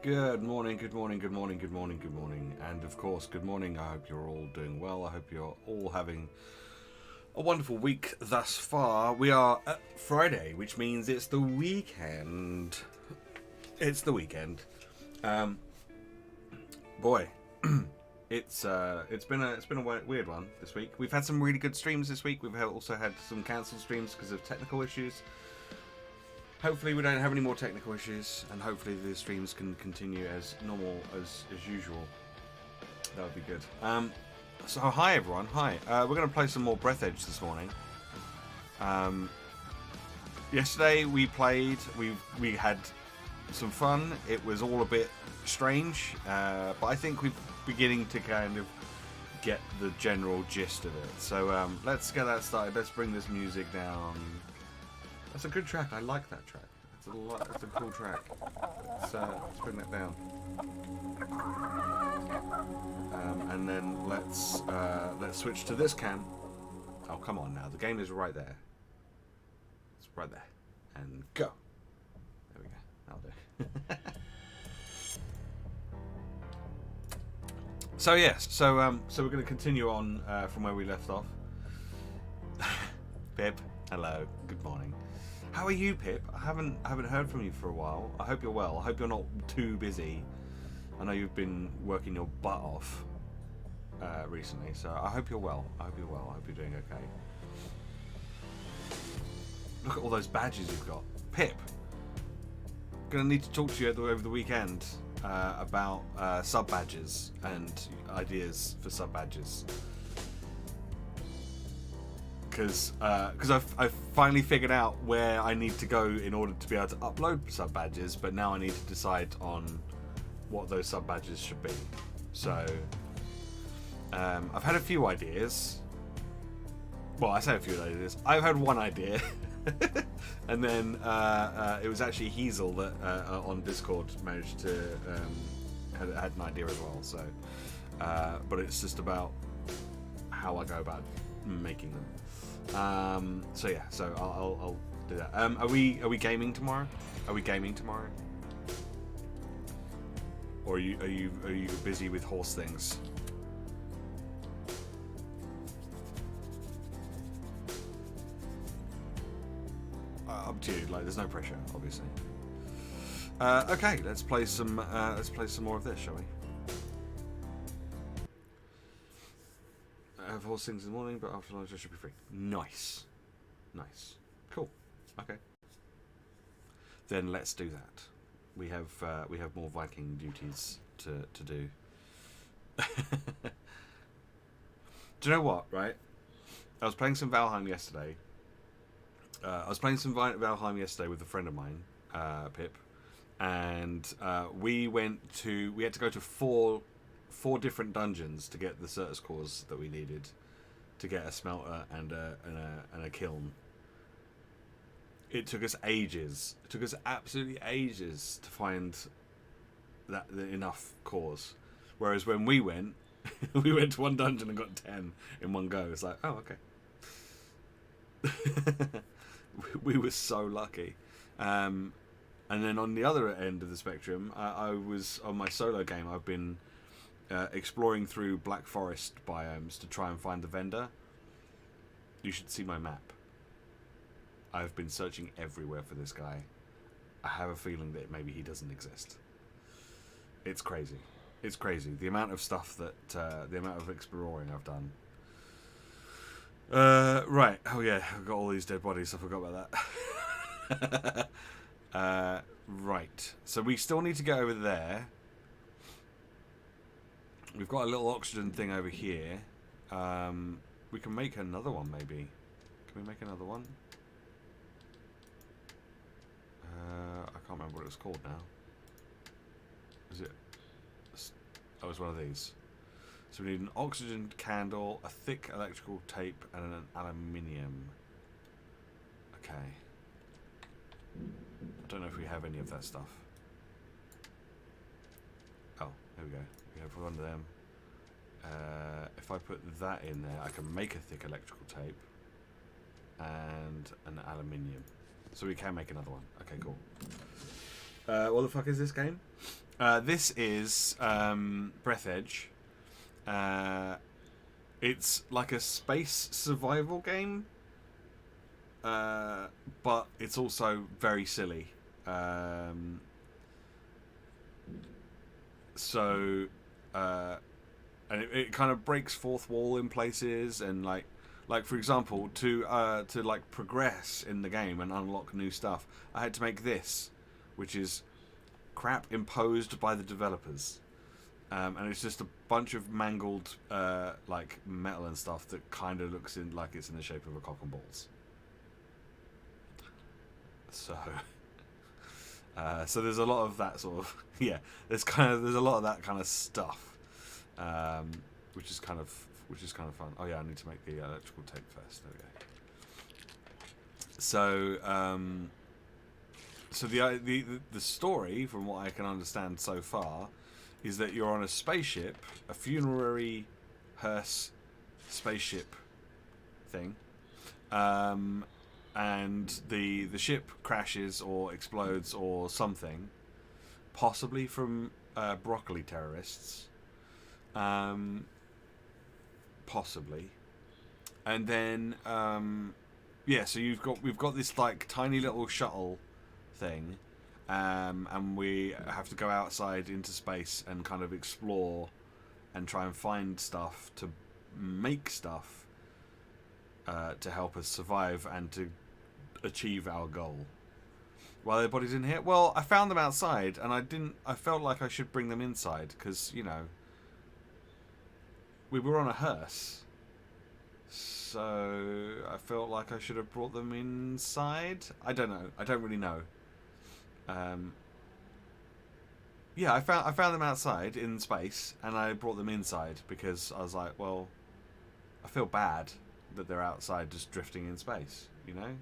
Good morning, good morning, good morning, good morning, good morning. And of course, good morning. I hope you're all doing well. I hope you're all having a wonderful week thus far. We are at Friday, which means it's the weekend. It's the weekend. Um, boy, it's been a weird one this week. We've had some really good streams this week. We've also had some cancelled streams because of technical issues. Hopefully we don't have any more technical issues, and hopefully the streams can continue as normal as usual. That would be good. So hi everyone, hi. We're going to play some more Breathedge this morning. Yesterday we played, we had some fun. It was all a bit strange, but I think we're beginning to kind of get the general gist of it. So let's get that started. Let's bring this music down. That's a good track. I like that track. It's a cool track. Let's bring that down. And then let's switch to this cam. Oh, come on now. The game is right there. It's right there. And go. There we go. That'll do. So yes. So we're going to continue on from where we left off. Pip, hello. Good morning. How are you, Pip? I haven't heard from you for a while. I hope you're well. I hope you're not too busy. I know you've been working your butt off recently, so I hope you're well. I hope you're well. I hope you're doing okay. Look at all those badges you've got. Pip, I'm gonna need to talk to you over the weekend about sub badges and ideas for sub badges. Because I've finally figured out where I need to go in order to be able to upload sub badges, but now I need to decide on what those sub badges should be. So I've had a few ideas. Well, I say a few ideas. I've had one idea, and then it was actually Hazel that on Discord managed to had an idea as well. So, but it's just about how I go about making them. So yeah, so I'll do that. Are we gaming tomorrow? Are we gaming tomorrow? Or are you busy with horse things? Up to you. Like, there's no pressure, obviously. Okay, let's play some more of this, shall we? I have horse things in the morning, but after lunch I should be free. Nice. Cool. Okay. Then let's do that. We have more Viking duties to do. Do you know what? Right. I was playing some Valheim yesterday. With a friend of mine, Pip, and we had to go to four different dungeons to get the Certus cores that we needed to get a smelter and a kiln. It took us ages. It took us absolutely ages to find enough cores. Whereas when we went, we went to one dungeon and got 10 in one go. It's like, oh, okay. we were so lucky. And then on the other end of the spectrum, I was on my solo game. I've been exploring through Black Forest biomes to try and find the vendor. You should see my map. I've been searching everywhere for this guy. I have a feeling that maybe he doesn't exist. It's crazy. It's crazy. The amount of stuff the amount of exploring I've done. Right. Oh yeah, I've got all these dead bodies. I forgot about that. Right. So we still need to go over there. We've got a little oxygen thing over here. We can make another one, maybe. Can we make another one? I can't remember what it was called now. Is it? Oh, it's one of these. So we need an oxygen candle, a thick electrical tape, and an aluminium. Okay. I don't know if we have any of that stuff. Oh, there we go. We have one of them. If I put that in there, I can make a thick electrical tape and an aluminium. So we can make another one. Okay, cool. What the fuck is this game? This is Breathedge. It's like a space survival game, but it's also very silly. So, and it kind of breaks fourth wall in places, and like for example, to like progress in the game and unlock new stuff, I had to make this, which is crap imposed by the developers. And it's just a bunch of mangled like metal and stuff that kind of looks in like it's in the shape of a cock and balls. So, so there's a lot of that sort of there's a lot of that kind of stuff, which is kind of fun. Oh yeah, I need to make the electrical tape first. There we go. So so the story, from what I can understand so far, is that you're on a spaceship, a funerary hearse spaceship thing, and the ship crashes or explodes or something, possibly from broccoli terrorists, possibly, and then so we've got this like tiny little shuttle thing. And we have to go outside into space and kind of explore and try and find stuff to make stuff to help us survive and to achieve our goal. Why are their bodies in here? Well, I found them outside, and I felt like I should bring them inside because, you know, we were on a hearse, so I felt like I should have brought them inside. I don't know. I don't really know. I found them outside in space, and I brought them inside because I was like, well, I feel bad that they're outside just drifting in space, you know.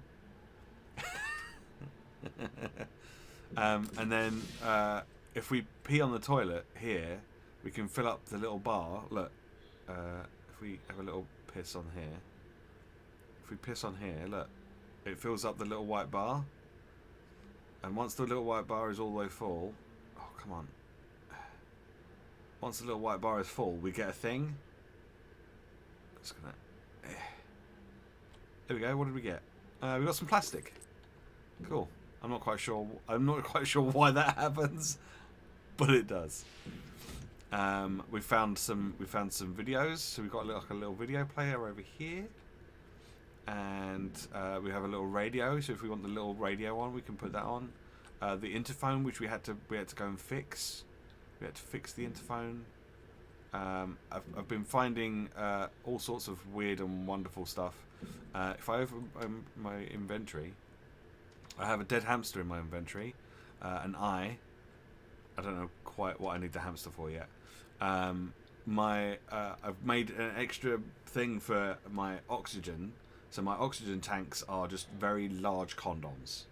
And then if we pee on the toilet here, we can fill up the little bar. Look, if we have a little piss on here, if we piss on here, look, it fills up the little white bar. And once the little white bar is all the way full... Oh, come on. Once the little white bar is full, we get a thing. Just gonna... There we go. What did we get? We got some plastic. Cool. I'm not quite sure why that happens, but it does. We found some videos. So we've got like a little video player over here. And we have a little radio, so if we want the little radio on, we can put that on. The interphone, which we had to go and fix. We had to fix the interphone. I've been finding all sorts of weird and wonderful stuff. If I open my inventory, I have a dead hamster in my inventory, an eye. I don't know quite what I need the hamster for yet. I've made an extra thing for my oxygen. So my oxygen tanks are just very large condoms.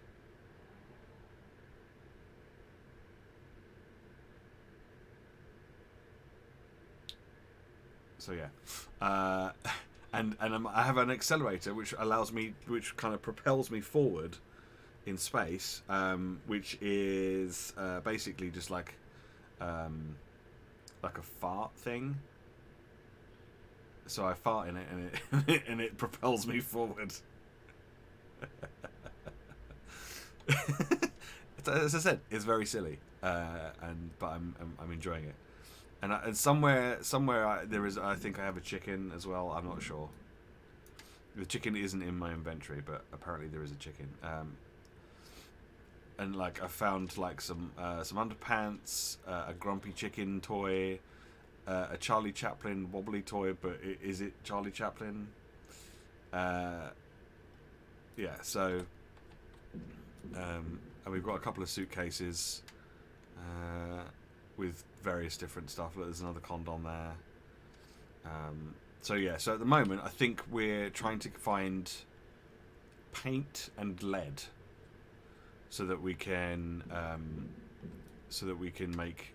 So yeah, and I have an accelerator which kind of propels me forward in space, which is basically just like a fart thing. So I fart in it, and it propels me forward. As I said, it's very silly, but I'm enjoying it. And somewhere there is. I think I have a chicken as well. I'm not sure. The chicken isn't in my inventory, but apparently there is a chicken. And like I found like some underpants, a grumpy chicken toy. A Charlie Chaplin wobbly toy, but is it Charlie Chaplin? So and we've got a couple of suitcases with various different stuff. There's another condom there. So at the moment I think we're trying to find paint and lead so that we can make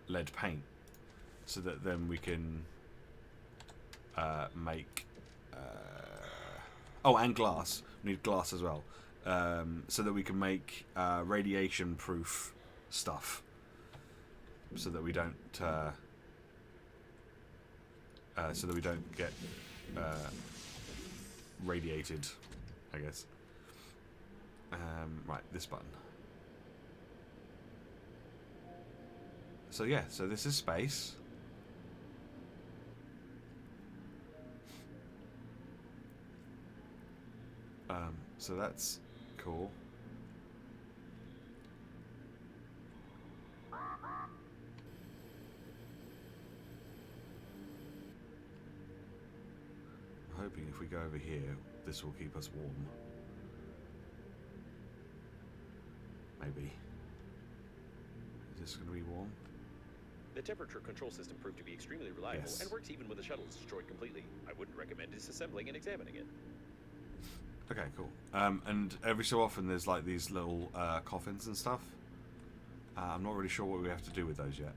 lead paint. So that then we can make... and glass. We need glass as well. So that we can make radiation-proof stuff, so that we don't get radiated, I guess. Right, this button. So yeah, so this is space. So that's cool. I'm hoping if we go over here, this will keep us warm. Maybe. Is this going to be warm? The temperature control system proved to be extremely reliable, Yes. and works even when the shuttle is destroyed completely. I wouldn't recommend disassembling and examining it. Okay, cool. And every so often there's like these little coffins and stuff. I'm not really sure what we have to do with those yet.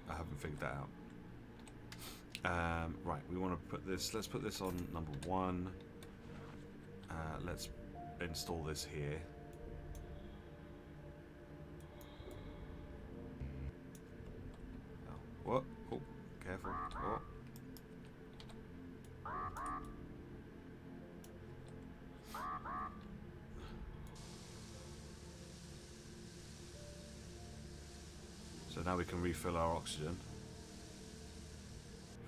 I haven't figured that out. Right, we want to put this. Let's put this on number 1. Let's install this here. Oh, what? Oh, careful. Oh. So now we can refill our oxygen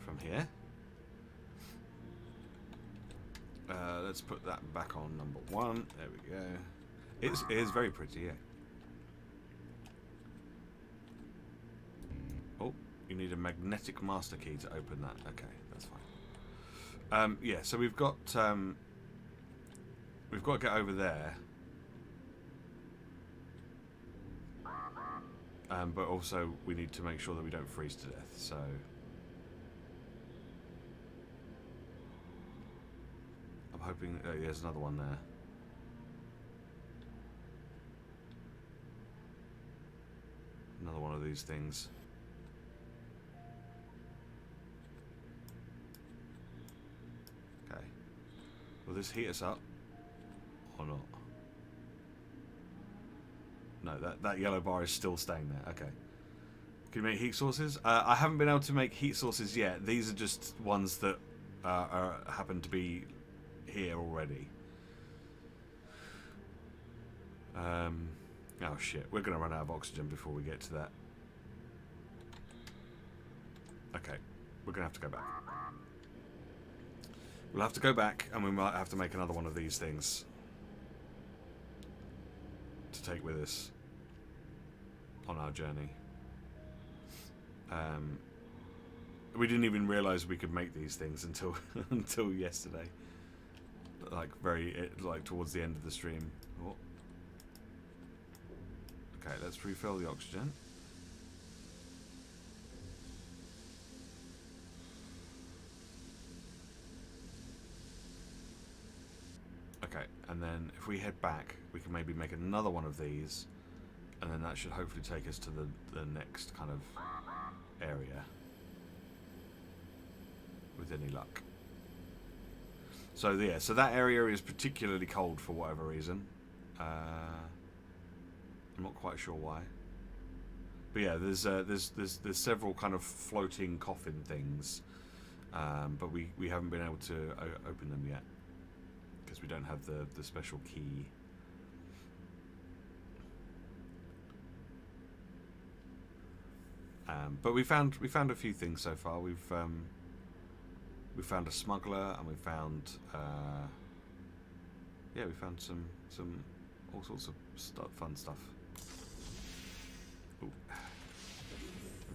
from here. Let's put that back on number 1. There we go. It is very pretty, yeah. Oh, you need a magnetic master key to open that. Okay, that's fine. Yeah, so we've got to get over there. But also we need to make sure that we don't freeze to death, so I'm hoping there's another one there. Another one of these things. Okay. Will this heat us up or not? No, that yellow bar is still staying there. Okay. Can you make heat sources? I haven't been able to make heat sources yet. These are just ones that happen to be here already. Oh shit, we're going to run out of oxygen before we get to that. Okay, we're going to have to go back. We'll have to go back, and we might have to make another one of these things to take with us on our journey. We didn't even realise we could make these things until until yesterday. Like towards the end of the stream. Oh. Okay, let's refill the oxygen. Okay, and then if we head back, we can maybe make another one of these, and then that should hopefully take us to the next kind of area, with any luck. So yeah, so that area is particularly cold for whatever reason. I'm not quite sure why. But yeah, there's several kind of floating coffin things, but we haven't been able to open them yet because we don't have the special key. But we found a few things so far. We found a smuggler, and we found we found some all sorts of fun stuff. Ooh.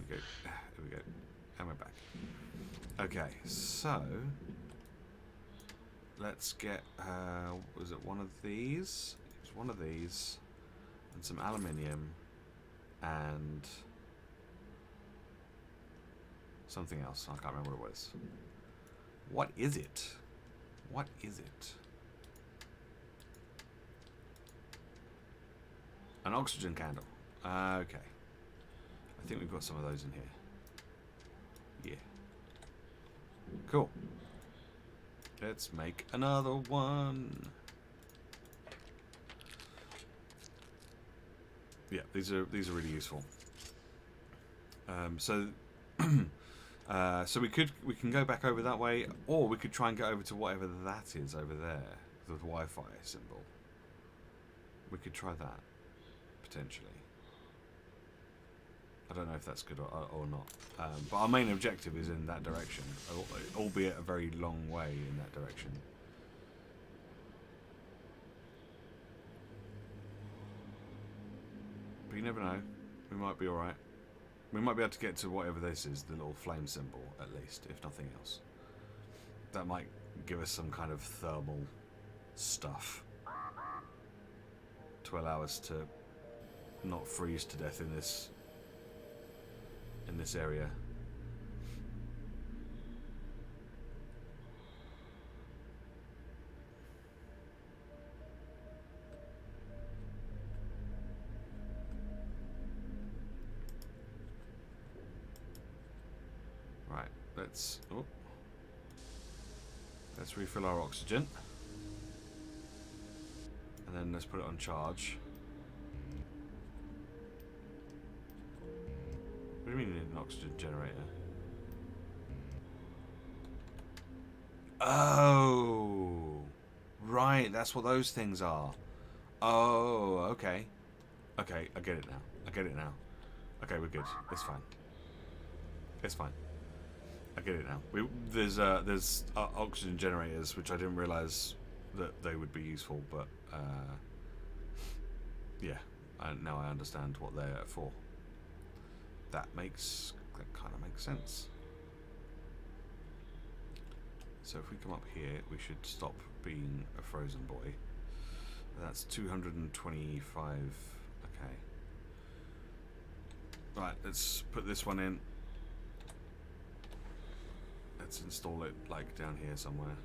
There we go. There we go. And we're back. Okay, so let's get was it one of these? It was one of these, and some aluminium, and something else. I can't remember what it was. What is it? What is it? An oxygen candle. Okay. I think we've got some of those in here. Yeah. Cool. Let's make another one. Yeah, these are really useful. So so we can go back over that way, or we could try and get over to whatever that is over there, the Wi-Fi symbol. We could try that potentially. I don't know if that's good or not. But our main objective is in that direction, albeit a very long way in that direction. But you never know. We might be alright. We might be able to get to whatever this is, the little flame symbol, at least, if nothing else. That might give us some kind of thermal stuff to allow us to not freeze to death in this area. Right, let's refill our oxygen, and then let's put it on charge. What do you mean you need an oxygen generator? Oh, right, that's what those things are. Oh, okay. Okay, I get it now. I get it now. Okay, we're good. It's fine. It's fine. I get it now. There's oxygen generators, which I didn't realise that they would be useful, but yeah, now I understand what they're for. That kind of makes sense. So if we come up here, we should stop being a frozen boy. That's 225. Okay. Right, let's put this one in. Let's install it like down here somewhere.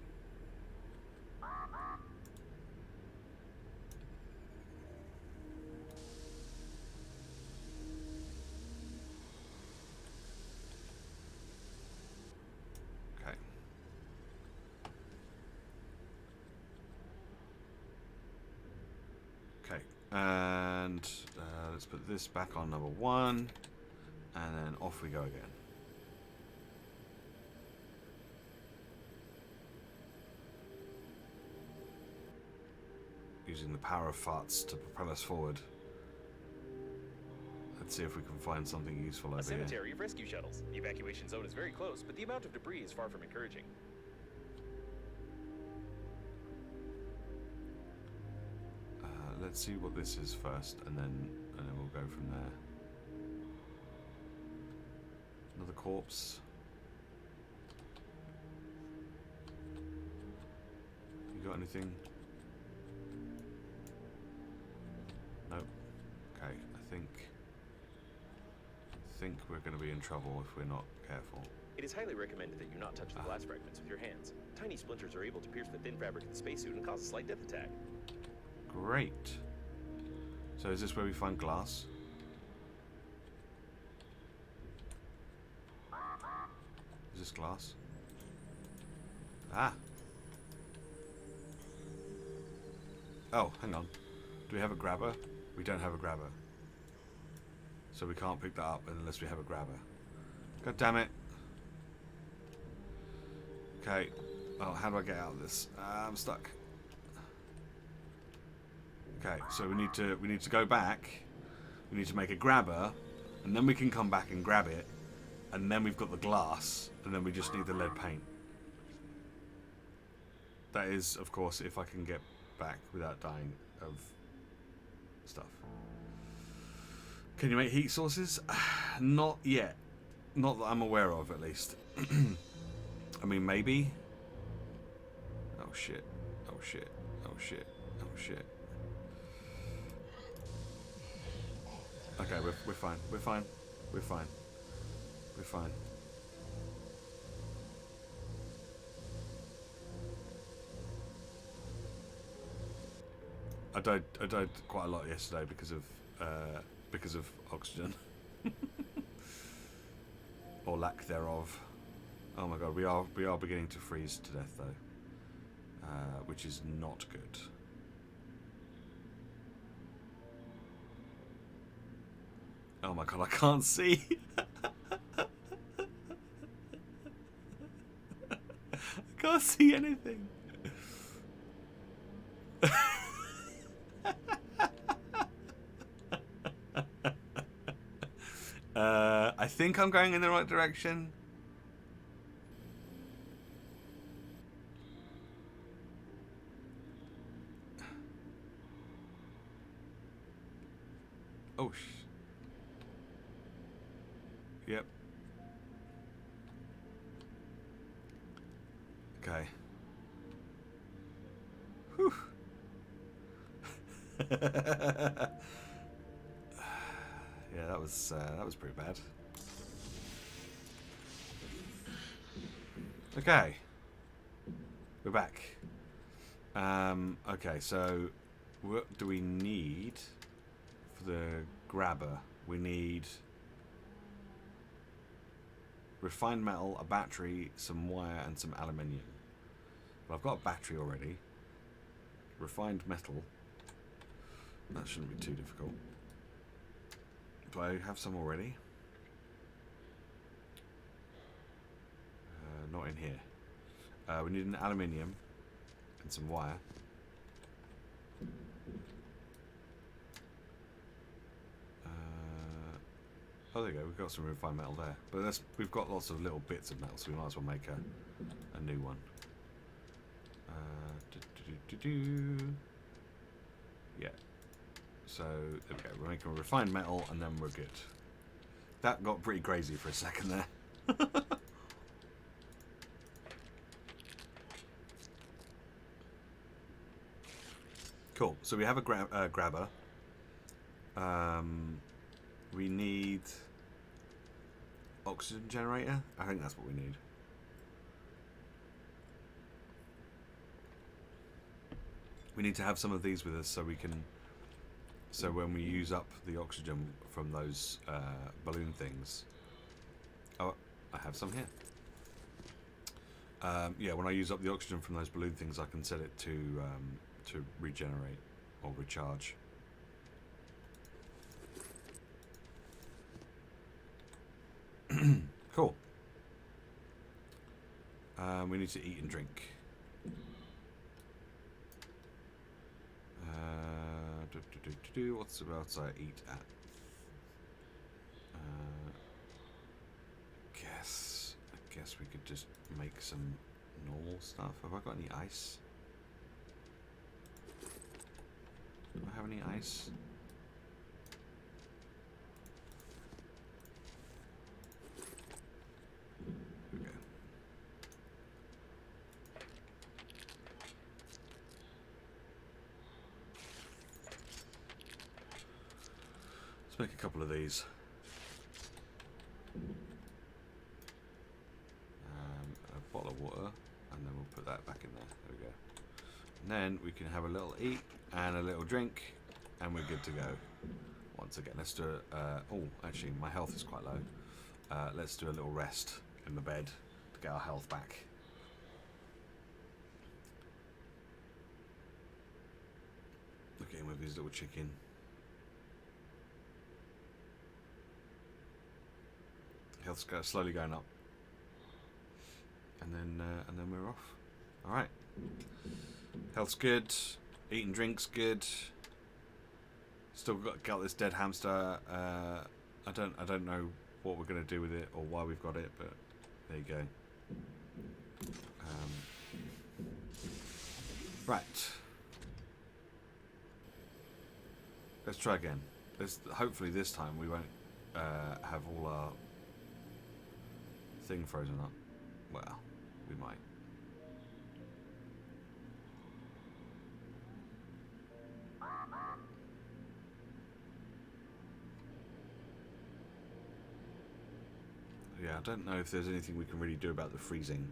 Okay. Okay, and let's put this back on number 1, and then off we go again. Using the power of farts to propel us forward. Let's see if we can find something useful over here. A cemetery of rescue shuttles. The evacuation zone is very close, but the amount of debris is far from encouraging. Let's see what this is first, and then we'll go from there. Another corpse. You got anything? Nope. Okay, I think we're going to be in trouble if we're not careful. It is highly recommended that you not touch the glass fragments with your hands. Tiny splinters are able to pierce the thin fabric of the spacesuit and cause a slight death attack. Great. So is this where we find glass? Is this glass? Ah. Oh, hang on. Do we have a grabber? We don't have a grabber. So we can't pick that up unless we have a grabber. God damn it. Okay. Oh, how do I get out of this? I'm stuck. Okay, so we need to go back. We need to make a grabber, and then we can come back and grab it, and then we've got the glass, and then we just need the lead paint. That is, of course, if I can get back without dying of stuff. Can you make heat sources? Not yet. Not that I'm aware of, at least. I mean, maybe. Oh shit. Oh shit. Oh shit. Oh shit. Okay, we're fine. We're fine. We're fine. We're fine. I died quite a lot yesterday because of oxygen. Or lack thereof. Oh my god, we are beginning to freeze to death though. Which is not good. Oh my god, I can't see. I can't see anything. I think I'm going in the right direction. Oh, yep. Okay. Whew. Yeah, that was pretty bad. Okay, we're back. Okay, so what do we need for the grabber? We need refined metal, a battery, some wire, and some aluminium. But I've got a battery already. Refined metal. That shouldn't be too difficult. Do I have some already? Not in here. We need an aluminium and some wire. Oh, there you go. We've got some refined metal there. But we've got lots of little bits of metal, so we might as well make a new one. Yeah. So, there we go. We're making a refined metal, and then we're good. That got pretty crazy for a second there. Cool. So we have a grabber. We need oxygen generator. I think that's what we need. We need to have some of these with us so we can. So when we use up the oxygen from those balloon things. Oh, I have some here. Yeah, when I use up the oxygen from those balloon things, I can set it to regenerate or recharge. Cool. We need to eat and drink. What's else I eat at? I guess we could just make some normal stuff. Have I got any ice? Do I have any ice? Here we go. Let's make a couple of these. A bottle of water, and then we'll put that back in there. There we go. And then we can have a little eat and a little drink, and we're good to go. Once again, let's do oh, actually, my health is quite low. Let's do a little rest in the bed to get our health back. Look at him with his little chicken. Health's slowly going up, and then we're off. All right. Health's good. Eating drink's good. Still got this dead hamster. I don't know what we're gonna do with it or why we've got it, but there you go. Right. Let's try again. Hopefully this time we won't have all our thing frozen up. Well, we might. Yeah, I don't know if there's anything we can really do about the freezing.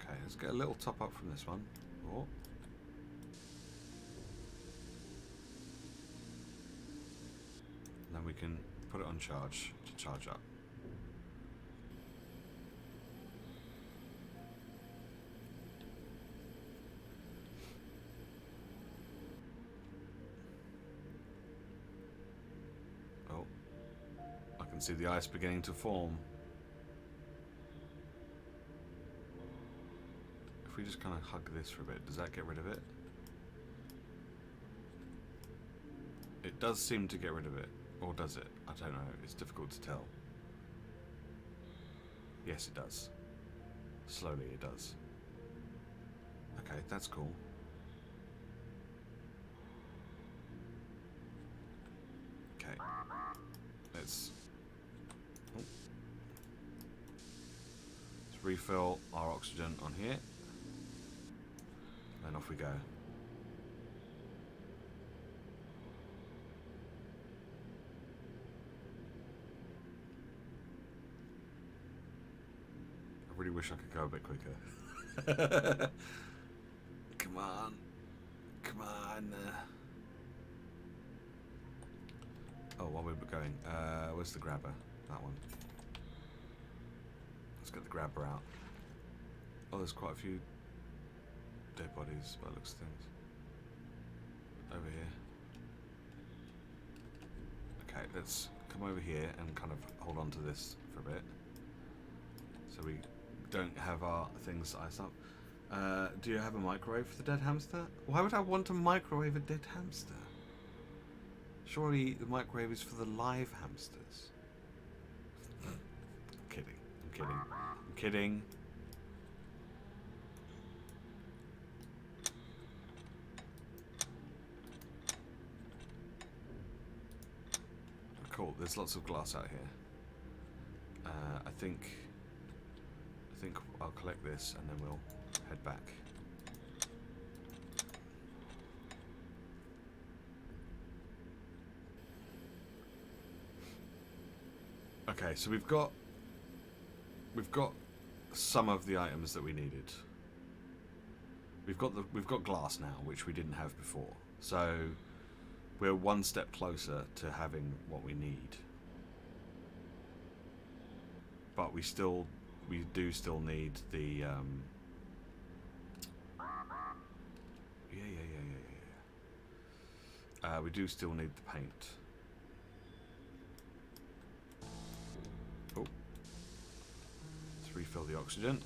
Okay, let's get a little top up from this one. Oh. And then we can put it on charge to charge up. see the ice beginning to form. If we just kind of hug this for a bit, does that get rid of it? It does seem to get rid of it. Or does it? I don't know. It's difficult to tell. Yes, it does. Slowly, it does. Okay, that's cool. Okay. Let's refill our oxygen on here. Then off we go. I really wish I could go a bit quicker. Come on. Come on. Oh, while we were going, where's the grabber? That one. Let's get the grabber out. Oh, there's quite a few dead bodies by the looks of things. Over here. Okay, let's come over here and kind of hold on to this for a bit. So we don't have our things iced up. Do you have a microwave for the dead hamster? Why would I want to microwave a dead hamster? Surely the microwave is for the live hamsters. I'm kidding. I'm kidding. I'm kidding. Cool. There's lots of glass out here. I think I'll collect this and then we'll head back. Okay, so we've got some of the items that we needed. We've got glass now, which we didn't have before. So we're one step closer to having what we need. But we do still need the we do still need the paint. Oh, let's refill the oxygen.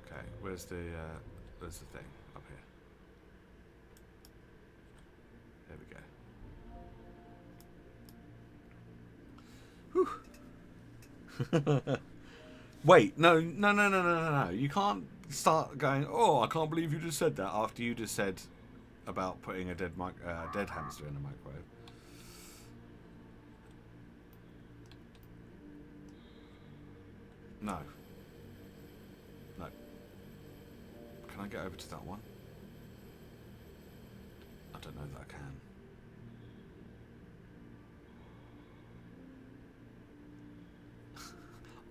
Okay, where's the thing up here? There we go. Whew. Wait, no. You can't start going, oh, I can't believe you just said that after you just said about putting a dead hamster in the microwave. No. No. Can I get over to that one? I don't know that I can.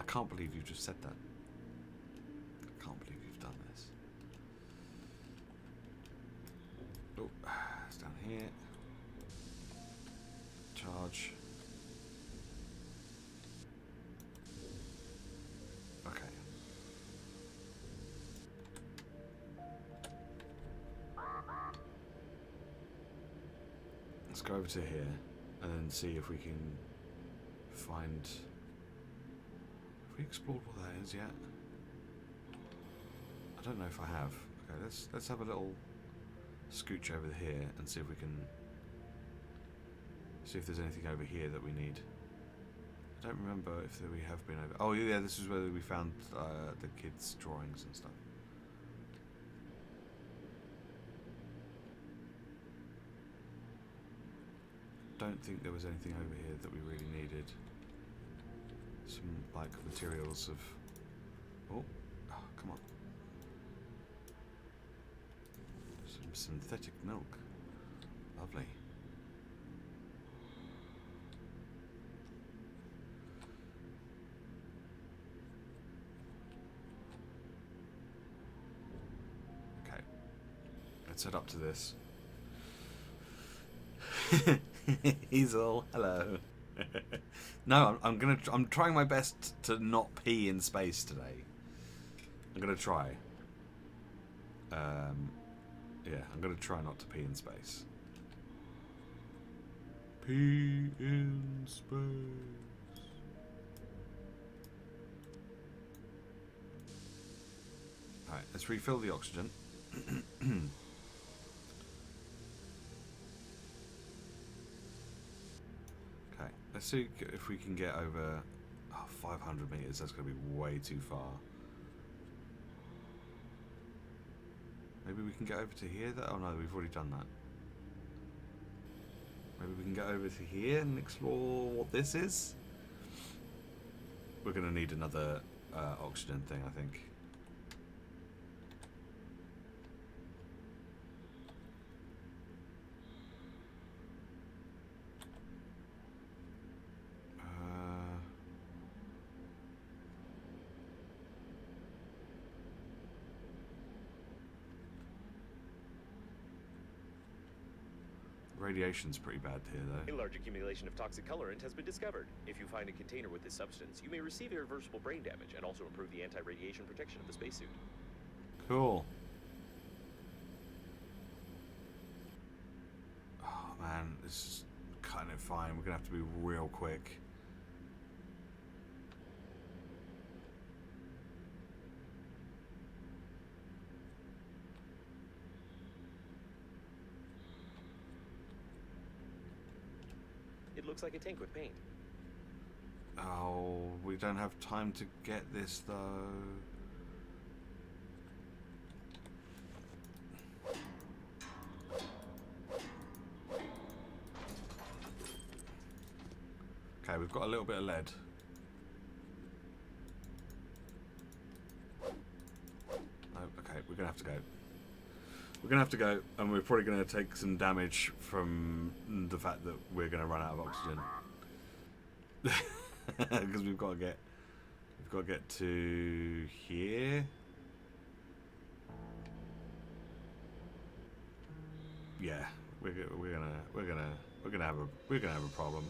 I can't believe you just said that. I can't believe you've done this. Oh, it's down here. Charge. Okay. Let's go over to here and then see if we can find... Have we explored what that is yet? I don't know if I have. Okay, let's have a little scooch over here and see if we can see if there's anything over here that we need. I don't remember if we have been over. Oh yeah, this is where we found the kids' drawings and stuff. Don't think there was anything over here that we really needed. Some like materials of. Oh, come on. Some synthetic milk. Lovely. Okay. Let's head up to this. He's all hello. No, I'm trying my best to not pee in space today. I'm gonna try. Yeah, I'm gonna try not to pee in space. Pee in space. Alright, let's refill the oxygen. Okay, let's see if we can get over 500 meters. That's going to be way too far. Maybe we can get over to here. Oh no, we've already done that. Maybe we can get over to here and explore what this is. We're going to need another oxygen thing, I think. Radiation's pretty bad here, though. A large accumulation of toxic colorant has been discovered. If you find a container with this substance, you may receive irreversible brain damage and also improve the anti-radiation protection of the spacesuit. Cool. Oh man, this is kind of fine. We're gonna have to be real quick. It looks like a tank with paint. Oh, we don't have time to get this though. Okay, we've got a little bit of lead. Oh, okay, we're gonna have to go. We're gonna have to go, and we're probably gonna take some damage from the fact that we're gonna run out of oxygen. Because we've got to get to here. Yeah, we're gonna have a problem.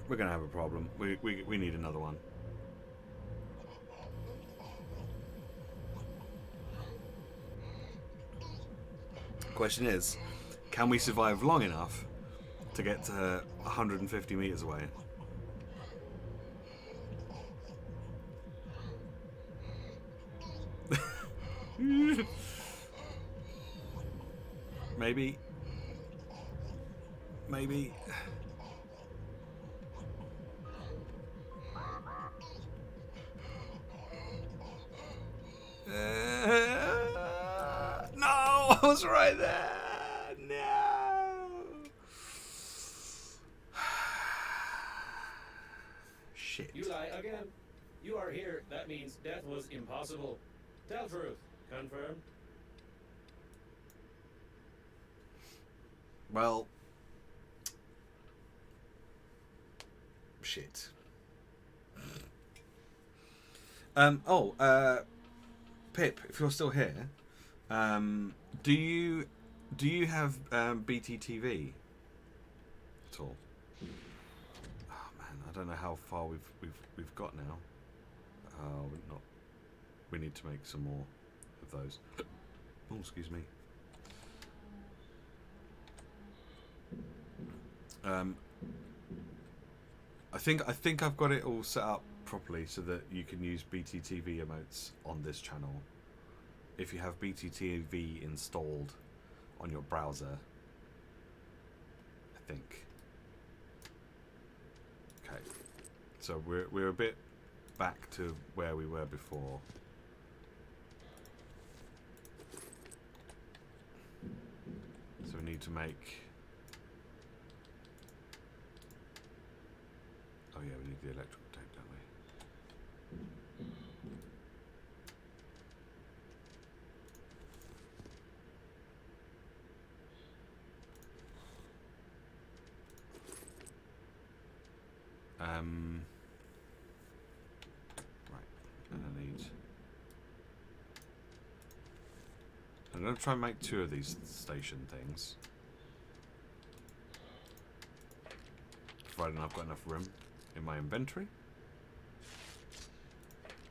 We're gonna have a problem. We need another one. Question is, can we survive long enough to get to 150 meters away? Maybe. No, I was right there. No. Shit. You lie again. You are here. That means death was impossible. Tell truth. Confirmed. Well. Shit. Pip, if you're still here, do you have BTTV at all? Oh man, I don't know how far we've got now. We need to make some more of those. Oh, excuse me. I think I've got it all set up properly so that you can use BTTV emotes on this channel if you have BTTV installed on your browser, I think. Okay, so we're a bit back to where we were before. So we need to make. Oh yeah, we need the electrical tape, don't we? Right, and I'm going to try and make 2 of these station things. Providing I've got enough room in my inventory.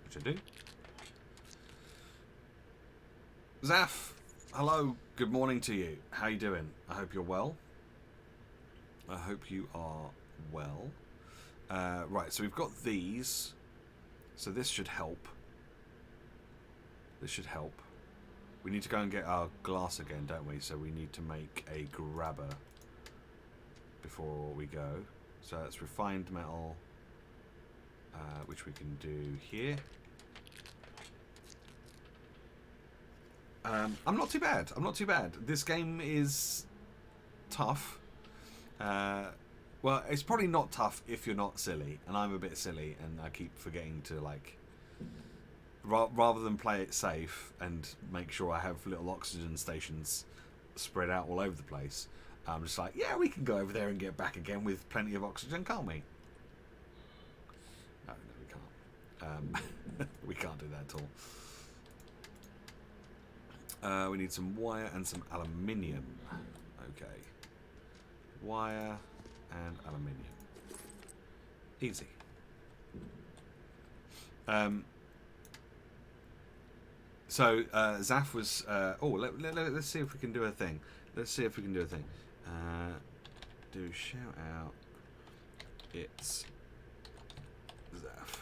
Which I do. Zaf! Hello, good morning to you. How you doing? I hope you're well. I hope you are well. Right, so we've got these. So this should help. This should help. We need to go and get our glass again, don't we? So we need to make a grabber before we go. So that's refined metal, which we can do here. I'm not too bad. I'm not too bad. This game is tough. Well, it's probably not tough if you're not silly, and I'm a bit silly, and I keep forgetting to, like, rather than play it safe and make sure I have little oxygen stations spread out all over the place, I'm just like, yeah, we can go over there and get back again with plenty of oxygen, can't we? No, we can't. We can't do that at all. We need some wire and some aluminium. Okay. Wire and aluminium. Easy. So Zaf was. Let's see if we can do a thing. Let's see if we can do a thing. Do shout out. It's Zaf.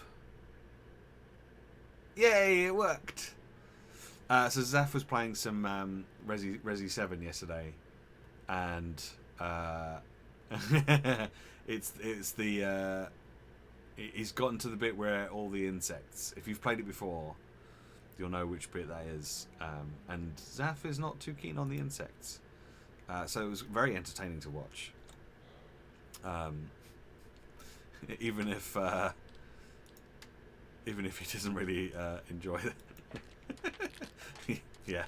Yay! It worked. So Zaf was playing some Resi 7 yesterday, and it's the he's gotten to the bit where all the insects. If you've played it before, you'll know which bit that is. And Zaf is not too keen on the insects, so it was very entertaining to watch. Even if he doesn't really enjoy it. Yeah,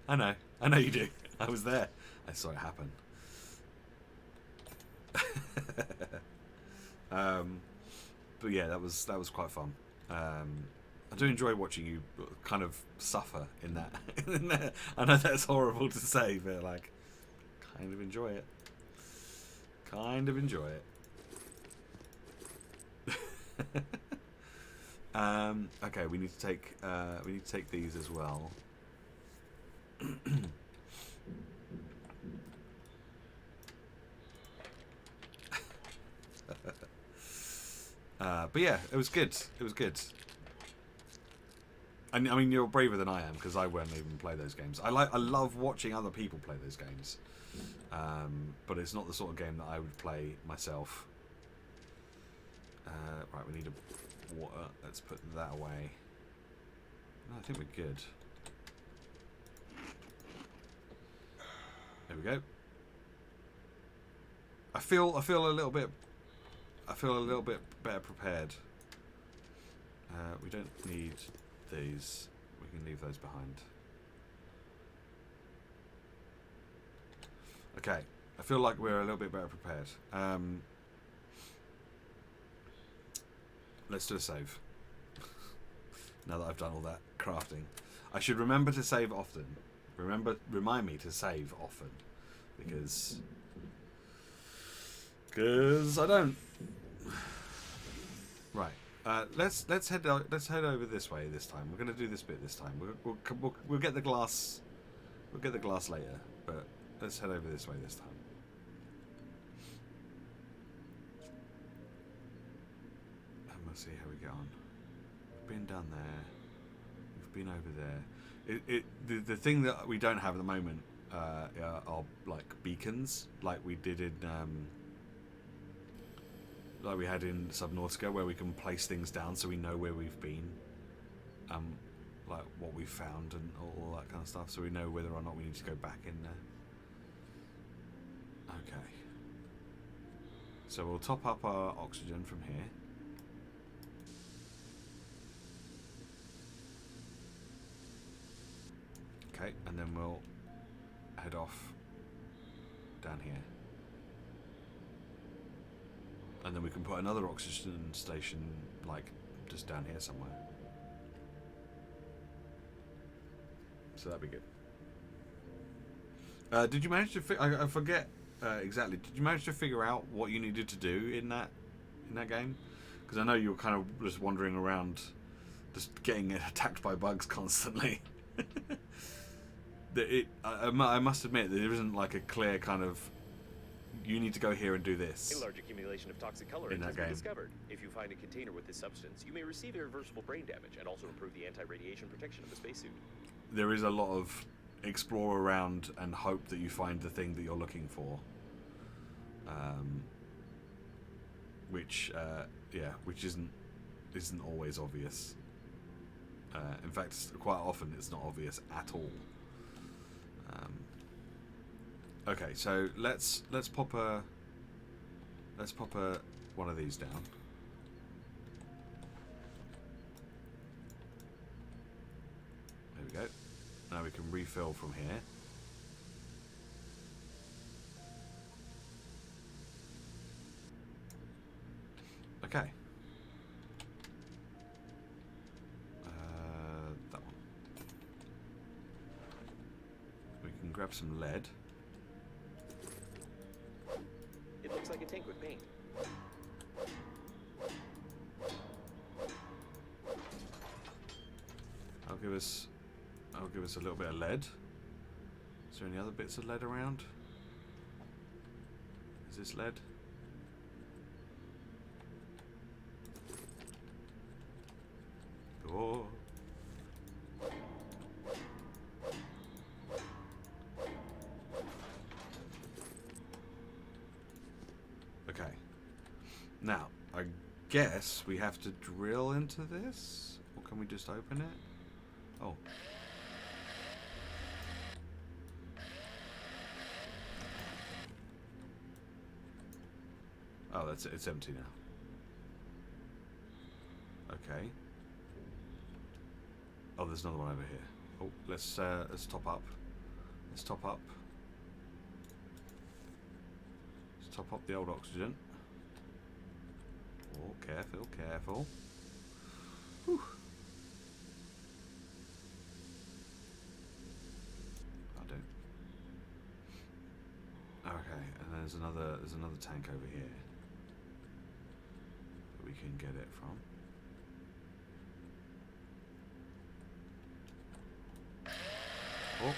I know you do. I was there. I saw it happen. But yeah, that was quite fun. I do enjoy watching you kind of suffer in that. I know that's horrible to say, but like, kind of enjoy it. Okay, we need to take these as well. But yeah, it was good. I mean, you're braver than I am because I won't even play those games. I love watching other people play those games, but it's not the sort of game that I would play myself. Right, we need a water. Let's put that away. No, I think we're good. There we go. I feel a little bit better prepared. We don't need these. We can leave those behind. Okay, I feel like we're a little bit better prepared. Let's do a save. Now that I've done all that crafting, I should remember to save often. Remind me to save often, because I don't. Right. Let's head over this way this time. We're going to do this bit this time. We'll get the glass. We'll get the glass later, but let's head over this way this time. And we'll see how we get on. We've been down there. We've been over there. The thing that we don't have at the moment are like beacons, like we did in like we had in Subnautica, where we can place things down so we know where we've been, like what we've found and all that kind of stuff, so we know whether or not we need to go back in there. Okay. So we'll top up our oxygen from here. Okay, and then we'll head off down here. And then we can put another oxygen station, like, just down here somewhere. So that'd be good. Did you manage to... I forget exactly. Did you manage to figure out what you needed to do in that game? Because I know you were kind of just wandering around, just getting attacked by bugs constantly. I must admit that there isn't like a clear kind of. You need to go here and do this. A large accumulation of toxic colorant In that has been game. discovered. If you find a container with this substance, you may receive irreversible brain damage and also improve the anti-radiation protection of the spacesuit. There is a lot of explore around and hope that you find the thing that you're looking for. Which isn't always obvious. In fact, quite often it's not obvious at all. Okay, so let's pop one of these down. There we go. Now we can refill from here. Okay. That one. We can grab some lead. It looks like a tank with paint. I'll give us a little bit of lead. Is there any other bits of lead around? Is this lead? Oh. Okay. Now, I guess we have to drill into this? Or can we just open it? Oh. Oh, that's it. It's empty now. Okay. Oh, there's another one over here. Oh, let's top up. Let's top up. Let's top up the old oxygen. Oh, careful, careful. Whew. I don't. Okay, and there's another tank over here that we can get it from. Oh,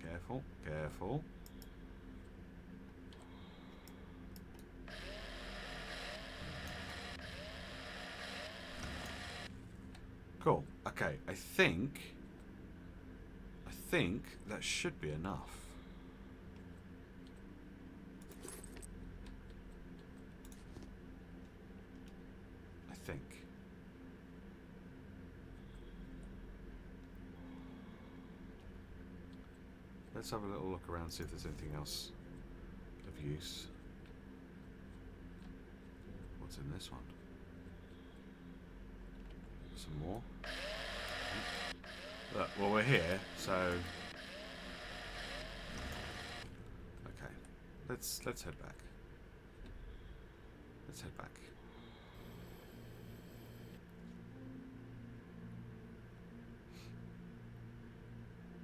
careful, careful. Cool. Okay, I think that should be enough. I think. Let's have a little look around, see if there's anything else of use. What's in this one? Some more. Look, well, we're here, so okay. Let's head back. Let's head back.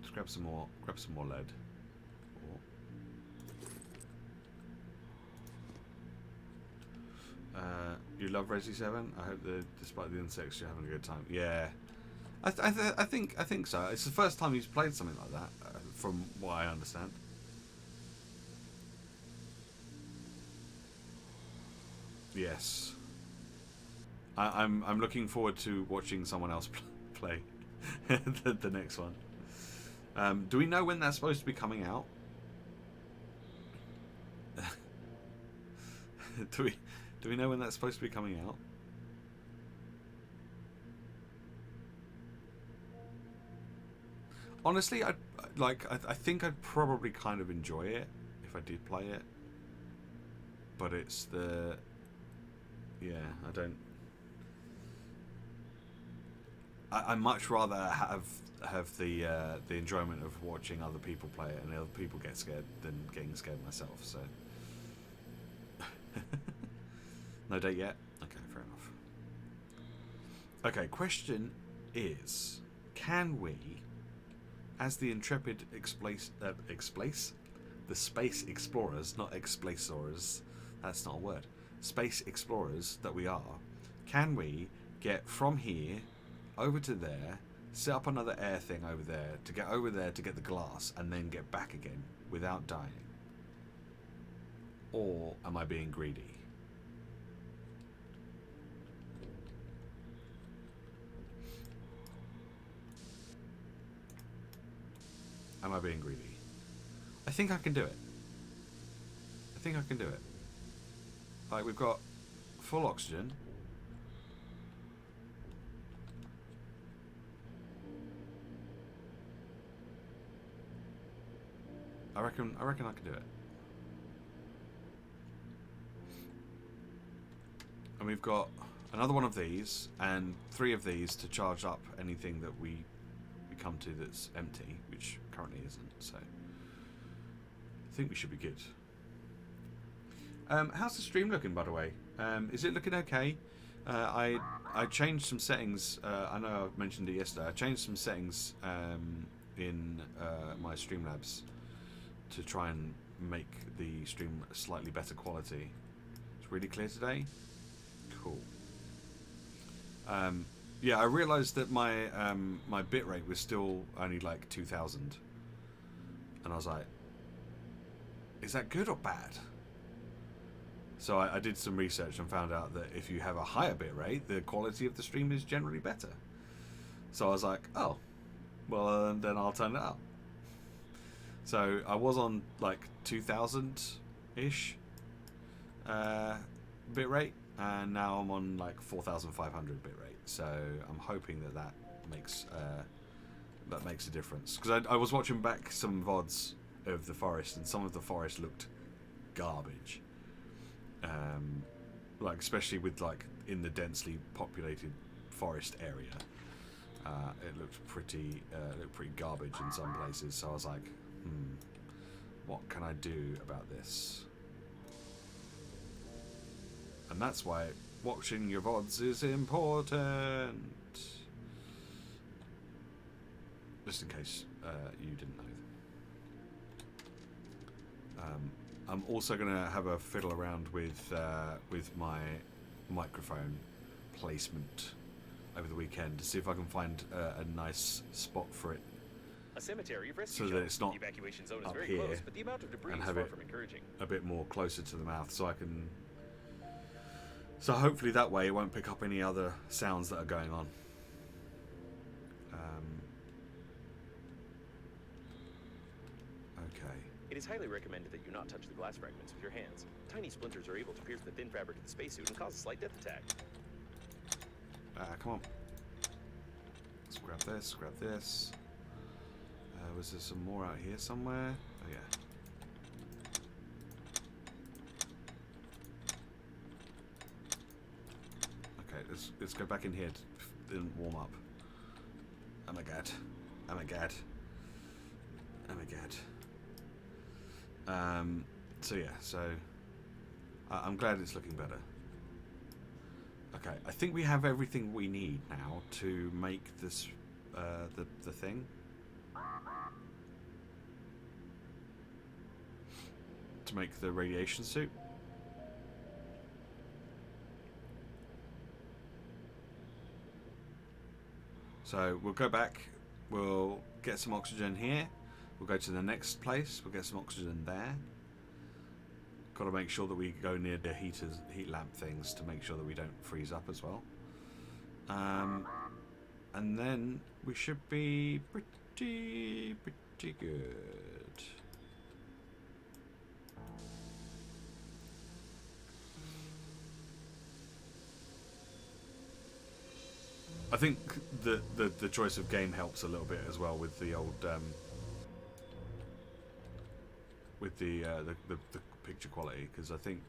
Let's grab some more. Grab some more lead. You love Resi 7? I hope that despite the insects you're having a good time. Yeah, I think so. It's the first time he's played something like that, from what I understand. Yes, I'm looking forward to watching someone else play the next one. Do we know when that's supposed to be coming out? Do we know when that's supposed to be coming out? Honestly, I think I'd probably kind of enjoy it if I did play it. But it's the... Yeah, I don't... I much rather have the enjoyment of watching other people play it and other people get scared than getting scared myself, so... No date yet? Okay, fair enough. Okay, question is, can we, as the intrepid the space explorers, not explorers, that's not a word, space explorers that we are, can we get from here over to there set up another air thing over there to get over there to get the glass and then get back again without dying? Or am I being greedy? Am I being greedy? I think I can do it. I think I can do it. Like, we've got full oxygen. I reckon I can do it. And we've got another one of these and 3 of these to charge up anything that we come to that's empty, which currently isn't, so I think we should be good. How's the stream looking, by the way? Is it looking okay? I changed some settings. I know I mentioned it yesterday. I changed some settings in my Streamlabs to try and make the stream slightly better quality. It's really clear today. Cool. Yeah, I realised that my my bitrate was still only like 2000, and I was like, "Is that good or bad?" So I did some research and found out that if you have a higher bitrate, the quality of the stream is generally better. So I was like, "Oh, well then I'll turn it up." So I was on like 2000-ish bitrate, and now I'm on like 4500 bitrate. So I'm hoping that that makes a difference. Because I was watching back some VODs of the forest, and some of the forest looked garbage. Like especially with like in the densely populated forest area, it looked pretty garbage in some places. So I was like, what can I do about this? And that's why watching your VODs is important. Just in case you didn't know. I'm also going to have a fiddle around with my microphone placement over the weekend to see if I can find a nice spot for it. A cemetery of rescue So that it's not the evacuation zone is up very here, close, but the amount of debris and is have far it from encouraging. a bit more closer to the mouth, so I can. So hopefully that way it won't pick up any other sounds that are going on. Okay. It is highly recommended that you not touch the glass fragments with your hands. Tiny splinters are able to pierce the thin fabric of the spacesuit and cause a slight death attack. Come on. Let's grab this, grab this. Was there some more out here somewhere? Oh yeah. Okay, let's go back in here. Didn't warm up. Oh my god. Oh my god. Oh my god. So yeah, so I'm glad it's looking better. Okay, I think we have everything we need now to make this the thing. To make the radiation suit. So we'll go back, we'll get some oxygen here, we'll go to the next place, we'll get some oxygen there. Got to make sure that we go near the heat lamp things to make sure that we don't freeze up as well. And then we should be pretty good. I think the choice of game helps a little bit as well with the old with the picture quality, because I think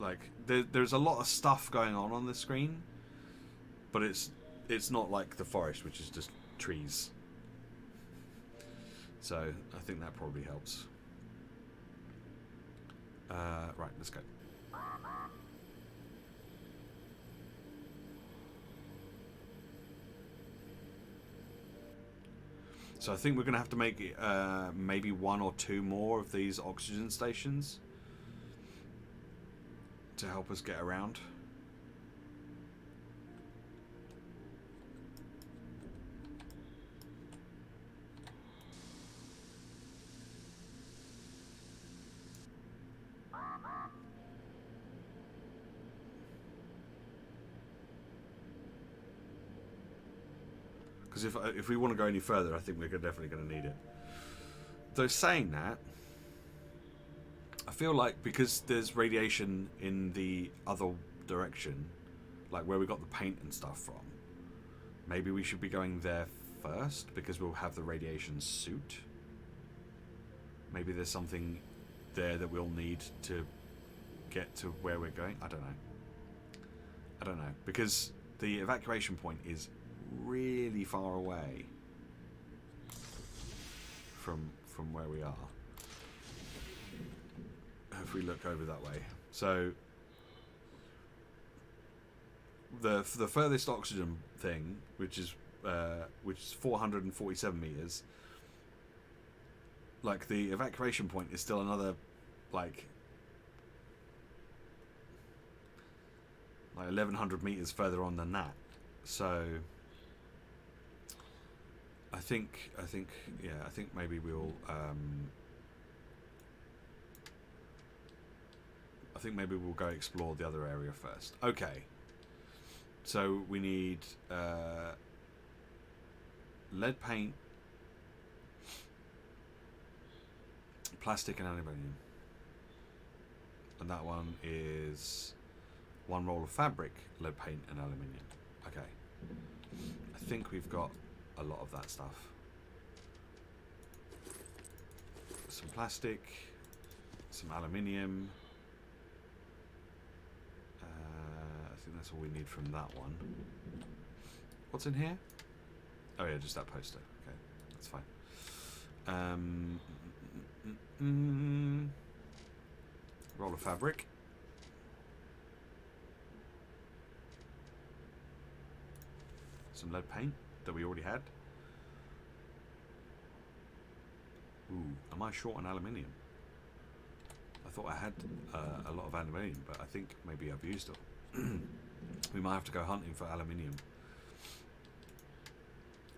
like there's a lot of stuff going on the screen, but it's not like the forest, which is just trees. So I think that probably helps. Right, let's go. So I think we're going to have to make maybe 1 or 2 more of these oxygen stations to help us get around. Because if we want to go any further, I think we're definitely going to need it. Though saying that, I feel like because there's radiation in the other direction, like where we got the paint and stuff from, maybe we should be going there first because we'll have the radiation suit. Maybe there's something there that we'll need to get to where we're going. I don't know. Because the evacuation point is really far away from where we are. If we look over that way. So the furthest oxygen thing, which is 447 meters, like the evacuation point is still another like 1100 meters further on than that. So I think maybe we'll I think maybe we'll go explore the other area first. Okay. So we need lead paint, plastic and aluminium. And that one is one roll of fabric, lead paint and aluminium. Okay. I think we've got a lot of that stuff. Some plastic, some aluminium. I think that's all we need from that one. What's in here? Oh yeah, just that poster. Okay, that's fine. Roll of fabric. Some lead paint that we already had. Ooh, am I short on aluminium? I thought I had a lot of aluminium, but I think maybe I've used it. We might have to go hunting for aluminium.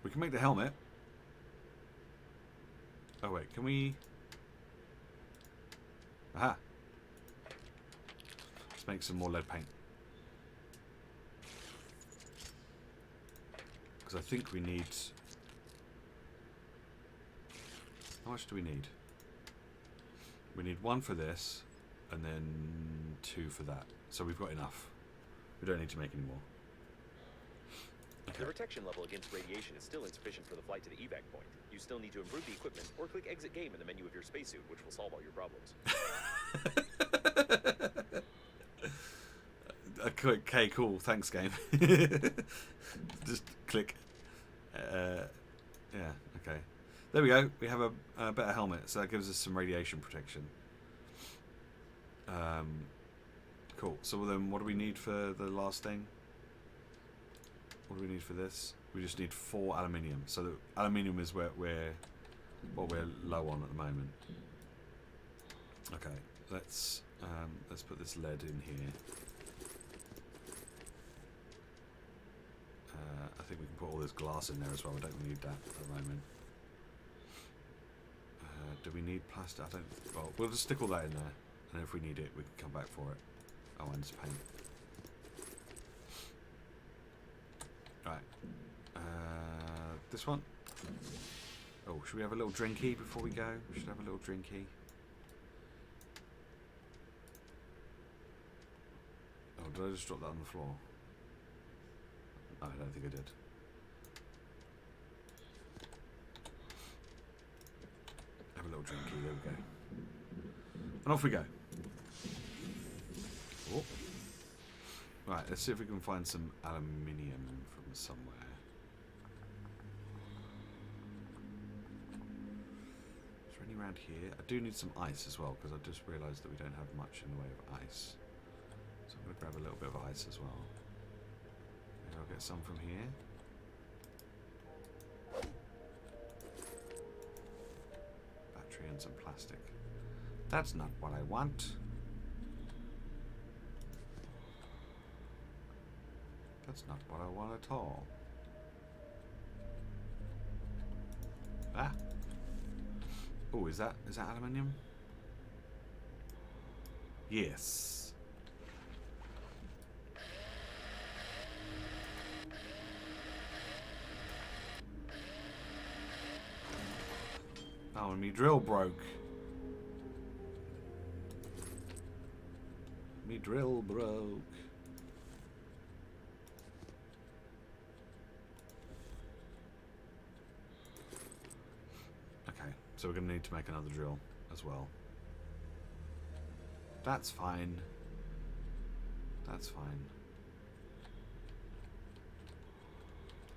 We can make the helmet. Oh wait, can we... Aha! Let's make some more lead paint. Because I think we need... How much do we need? We need one for this, and then 2 for that. So we've got enough. We don't need to make any more. Okay. The protection level against radiation is still insufficient for the flight to the evac point. You still need to improve the equipment or click exit game in the menu of your spacesuit, which will solve all your problems. Okay, cool. Thanks, game. Just click. Yeah, okay. There we go. We have a better helmet, so that gives us some radiation protection. Cool. So then what do we need for the last thing? What do we need for this? We just need 4 aluminium. So the aluminium is what we're low on at the moment. Okay, let's put this lead in here. I think we can put all this glass in there as well. We don't need that at the moment. Do we need plastic? I don't. Well, we'll just stick all that in there, and if we need it, we can come back for it. Oh, and just paint. Right. This one. Oh, should we have a little drinky before we go? We should have a little drinky. Oh, did I just drop that on the floor? No, I don't think I did. Have a little drinky, there we go. And off we go. Oh. Right, let's see if we can find some aluminium from somewhere. Is there any around here? I do need some ice as well, because I just realised that we don't have much in the way of ice. So I'm going to grab a little bit of ice as well. Maybe I'll get some from here. Battery and some plastic. That's not what I want. That's not what I want at all. Ah. Oh, is that aluminium? Yes. Oh, me drill broke. Me drill broke. Okay, so we're going to need to make another drill as well. That's fine. That's fine.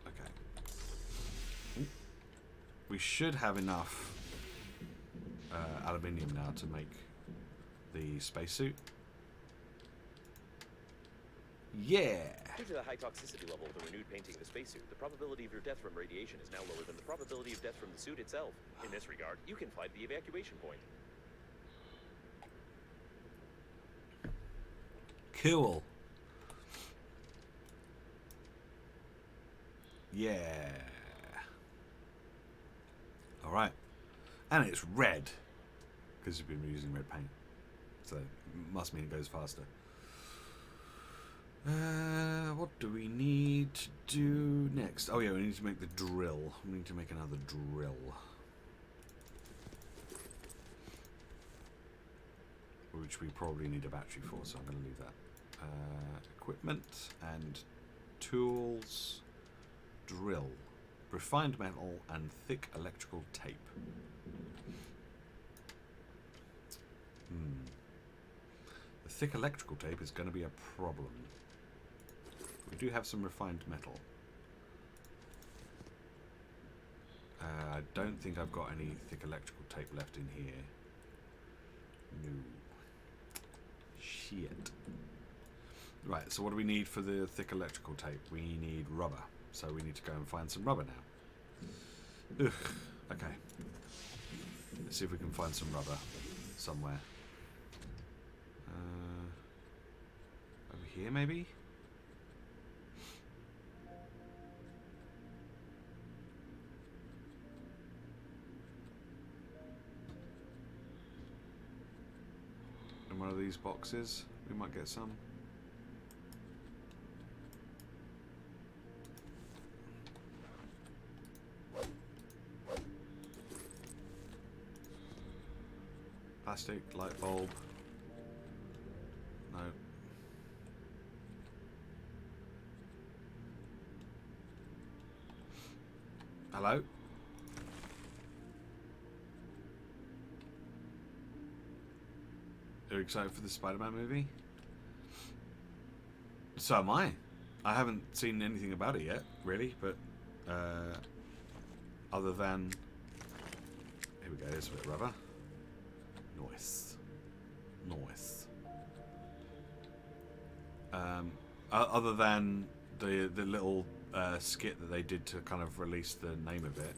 Okay. We should have enough aluminium now to make the spacesuit. Yeah! Due to the high toxicity level of the renewed painting of the spacesuit, the probability of your death from radiation is now lower than the probability of death from the suit itself. In this regard, you can fly to the evacuation point. Cool. Yeah. Alright. And it's red. Because we've been using red paint. So it must mean it goes faster. What do we need to do next? Oh yeah, we need to make the drill. We need to make another drill. Which we probably need a battery for, so I'm going to leave that. Equipment and tools. Drill. Refined metal and thick electrical tape. The thick electrical tape is going to be a problem. We do have some refined metal. I don't think I've got any thick electrical tape left in here. No. Shit. Right, so what do we need for the thick electrical tape? We need rubber. So we need to go and find some rubber now. Ugh. Okay. Let's see if we can find some rubber somewhere. Over here, maybe? In one of these boxes, we might get some. Plastic, light bulb. No. Hello? Are you excited for the Spider-Man movie? So am I. I haven't seen anything about it yet, really, but other than... Here we go, there's a bit of rubber. Nice. Nice. Other than the little skit that they did to kind of release the name of it,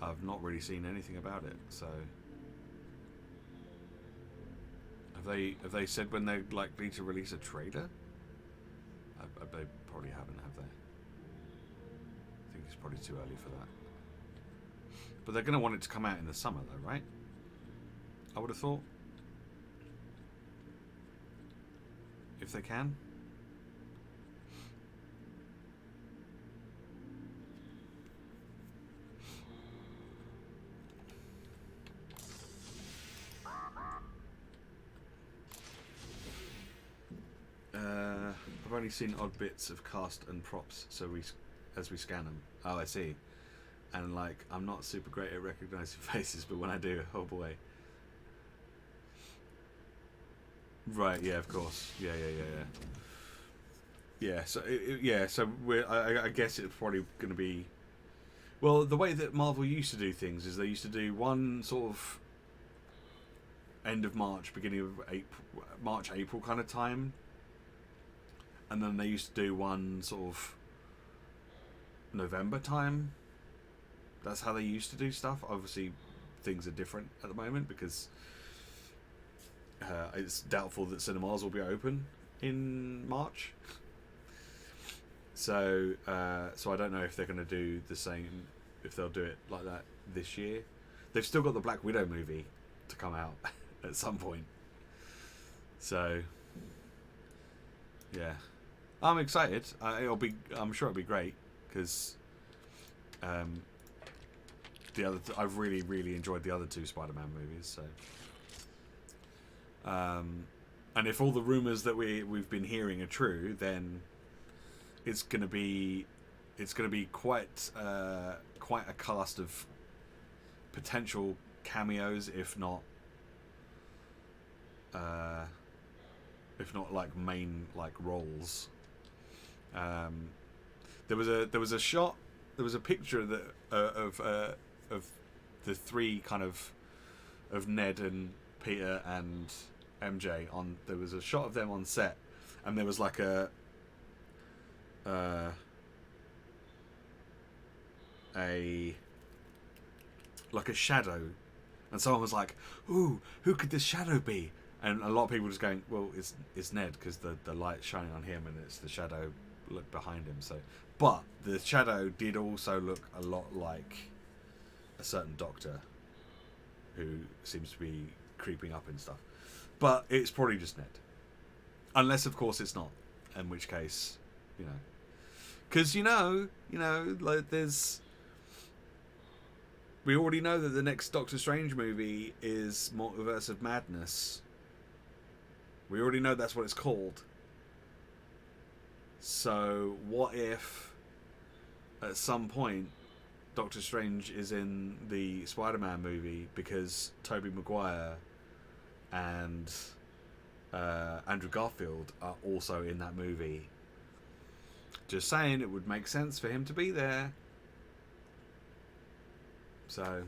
I've not really seen anything about it, so... Have they said when they're likely to release a trailer? They probably haven't, have they? I think it's probably too early for that. But they're going to want it to come out in the summer, though, right? I would have thought. If they can. I've only seen odd bits of cast and props, so as we scan them. Oh, I see. And like, I'm not super great at recognizing faces, but when I do, oh boy. Right? Yeah, of course. Yeah. Yeah. So So I guess it's probably going to be. Well, the way that Marvel used to do things is they used to do one sort of end of March, beginning of April, March, April kind of time. And then they used to do one sort of November time. That's how they used to do stuff. Obviously, things are different at the moment because it's doubtful that cinemas will be open in March. So I don't know if they're going to do the same, if they'll do it like that this year. They've still got the Black Widow movie to come out at some point. So, yeah. I'm excited. I'm sure it'll be great because the other. I've really enjoyed the other two Spider-Man movies. So, and if all the rumors that we've been hearing are true, then it's gonna be quite a cast of potential cameos, if not like main like roles. There was a picture that of the three kind of Ned and Peter and MJ on. There was a shot of them on set, and there was like a shadow, and someone was like, "Ooh, who could this shadow be?" And a lot of people were just going, "Well, it's Ned, because the light's shining on him, and it's the shadow look behind him." So, but the shadow did also look a lot like a certain doctor who seems to be creeping up and stuff. But it's probably just Ned, unless of course it's not, in which case, because like there's. We already know that the next Doctor Strange movie is Multiverse of Madness. We already know that's what it's called. So what if at some point Doctor Strange is in the Spider-Man movie because Tobey Maguire and Andrew Garfield are also in that movie? Just saying, it would make sense for him to be there. So,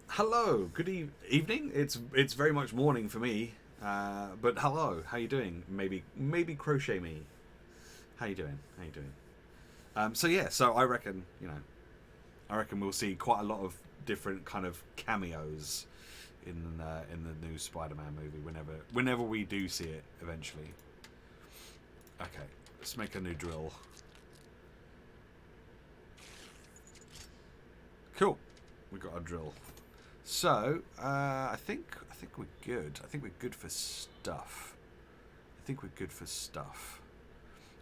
hello, good evening. It's very much morning for me, but hello. How you doing? Maybe crochet me. How you doing? So yeah. So I reckon we'll see quite a lot of different kind of cameos in the new Spider-Man movie whenever we do see it eventually. Okay, let's make a new drill. Cool, we got a drill. So I think we're good. I think we're good for stuff.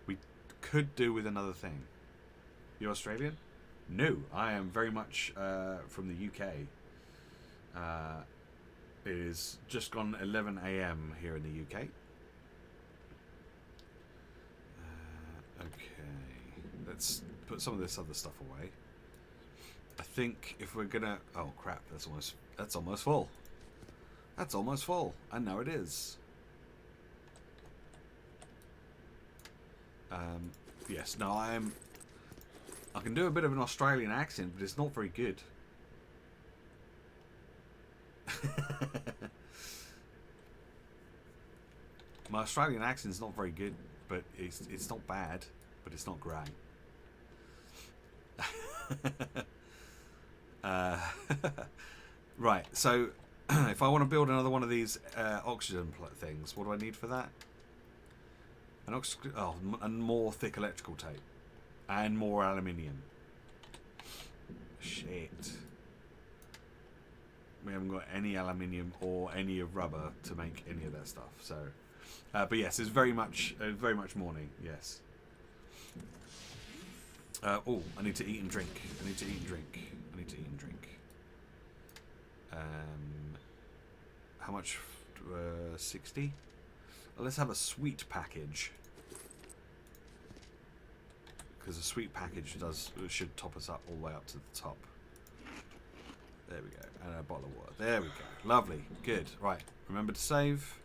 We could do with another thing. You Australian? No, I am very much from the UK. It is just gone 11 a.m. here in the UK. Okay, let's put some of this other stuff away. I think if we're gonna... Oh crap, that's almost full. That's almost full. And now it is. Yes, no, I can do a bit of an Australian accent, but it's not very good. My Australian accent's not very good, but it's not bad, but it's not great. Right, so if I want to build another one of these oxygen things, what do I need for that? And more thick electrical tape. And more aluminium. Shit. We haven't got any aluminium or any of rubber to make any of that stuff. So, but yes, it's very much morning. Yes. Oh, I need to eat and drink. How much? 60. Well, let's have a sweet package. Because a sweet package should top us up all the way up to the top. There we go. And a bottle of water. There we go. Lovely. Good. Right. Remember to save.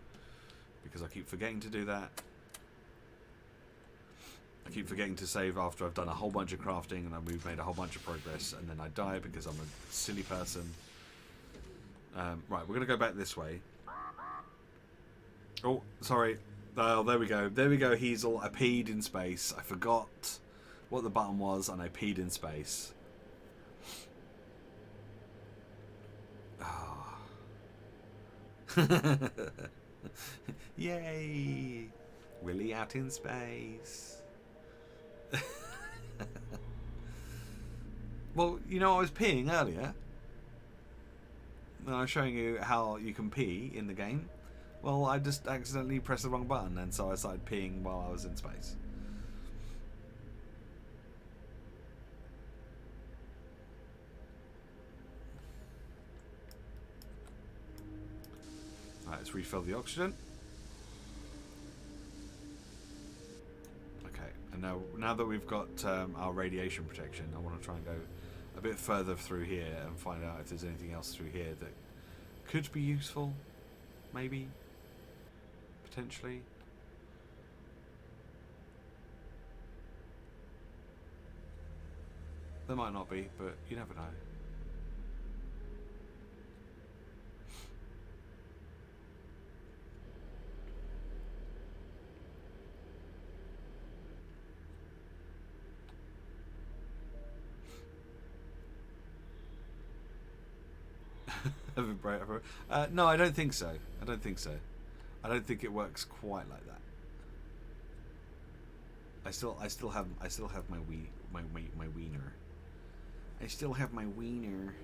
Because I keep forgetting to do that. I keep forgetting to save after I've done a whole bunch of crafting and we've made a whole bunch of progress, and then I die because I'm a silly person. Right, we're going to go back this way. Oh, sorry. Oh, there we go. There we go, Hazel. I peed in space. I forgot what the button was and I peed in space. Oh. Yay! Willy out in space. Well, I was peeing earlier. And I was showing you how you can pee in the game. Well, I just accidentally pressed the wrong button, and so I started peeing while I was in space. Right, let's refill the oxygen. Okay, and now that we've got our radiation protection, I want to try and go a bit further through here and find out if there's anything else through here that could be useful, maybe, potentially. There might not be, but you never know. No, I don't think so. I don't think so. I don't think it works quite like that. I still have my wiener. I still have my wiener.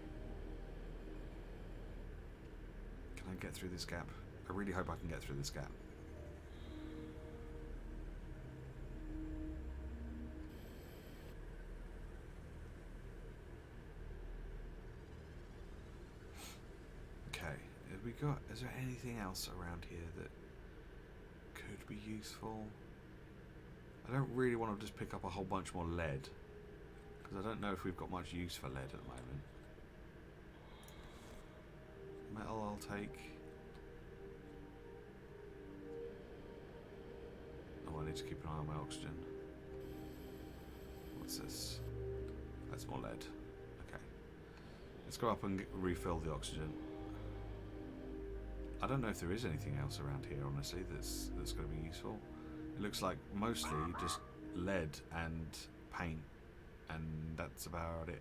Can I get through this gap? I really hope I can get through this gap. Is there anything else around here that could be useful? I don't really want to just pick up a whole bunch more lead, because I don't know if we've got much use for lead at the moment. Metal I'll take. Oh, I need to keep an eye on my oxygen. What's this? That's more lead. Okay. Let's go up and refill the oxygen. I don't know if there is anything else around here, honestly, that's going to be useful. It looks like mostly just lead and paint, and that's about it.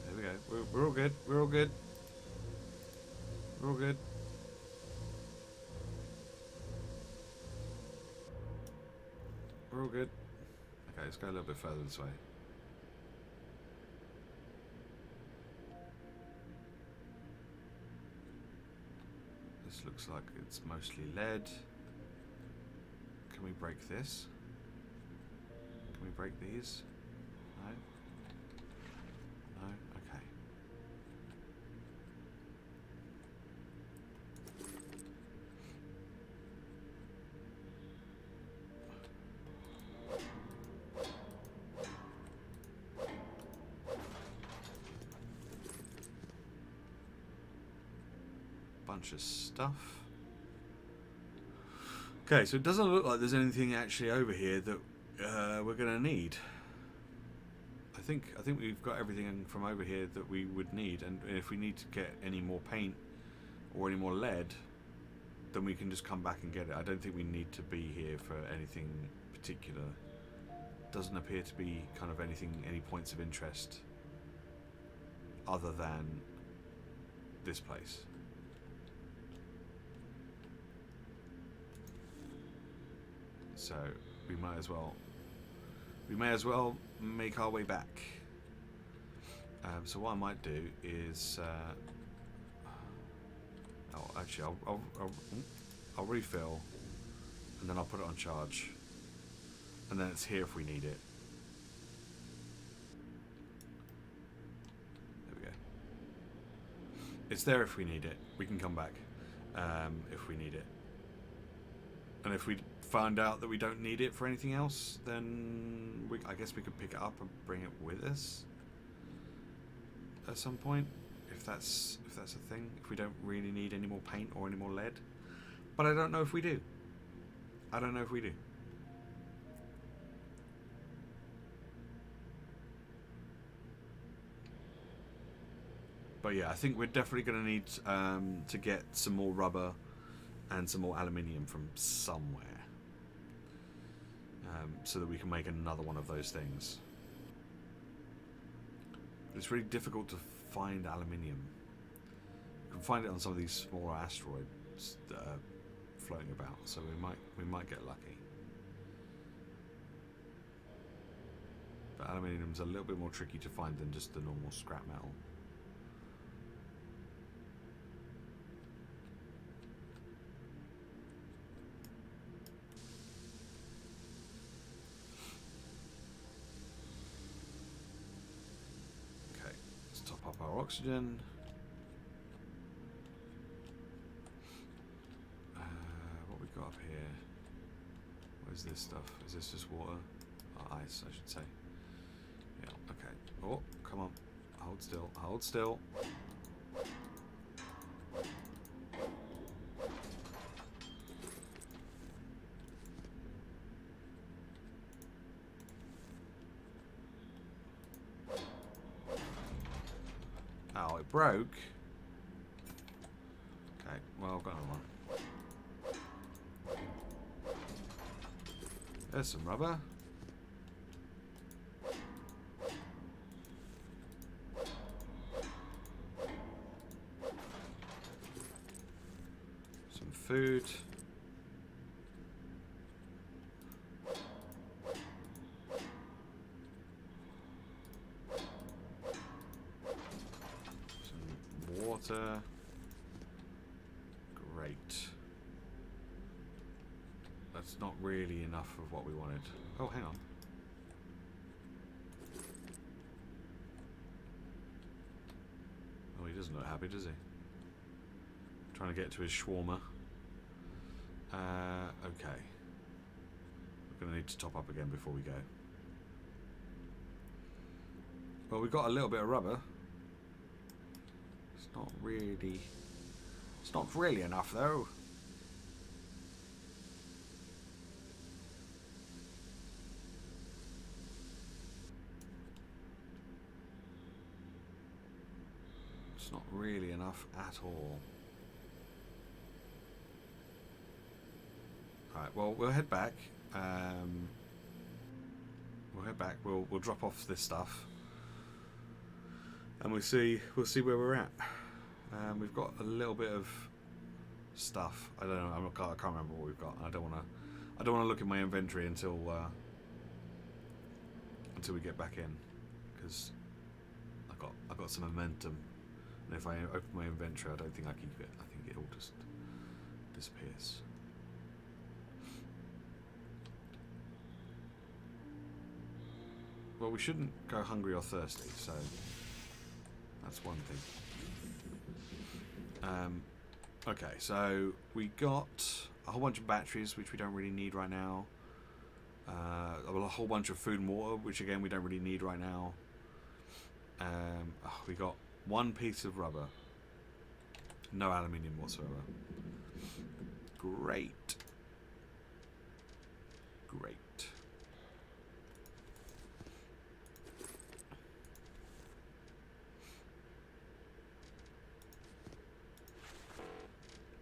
There we go. We're all good. We're all good. We're all good. We're all good. Okay, let's go a little bit further this way. This looks like it's mostly lead. Can we break this? Can we break these? No? No? Okay. Bunch of stuff. Okay, so it doesn't look like there's anything actually over here that we're gonna need. I think we've got everything from over here that we would need, and if we need to get any more paint or any more lead, then we can just come back and get it. I don't think we need to be here for anything particular. Doesn't appear to be kind of any points of interest other than this place. So we may as well make our way back. So what I might do is, I'll refill, and then I'll put it on charge, and then it's here if we need it. There we go. It's there if we need it. We can come back if we need it. And if we find out that we don't need it for anything else, then I guess we could pick it up and bring it with us at some point, if that's a thing. If we don't really need any more paint or any more lead, but I don't know if we do. I don't know if we do. But yeah, I think we're definitely going to need to get some more rubber and some more aluminium from somewhere, so that we can make another one of those things. But it's really difficult to find aluminium. You can find it on some of these smaller asteroids that are floating about, so we might get lucky. But aluminium's a little bit more tricky to find than just the normal scrap metal. Let's top up our oxygen. What we got up here? What is this stuff? Is this just water? Oh, ice, I should say. Yeah, okay. Oh, come on. Hold still. Hold still. Oh, it broke. Okay, well, I've got another one. There's some rubber. Some food. Some water. Great. That's not really enough of what we wanted. Oh, hang on. Oh, he doesn't look happy, does he? Trying to get to his shawarma. Okay. We're going to need to top up again before we go. Well, we've got a little bit of rubber. It's not really enough, though. It's not really enough at all. Alright, well, we'll head back. We'll head back. We'll drop off this stuff, and we'll see where we're at. We've got a little bit of stuff. I don't know. I can't remember what we've got. I don't want to look at my inventory until we get back in, because I got some momentum. And if I open my inventory, I don't think I keep it. I think it all just disappears. Well, we shouldn't go hungry or thirsty, so that's one thing. Okay, so we got a whole bunch of batteries, which we don't really need right now. A whole bunch of food and water, which again we don't really need right now. We got one piece of rubber. No aluminium whatsoever. Great. Great.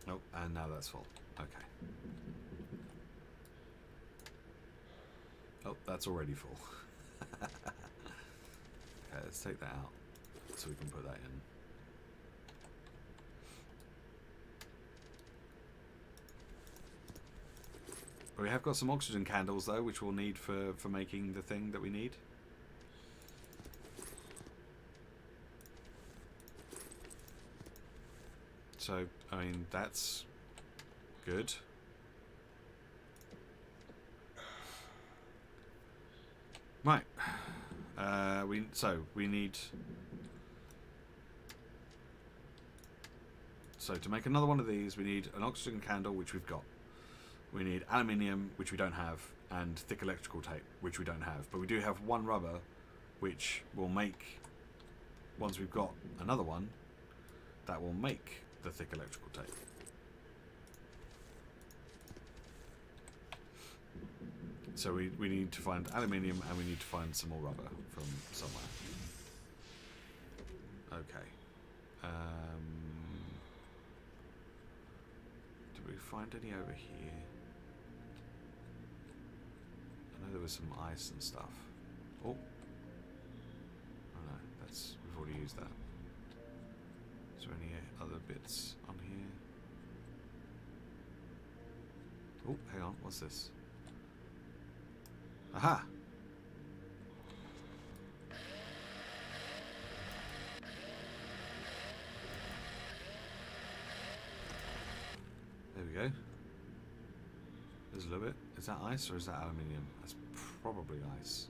Oh, and now that's full. Okay. Oh, that's already full. Okay, let's take that out so we can put that in. But we have got some oxygen candles though, which we'll need for making the thing that we need. So, I mean, that's good. Right. We need. So to make another one of these, we need an oxygen candle, which we've got. We need aluminium, which we don't have, and thick electrical tape, which we don't have. But we do have one rubber, which will make. Once we've got another one, that will make the thick electrical tape. So we need to find aluminium, and we need to find some more rubber from somewhere. Okay. Did we find any over here? I know there was some ice and stuff. Oh. Oh no, we've already used that. Is there any other bits on here? Oh, hang on, what's this? Aha! There we go. There's a little bit. Is that ice or is that aluminium? That's probably ice.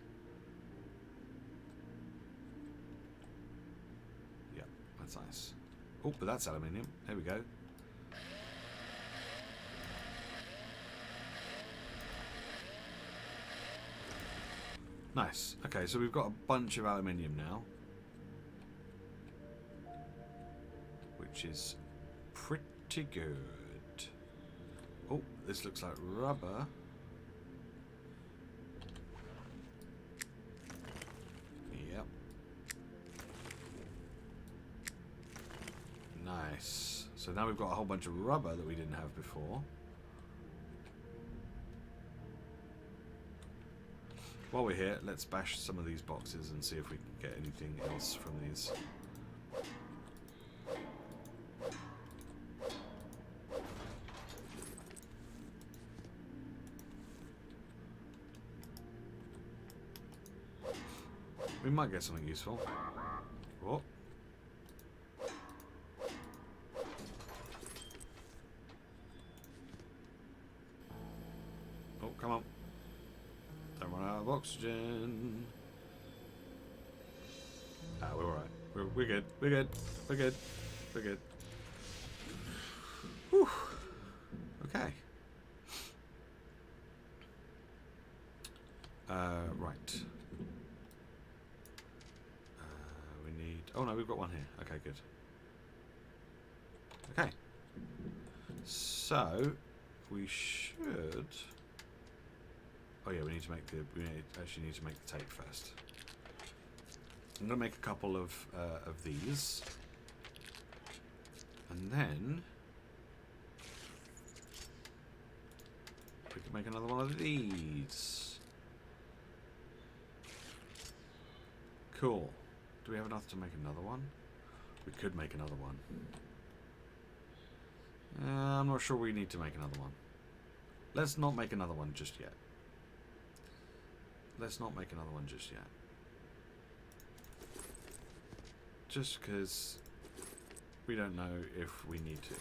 That's nice. Oh, but that's aluminium. There we go. Nice. Okay, so we've got a bunch of aluminium now, which is pretty good. Oh, this looks like rubber. Yep. Nice. So now we've got a whole bunch of rubber that we didn't have before. While we're here, let's bash some of these boxes and see if we can get anything else from these. We might get something useful. What? Oh, come on. Don't run out of oxygen. Ah, we're alright. We're good. We're good. We're good. We're good. Whew. Okay. Right. We need... Oh no, we've got one here. Okay, good. Okay. So, we should... Oh yeah, we need to make the... actually need to make the tape first. I'm going to make a couple of these. And then... we can make another one of these. Cool. Do we have enough to make another one? We could make another one. I'm not sure we need to make another one. Let's not make another one just yet. Let's not make another one just yet. Just because we don't know if we need to.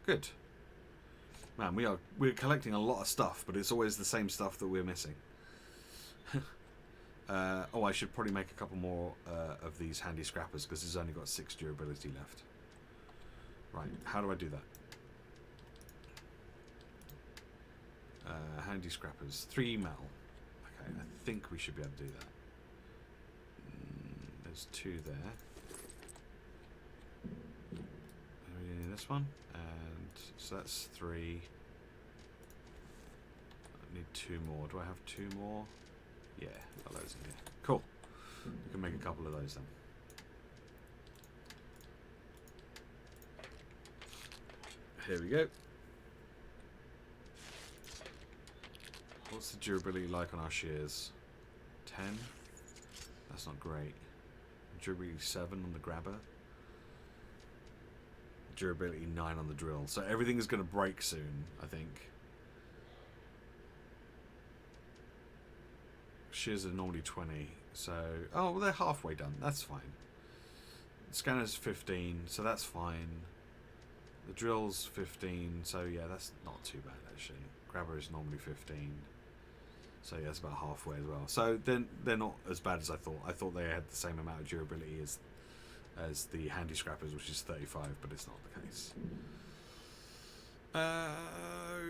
Good. Man, we're collecting a lot of stuff, but it's always the same stuff that we're missing. Oh, I should probably make a couple more of these handy scrappers because it's only got 6 durability left. Right, how do I do that? Handy scrappers, 3 metal. Okay, I think we should be able to do that. There's 2 there. And we need this one, and so that's 3. I need 2 more. Do I have 2 more? Yeah, got those in here. Cool. We can make a couple of those then. Here we go. What's the durability like on our shears? 10? That's not great. Durability 7 on the grabber. Durability 9 on the drill. So everything is going to break soon, I think. Shears are normally 20. So, oh, well, they're halfway done. That's fine. Scanner's 15, so that's fine. The drill's 15, so yeah, that's not too bad actually. Grabber is normally 15. So yeah, it's about halfway as well. So then they're not as bad as I thought. I thought they had the same amount of durability as the handy scrappers, which is 35, but it's not the case.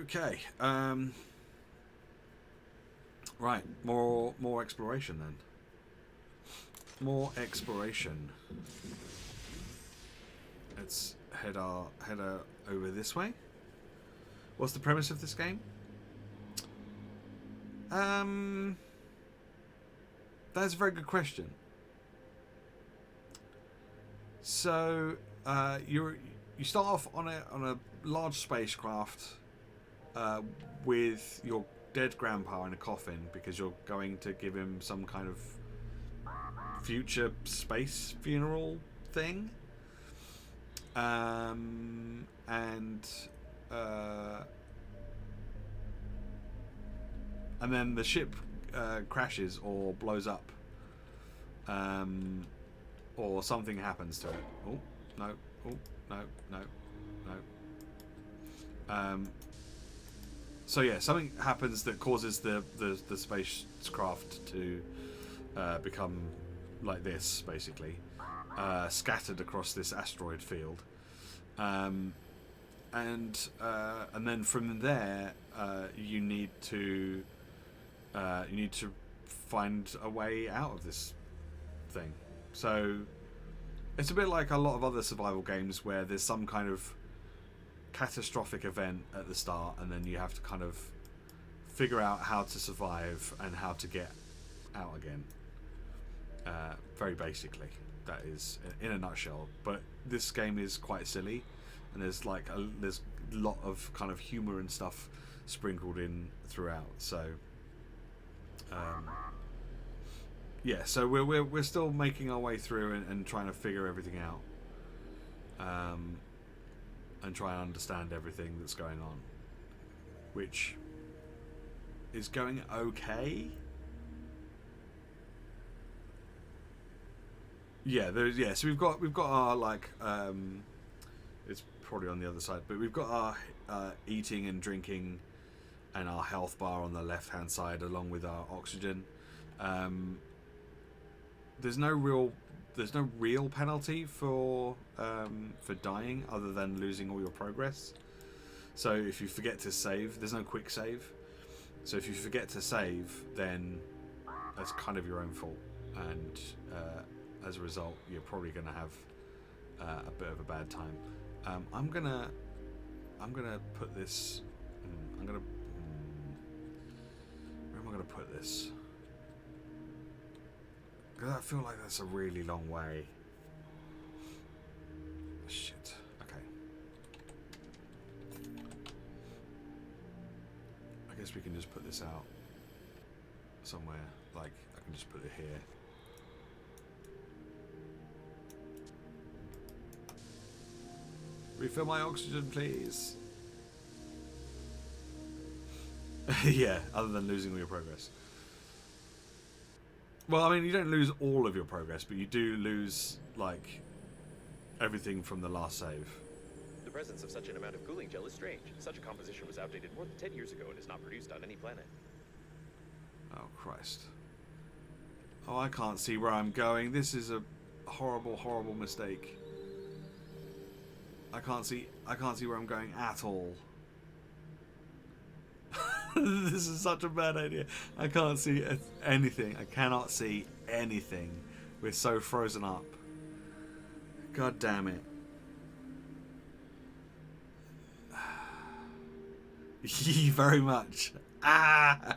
Okay. Right, more exploration then. More exploration. Let's head over this way. What's the premise of this game? That's a very good question. So you start off on a large spacecraft with your dead grandpa in a coffin because you're going to give him some kind of future space funeral thing. And then the ship crashes or blows up, or something happens to it. Oh no! Oh no! No! No! So yeah, something happens that causes the spacecraft to become like this, basically, scattered across this asteroid field, and then from there you need to find a way out of this thing. So it's a bit like a lot of other survival games where there's some kind of catastrophic event at the start, and then you have to kind of figure out how to survive and how to get out again. Very basically, that is in a nutshell. But this game is quite silly, and there's there's a lot of kind of humor and stuff sprinkled in throughout. So yeah, so we're still making our way through and trying to figure everything out, and try and understand everything that's going on, which is going okay. Yeah, so we've got our it's probably on the other side, but we've got our eating and drinking and our health bar on the left hand side, along with our oxygen. There's no real penalty for dying, other than losing all your progress. So if you forget to save, there's no quick save. So if you forget to save, then that's kind of your own fault, and as a result, you're probably going to have a bit of a bad time. I'm gonna put this. Where am I gonna put this? Because I feel like that's a really long way. Shit. Okay. I guess we can just put this out somewhere. Like, I can just put it here. Refill my oxygen, please. Yeah, other than losing all your progress. Well, I mean, you don't lose all of your progress, but you do lose, like, everything from the last save. The presence of such an amount of cooling gel is strange. Such a composition was outdated more than 10 years ago and is not produced on any planet. Oh, Christ. Oh, I can't see where I'm going. This is a horrible, horrible mistake. I can't see where I'm going at all. This is such a bad idea. I can't see anything. I cannot see anything. We're so frozen up. God damn it. Yee, very much. Ah.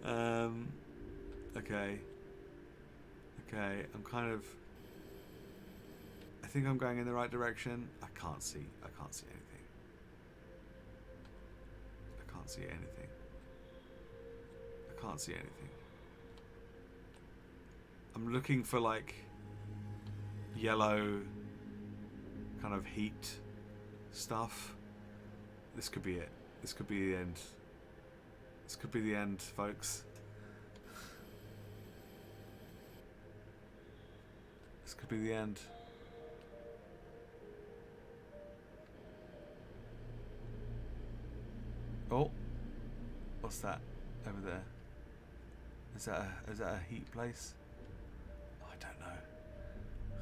Okay. Okay. I think I'm going in the right direction. I can't see anything. I can't see anything. I can't see anything. I'm looking for, like, yellow kind of heat stuff. This could be it. This could be the end. This could be the end, folks. This could be the end. Oh, what's that over there? Is that a heat place? Oh, I don't know.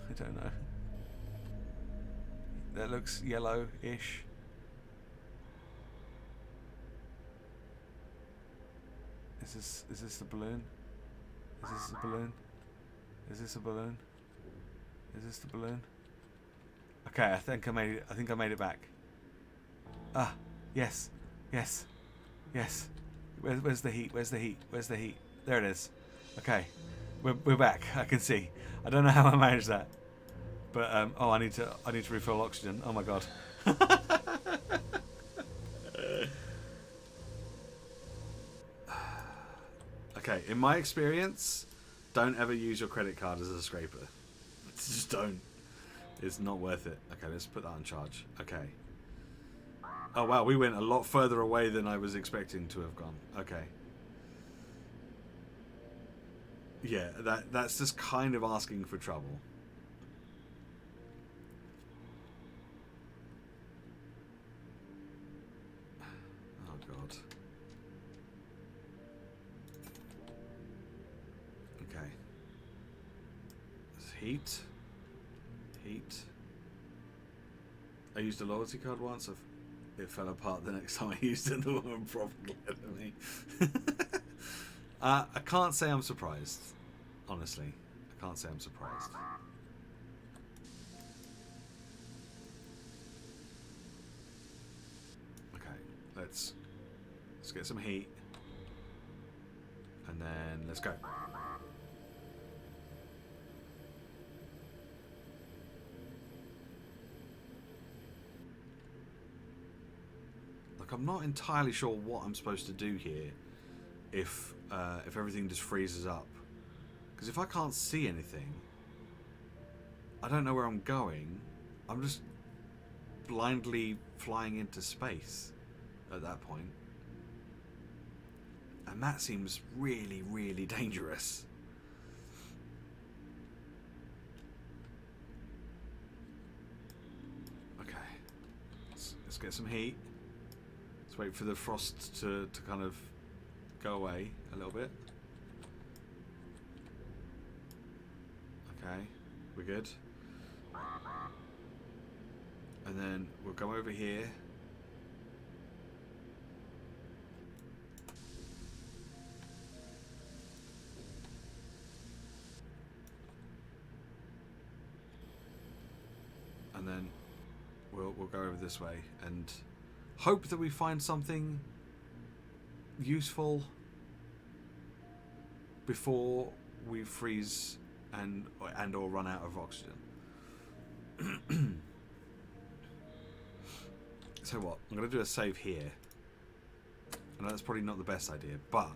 I don't know. That looks yellow-ish. Is this the balloon? Is this the balloon? Is this a balloon? Is this the balloon? Okay, I think I made it. I think I made it back. Ah, yes. Yes. Yes. Where's the heat? Where's the heat? Where's the heat? There it is. Okay. We're back. I can see. I don't know how I managed that. But oh, I need to refill oxygen. Oh my god. Okay, in my experience, don't ever use your credit card as a scraper. Just don't. It's not worth it. Okay, let's put that on charge. Okay. Oh wow, we went a lot further away than I was expecting to have gone. Okay. Yeah, that's just kind of asking for trouble. Oh god. Heat. Heat. I used a loyalty card once. It fell apart the next time I used it. The woman probably at me. I can't say I'm surprised. Honestly, I can't say I'm surprised. Okay, let's get some heat, and then let's go. Like, I'm not entirely sure what I'm supposed to do here if everything just freezes up. Because if I can't see anything, I don't know where I'm going. I'm just blindly flying into space at that point. And that seems really, really dangerous. Okay. Let's get some heat. Let's wait for the frost to kind of go away a little bit. Okay, we're good. And then we'll go over here. And then we'll go over this way and hope that we find something useful before we freeze and or run out of oxygen. So what? I'm going to do a save here. I know that's probably not the best idea, but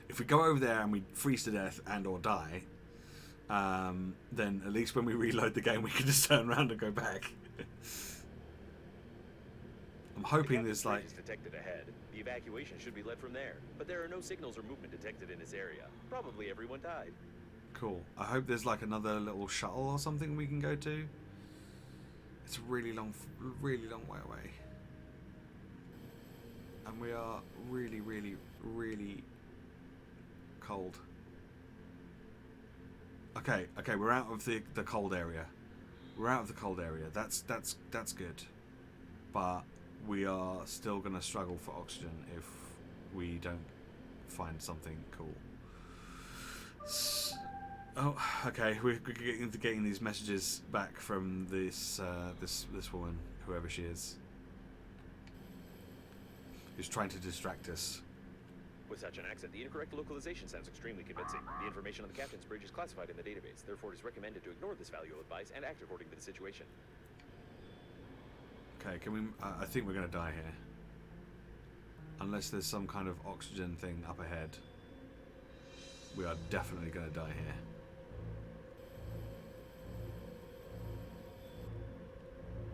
if we go over there and we freeze to death and or die, then at least when we reload the game we can just turn around and go back. I'm hoping there's like... detected ahead. The evacuation should be led from there, but there are no signals or movement detected in this area. Probably everyone died. Cool. I hope there's like another little shuttle or something we can go to. It's a really long way away. And we are really, really, really cold. Okay, we're out of the cold area. We're out of the cold area. That's good. But we are still going to struggle for oxygen if we don't find something cool. Oh, okay. We're getting these messages back from this woman, whoever she is, who's trying to distract us. With such an accent, the incorrect localization sounds extremely convincing. The information on the captain's bridge is classified in the database. Therefore, it is recommended to ignore this valuable advice and act according to the situation. Okay, can we... I think we're going to die here. Unless there's some kind of oxygen thing up ahead. We are definitely going to die here.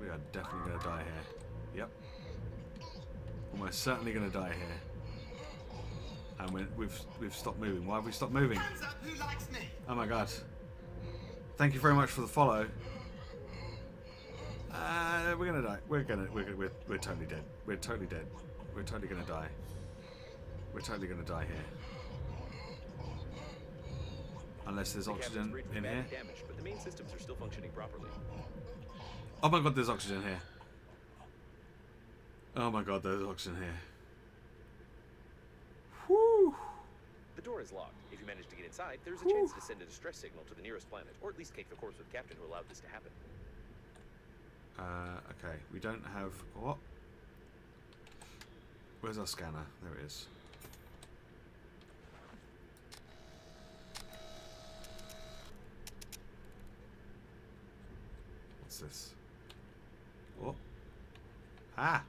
We are definitely going to die here. Yep. Almost certainly going to die here. And we've stopped moving. Why have we stopped moving? Hands up, who likes me? Oh my god. Thank you very much for the follow. We're gonna die. We're totally dead. We're totally dead. We're totally gonna die. We're totally gonna die here. Unless there's oxygen in here. Damaged, but the main systems are still functioning properly. Oh my god, there's oxygen here. Oh my god, there's oxygen here. Whew. The door is locked. If you manage to get inside, there's a chance to send a distress signal to the nearest planet, or at least cake the course with the captain who allowed this to happen. Okay, we don't have... What? Where's our scanner? There it is. What's this? What? Ah!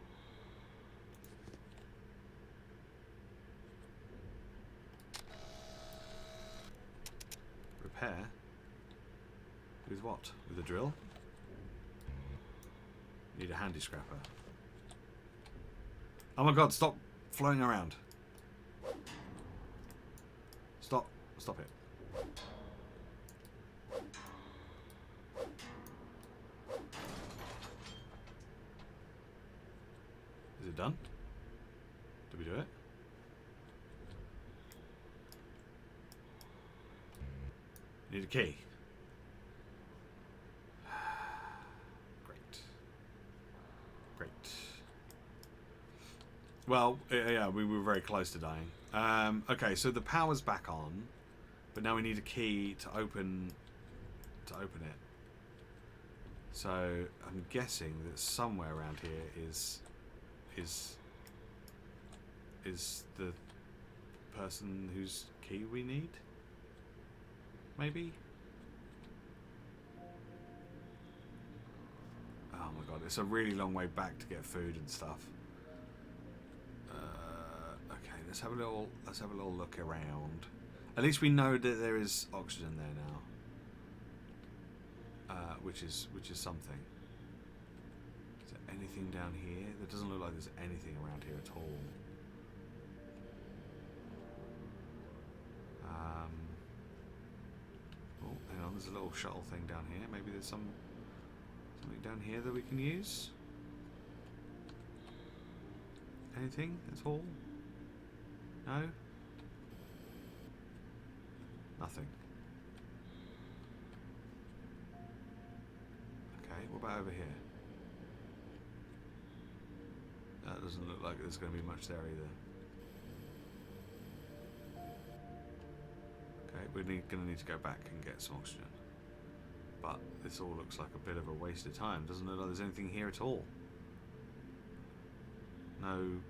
Repair? With what? With a drill? Need a handy scrapper. Oh my god, stop flowing around. Stop it. Is it done? Did we do it? Need a key. Great. Well, yeah, we were very close to dying. Okay, so the power's back on, but now we need a key to open it. So I'm guessing that somewhere around here is the person whose key we need. Maybe. Oh my god, it's a really long way back to get food and stuff. Okay, let's have a little look around. At least we know that there is oxygen there now, which is something. Is there anything down here? There doesn't look like there's anything around here at all. Oh, hang on, there's a little shuttle thing down here. Maybe there's something down here that we can use. Anything at all? No? Nothing. Okay, what about over here? That doesn't look like there's going to be much there either. Okay, we're going to need to go back and get some oxygen. But this all looks like a bit of a waste of time. Doesn't look like there's anything here at all. No,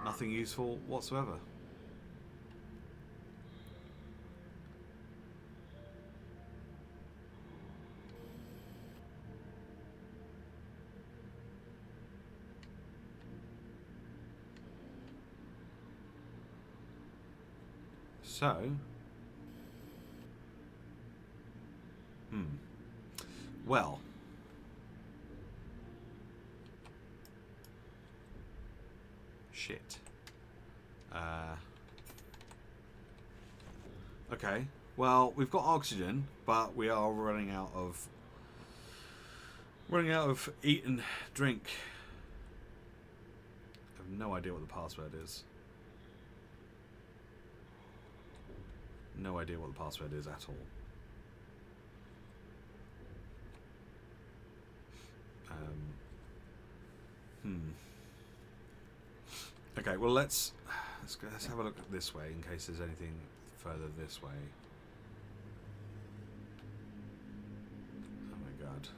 nothing useful whatsoever. So, well, shit. Okay. Well, we've got oxygen, but we are running out of eat and drink. I have no idea what the password is. No idea what the password is at all. Okay, well let's have a look at this way in case there's anything further this way. Oh my god.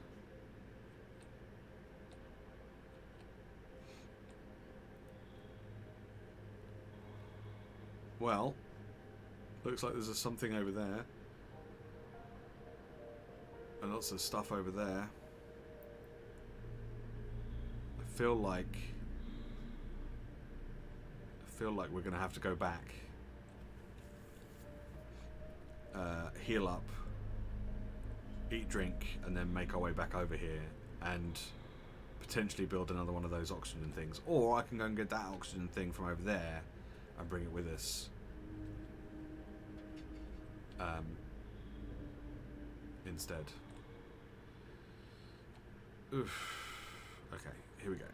Well, looks like there's something over there. And lots of stuff over there. I feel like we're going to have to go back, heal up, eat, drink, and then make our way back over here and potentially build another one of those oxygen things. Or I can go and get that oxygen thing from over there and bring it with us. Instead. Oof. Okay, here we go.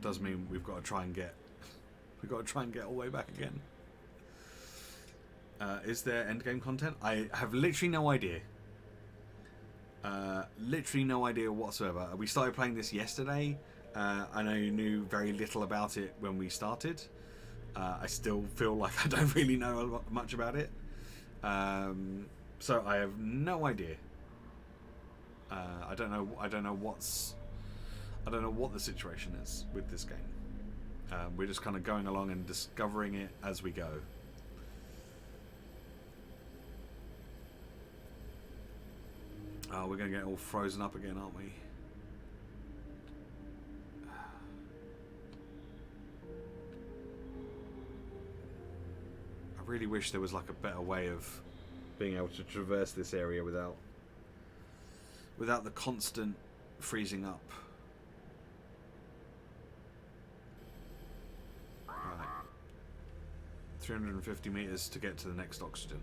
Does mean we've got to try and get all the way back again. Is there endgame content? I have literally no idea. Literally no idea whatsoever. We started playing this yesterday. And I knew very little about it when we started. I still feel like I don't really know much about it. So I have no idea. I don't know what the situation is with this game. We're just kind of going along and discovering it as we go. Oh, we're going to get all frozen up again, aren't we? I really wish there was like a better way of being able to traverse this area without the constant freezing up. Right. 350 meters to get to the next oxygen.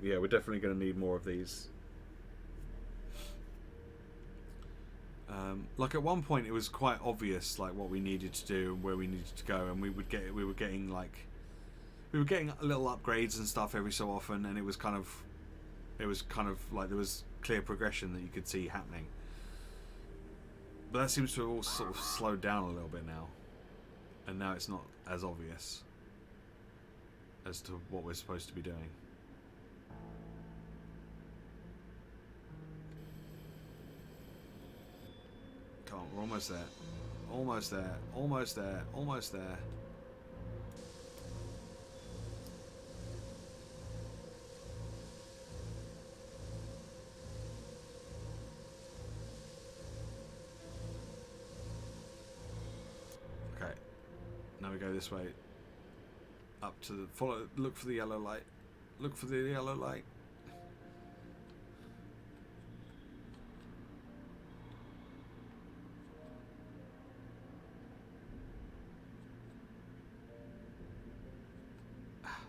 Yeah, we're definitely going to need more of these. Like at one point, it was quite obvious like what we needed to do and where we needed to go, and we were getting little upgrades and stuff every so often, and it was kind of like there was clear progression that you could see happening. But that seems to have all sort of slowed down a little bit now, and now it's not as obvious as to what we're supposed to be doing. Come on, we're almost there. Almost there. Almost there. Almost there. Okay. Now we go this way. Up to the follow. Look for the yellow light. Look for the yellow light.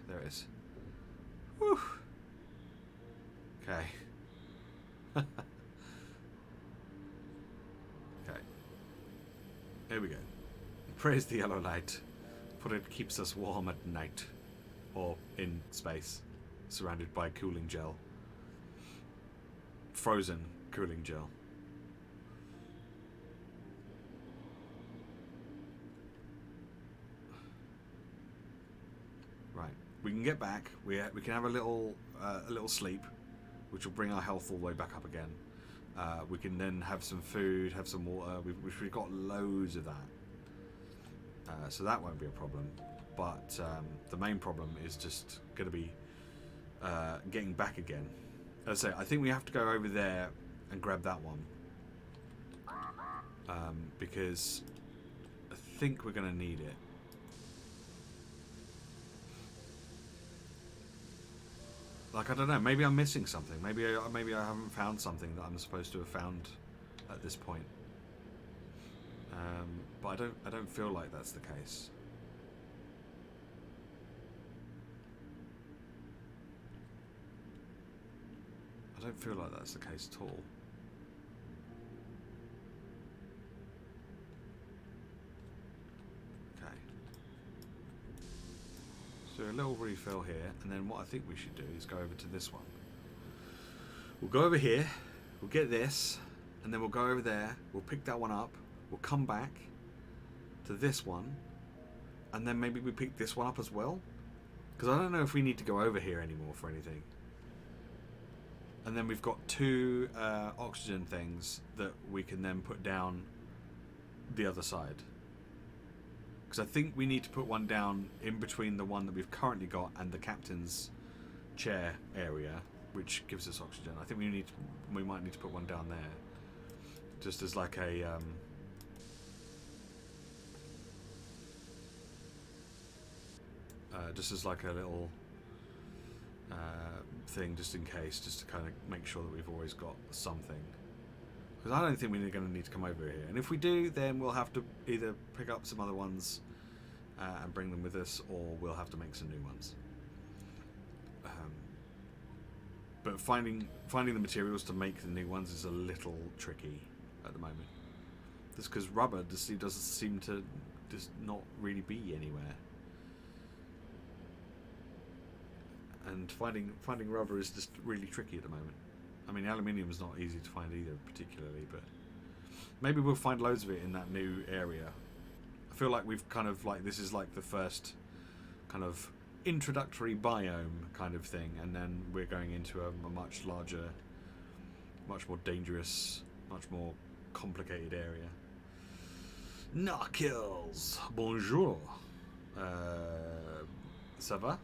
There it is. Whew. Okay. Okay. Here we go. Praise the yellow light, for it keeps us warm at night, or in space, surrounded by cooling gel. Frozen cooling gel. Right, we can get back. We can have a little sleep, which will bring our health all the way back up again. We can then have some food, have some water. We've got loads of that. So that won't be a problem, but the main problem is just going to be getting back again. As I say, I think we have to go over there and grab that one, because I think we're going to need it. Like, I don't know, maybe I'm missing something. Maybe I haven't found something that I'm supposed to have found at this point. But I don't feel like that's the case. I don't feel like that's the case at all. Okay. So a little refill here, and then what I think we should do is go over to this one. We'll go over here, we'll get this, and then we'll go over there, we'll pick that one up, we'll come back to this one, and then maybe we pick this one up as well, because I don't know if we need to go over here anymore for anything. And then we've got two oxygen things that we can then put down the other side, because I think we need to put one down in between the one that we've currently got and the captain's chair area, which gives us oxygen. I think we might need to put one down there, just as like a little thing, just in case, just to kind of make sure that we've always got something. Because I don't think we're going to need to come over here, and if we do, then we'll have to either pick up some other ones and bring them with us, or we'll have to make some new ones. But finding the materials to make the new ones is a little tricky at the moment. Just because rubber just doesn't seem to just not really be anywhere. And finding rubber is just really tricky at the moment. I mean, aluminium is not easy to find either, particularly, but maybe we'll find loads of it in that new area. I feel like we've kind of like, this is like the first kind of introductory biome kind of thing, and then we're going into a much larger, much more dangerous, much more complicated area. Narkils, bonjour. Ça va?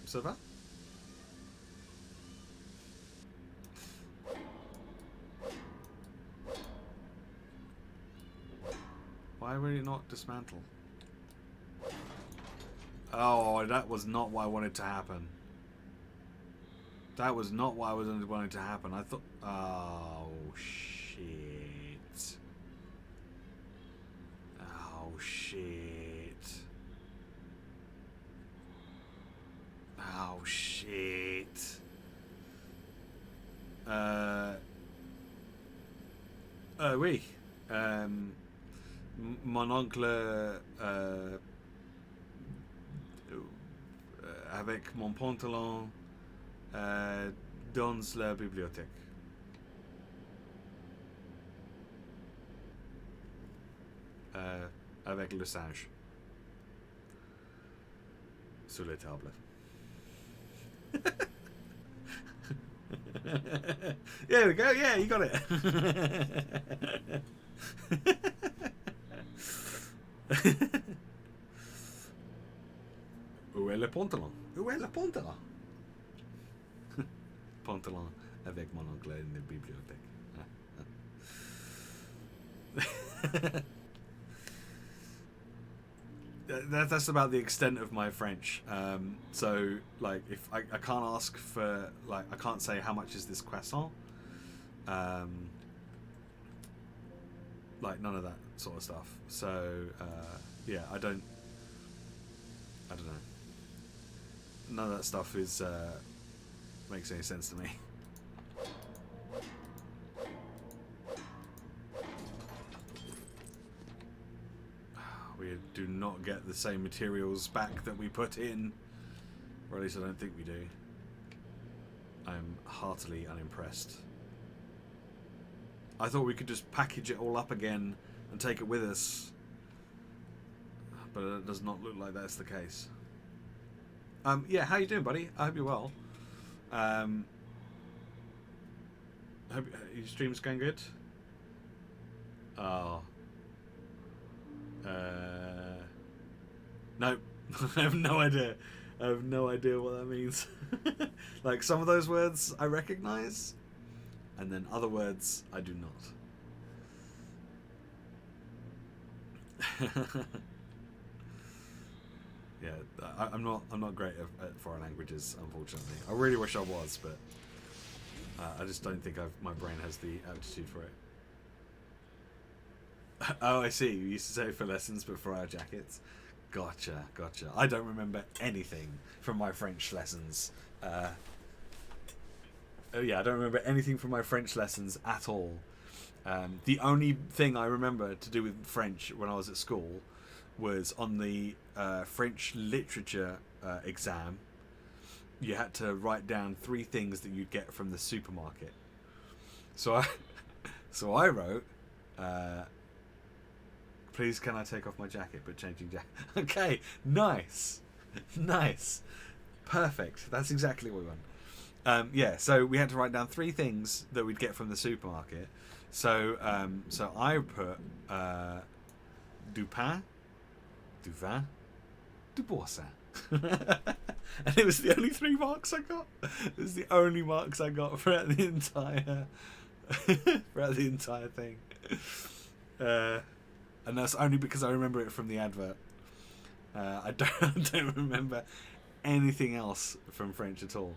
Ça va? Why will you not dismantle? Oh, that was not what I wanted to happen. That was not what I was wanting to happen. I thought... Oh, shit. Oh, shit. oui. Mon oncle, avec mon pantalon, dans la bibliothèque. Avec le singe. Sur les tables. There we go. Yeah, you got it. Où est le pantalon? Où est le pantalon? Pantalon avec mon oncle in the bibliothèque. That's about the extent of my French. So, like, if I can't ask for, like, I can't say how much is this croissant. Like, none of that sort of stuff. So, yeah, I don't know. None of that stuff is makes any sense to me. We do not get the same materials back that we put in, or at least I don't think we do. I'm heartily unimpressed. I thought we could just package it all up again and take it with us, but it does not look like that's the case. Yeah, how you doing, buddy? I hope you're well. Hope your stream's going good. Oh. No, I have no idea. I have no idea what that means. Like, some of those words I recognize, and then other words I do not. Yeah, I'm not great at foreign languages, unfortunately. I really wish I was, but I just don't think my brain has the aptitude for it. Oh, I see. You used to say for lessons, but for our jackets. Gotcha. I don't remember anything from my French lessons. Oh yeah, I don't remember anything from my French lessons at all. The only thing I remember to do with French when I was at school was on the French literature exam. You had to write down 3 things that you'd get from the supermarket. So I wrote, please can I take off my jacket, but changing jacket. Okay, nice. Perfect. That's exactly what we want. Yeah, so we had to write down 3 things that we'd get from the supermarket. So I put du pain, du vin, du boursin. And it was the only 3 marks I got. It was the only marks I got throughout the entire thing. And that's only because I remember it from the advert. I don't remember anything else from French at all.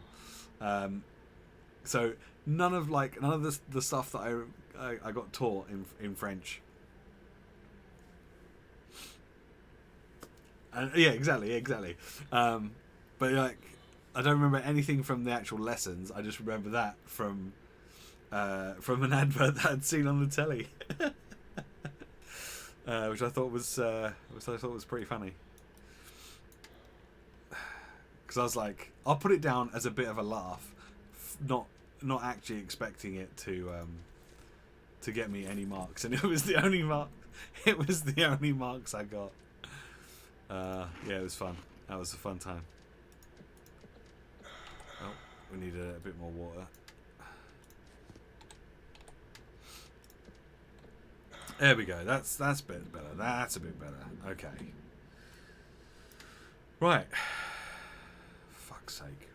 So none of the stuff that I got taught in French. And yeah, exactly. But like, I don't remember anything from the actual lessons. I just remember that from an advert that I'd seen on the telly. Which I thought was pretty funny, because I was like, I'll put it down as a bit of a laugh, not actually expecting it to get me any marks, and it was the only mark. It was the only marks I got. Yeah, it was fun. That was a fun time. Oh, we need a bit more water. There we go. That's a bit better. That's a bit better. Okay. Right. Fuck's sake.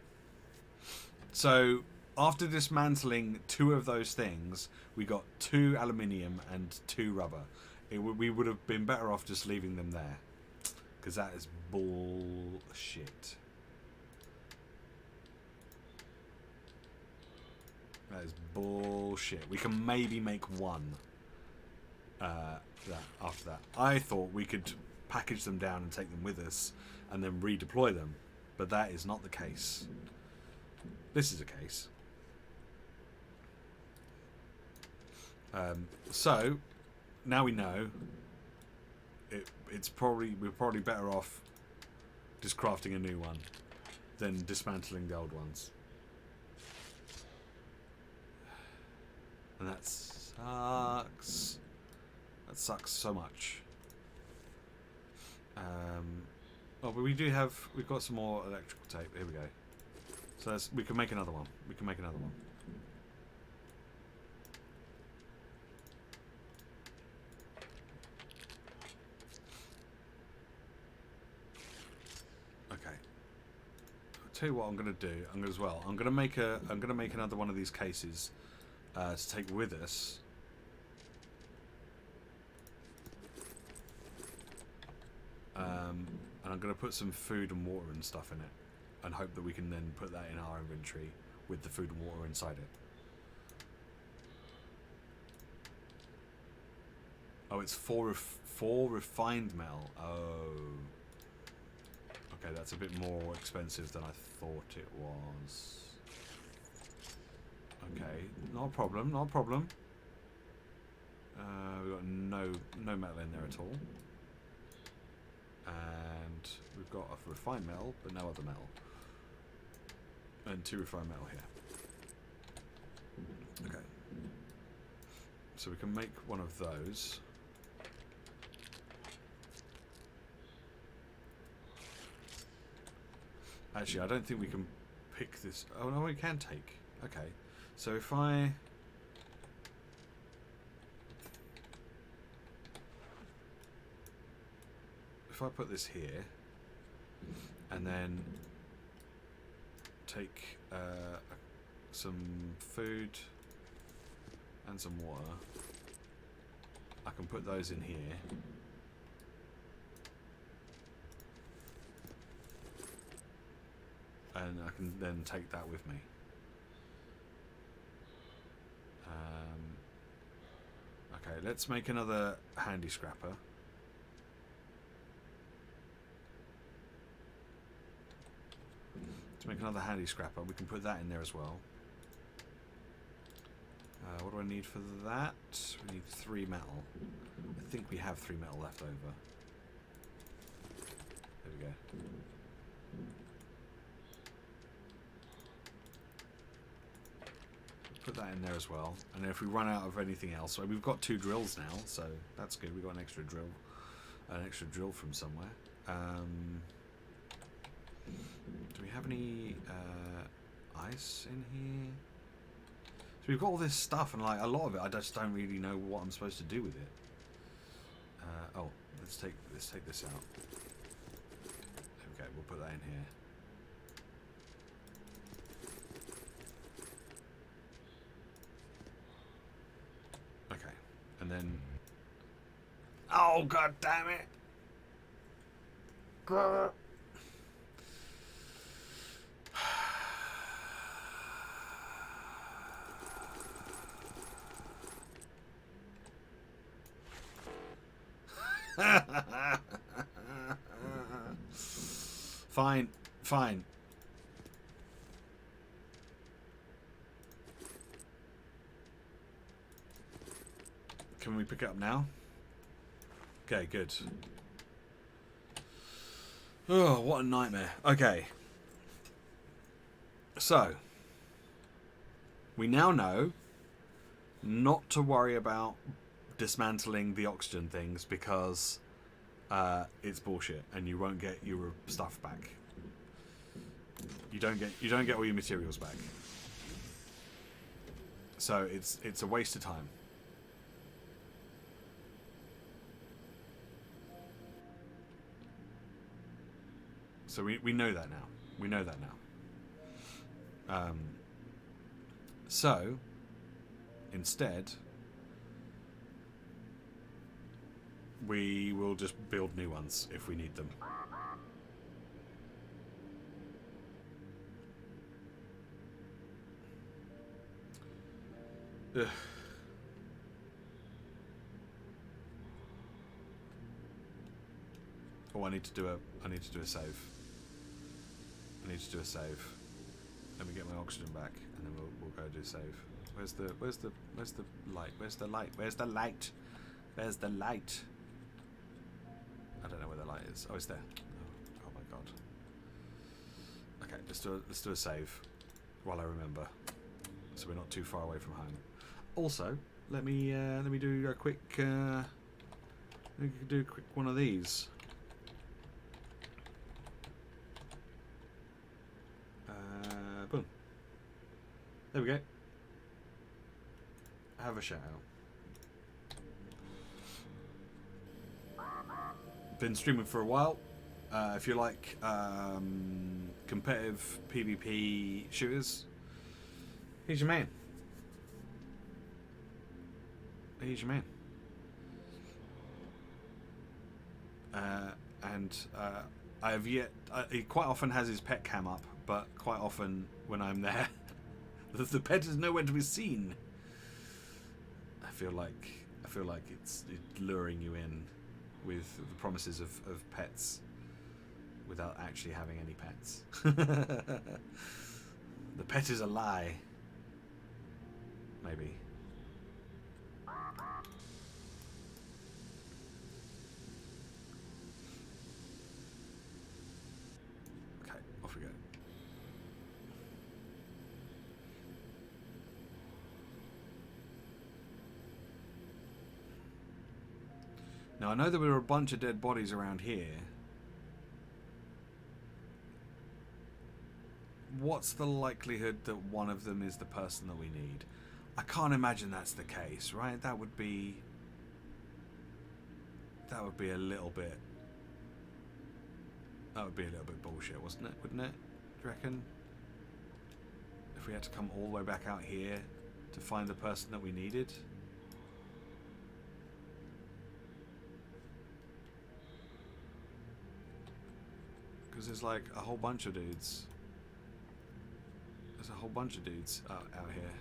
So, after dismantling 2 of those things, we got 2 aluminium and 2 rubber. We would have been better off just leaving them there, because that is bullshit. That is bullshit. We can maybe make 1. After that, I thought we could package them down and take them with us and then redeploy them, but that is not the case. This is a case. So now we know we're probably better off just crafting a new one than dismantling the old ones. And that sucks. That sucks so much. Oh, but we've got some more electrical tape. Here we go. So we can make another one. We can make another one. Okay. I'll tell you what I'm gonna do. I'm gonna make another one of these cases to take with us. And I'm going to put some food and water and stuff in it, and hope that we can then put that in our inventory with the food and water inside it. Oh, it's four refined metal. Oh. Okay, that's a bit more expensive than I thought it was. Okay, not a problem, not a problem. We've got no metal in there at all. And we've got a refined metal, but no other metal. And 2 refined metal here. Okay. So we can make one of those. Actually, I don't think we can pick this. Oh no, we can take. Okay. So if I put this here and then take some food and some water, I can put those in here. And I can then take that with me. Okay, let's make another handy scrapper. Let's make another handy scrapper. We can put that in there as well. What do I need for that? We need 3 metal. I think we have 3 metal left over. There we go. Put that in there as well. And then if we run out of anything else, so we've got 2 drills now, so that's good. We've got an extra drill from somewhere. Do we have any ice in here? So we've got all this stuff, and like a lot of it, I just don't really know what I'm supposed to do with it. Oh, let's take this out. Okay, we'll put that in here. Okay, and then. Oh, god damn it! Grr. Fine, fine. Can we pick it up now? Okay, good. Oh, what a nightmare. Okay. So, we now know not to worry about dismantling the oxygen things because it's bullshit and you won't get your stuff back. You don't get all your materials back. So it's a waste of time. So we know that now. We know that now. So instead, we will just build new ones if we need them. Ugh. Oh, I need to do a save. I need to do a save. Let me get my oxygen back, and then we'll go do a save. Where's the light? Where's the light? Where's the light? Where's the light? I don't know where the light is. Oh, it's there. Oh my god. Okay, let's do a save while I remember, so we're not too far away from home. Also, let me do a quick one of these. Boom. There we go. Have a shout out. Been streaming for a while. If you like competitive PvP shooters, he's your man. He's your man. I have yet. He quite often has his pet cam up, but quite often when I'm there, the pet is nowhere to be seen. I feel like it's luring you in with the promises of pets without actually having any pets. The pet is a lie. Maybe. Okay, off we go. Now I know there were a bunch of dead bodies around here. What's the likelihood that one of them is the person that we need? I can't imagine that's the case, right? That would be a little bit. That would be a little bit bullshit, wasn't it? Wouldn't it? Do you reckon? If we had to come all the way back out here to find the person that we needed. Because there's like a whole bunch of dudes. There's a whole bunch of dudes out here.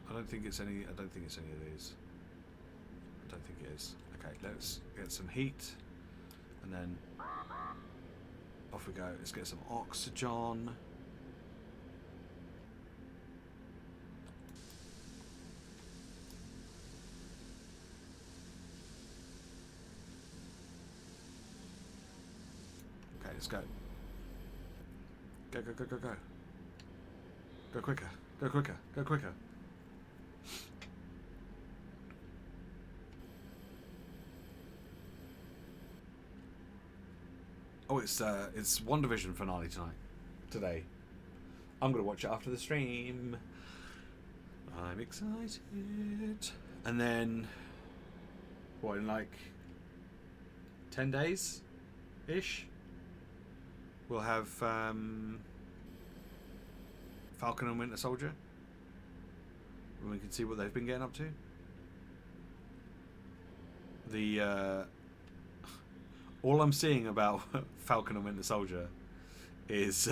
I don't think it's any of these. I don't think it is. Okay, let's get some heat, and then off we go. Let's get some oxygen. Okay, let's go. Go, go, go, go, go. Go quicker. Go quicker. Go quicker. Oh, it's WandaVision finale today. I'm gonna watch it after the stream. I'm excited. And then, what, in like 10 days ish, we'll have Falcon and Winter Soldier, and we can see what they've been getting up to. All I'm seeing about Falcon and Winter Soldier is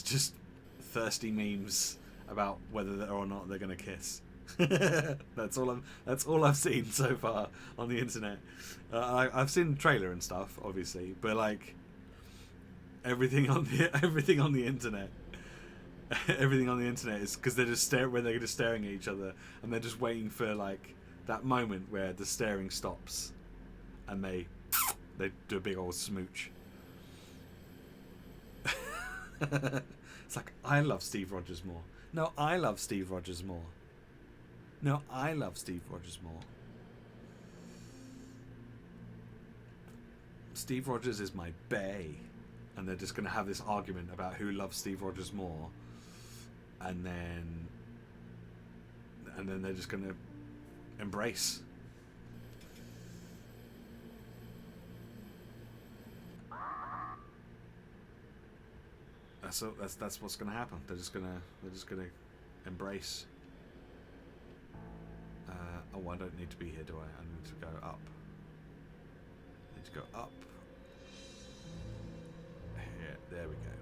just thirsty memes about whether or not they're gonna kiss. That's all I've seen so far on the internet. I've seen the trailer and stuff, obviously, but like everything on the internet, everything on the internet is because they're just staring at each other, and they're just waiting for like that moment where the staring stops, and they do a big old smooch. It's like, I love Steve Rogers more. No, I love Steve Rogers more. No, I love Steve Rogers more. Steve Rogers is my bae. And they're just going to have this argument about who loves Steve Rogers more. And then they're just going to embrace. That's what's going to happen. They're just going to embrace. Oh, I don't need to be here, do I? I need to go up. I need to go up. Here, there we go.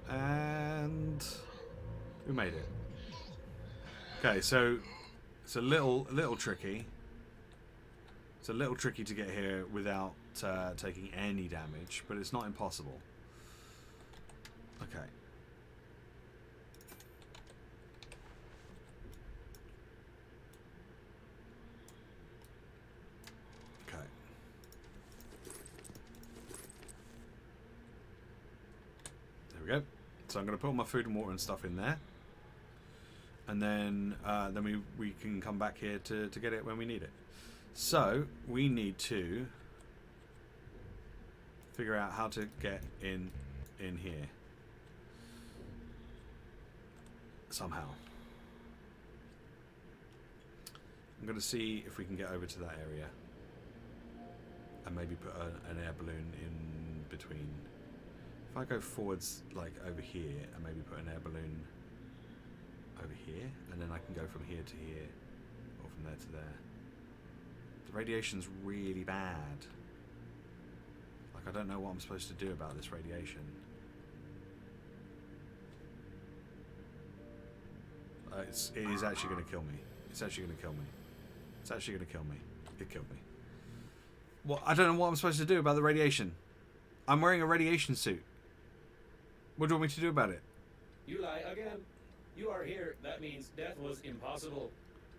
And we made it. Okay, so it's a little tricky. It's a little tricky to get here without taking any damage, but it's not impossible. Okay. Okay. There we go. So I'm going to put all my food and water and stuff in there, and then we can come back here to get it when we need it. So we need to figure out how to get in here somehow. I'm going to see if we can get over to that area and maybe put an air balloon in between. If I go forwards like over here and maybe put an air balloon over here, and then I can go from here to here or from there to there. The radiation's really bad. Like, I don't know what I'm supposed to do about this radiation. It is actually going to kill me. It's actually going to kill me. It's actually going to kill me. It killed me. Well, I don't know what I'm supposed to do about the radiation. I'm wearing a radiation suit. What do you want me to do about it? You lie again. You are here. That means death was impossible.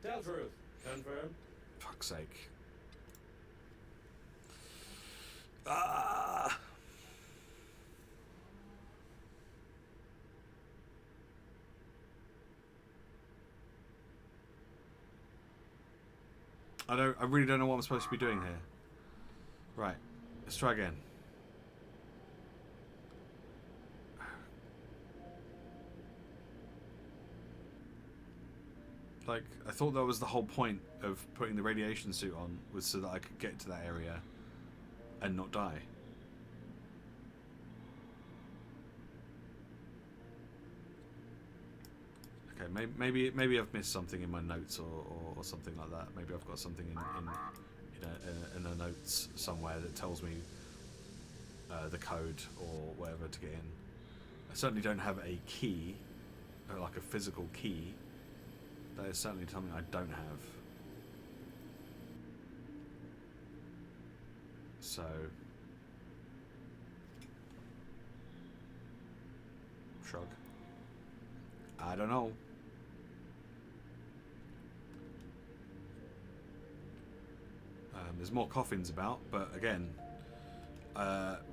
Tell truth. Confirm. Fuck's sake. Ah. I really don't know what I'm supposed to be doing here. Right. Let's try again. Like, I thought that was the whole point of putting the radiation suit on, was so that I could get to that area and not die. Okay, maybe I've missed something in my notes or something like that. Maybe I've got something in a notes somewhere that tells me the code or whatever to get in. I certainly don't have a key, like a physical key. That is certainly something I don't have. So shrug. I don't know. There's more coffins about, but again,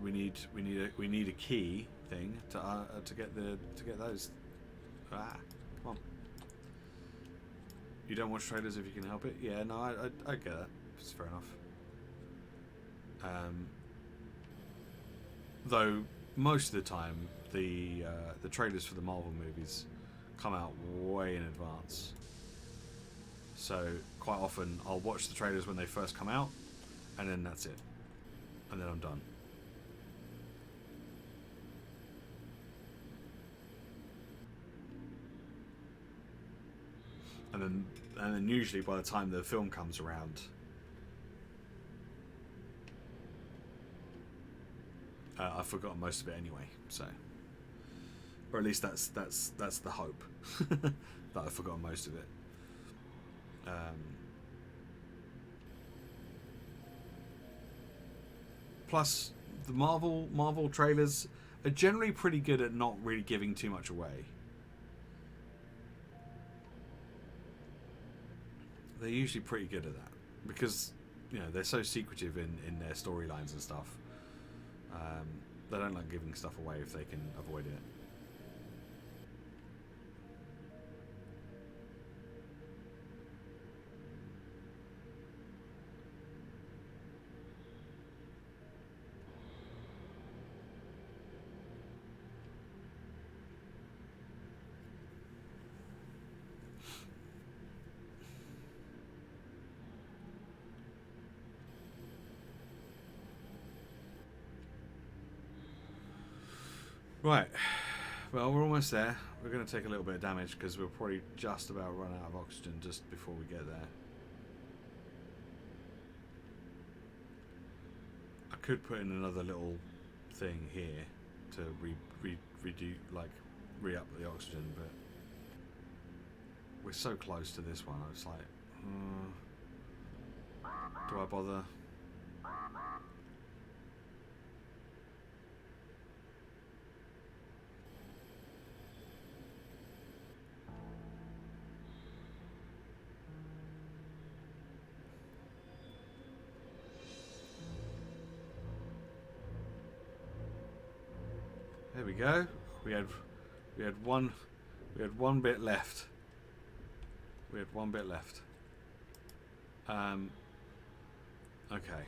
we need a key thing to get those. Ah, come on. You don't watch trailers if you can help it. Yeah, no, I get that. It's fair enough. Though most of the time, the trailers for the Marvel movies come out way in advance. So quite often I'll watch the trailers when they first come out, and then that's it, and then I'm done. And then usually by the time the film comes around, I've forgotten most of it anyway. So, or at least that's the hope that I've forgotten most of it. Plus, the Marvel trailers are generally pretty good at not really giving too much away. They're usually pretty good at that because, you know, they're so secretive in their storylines and stuff. They don't like giving stuff away if they can avoid it. Right, well, we're almost there. We're going to take a little bit of damage because we'll probably just about run out of oxygen just before we get there. I could put in another little thing here to re-up the oxygen, but we're so close to this one. I was like, do I bother? There we go. We had one bit left. We had one bit left. Okay.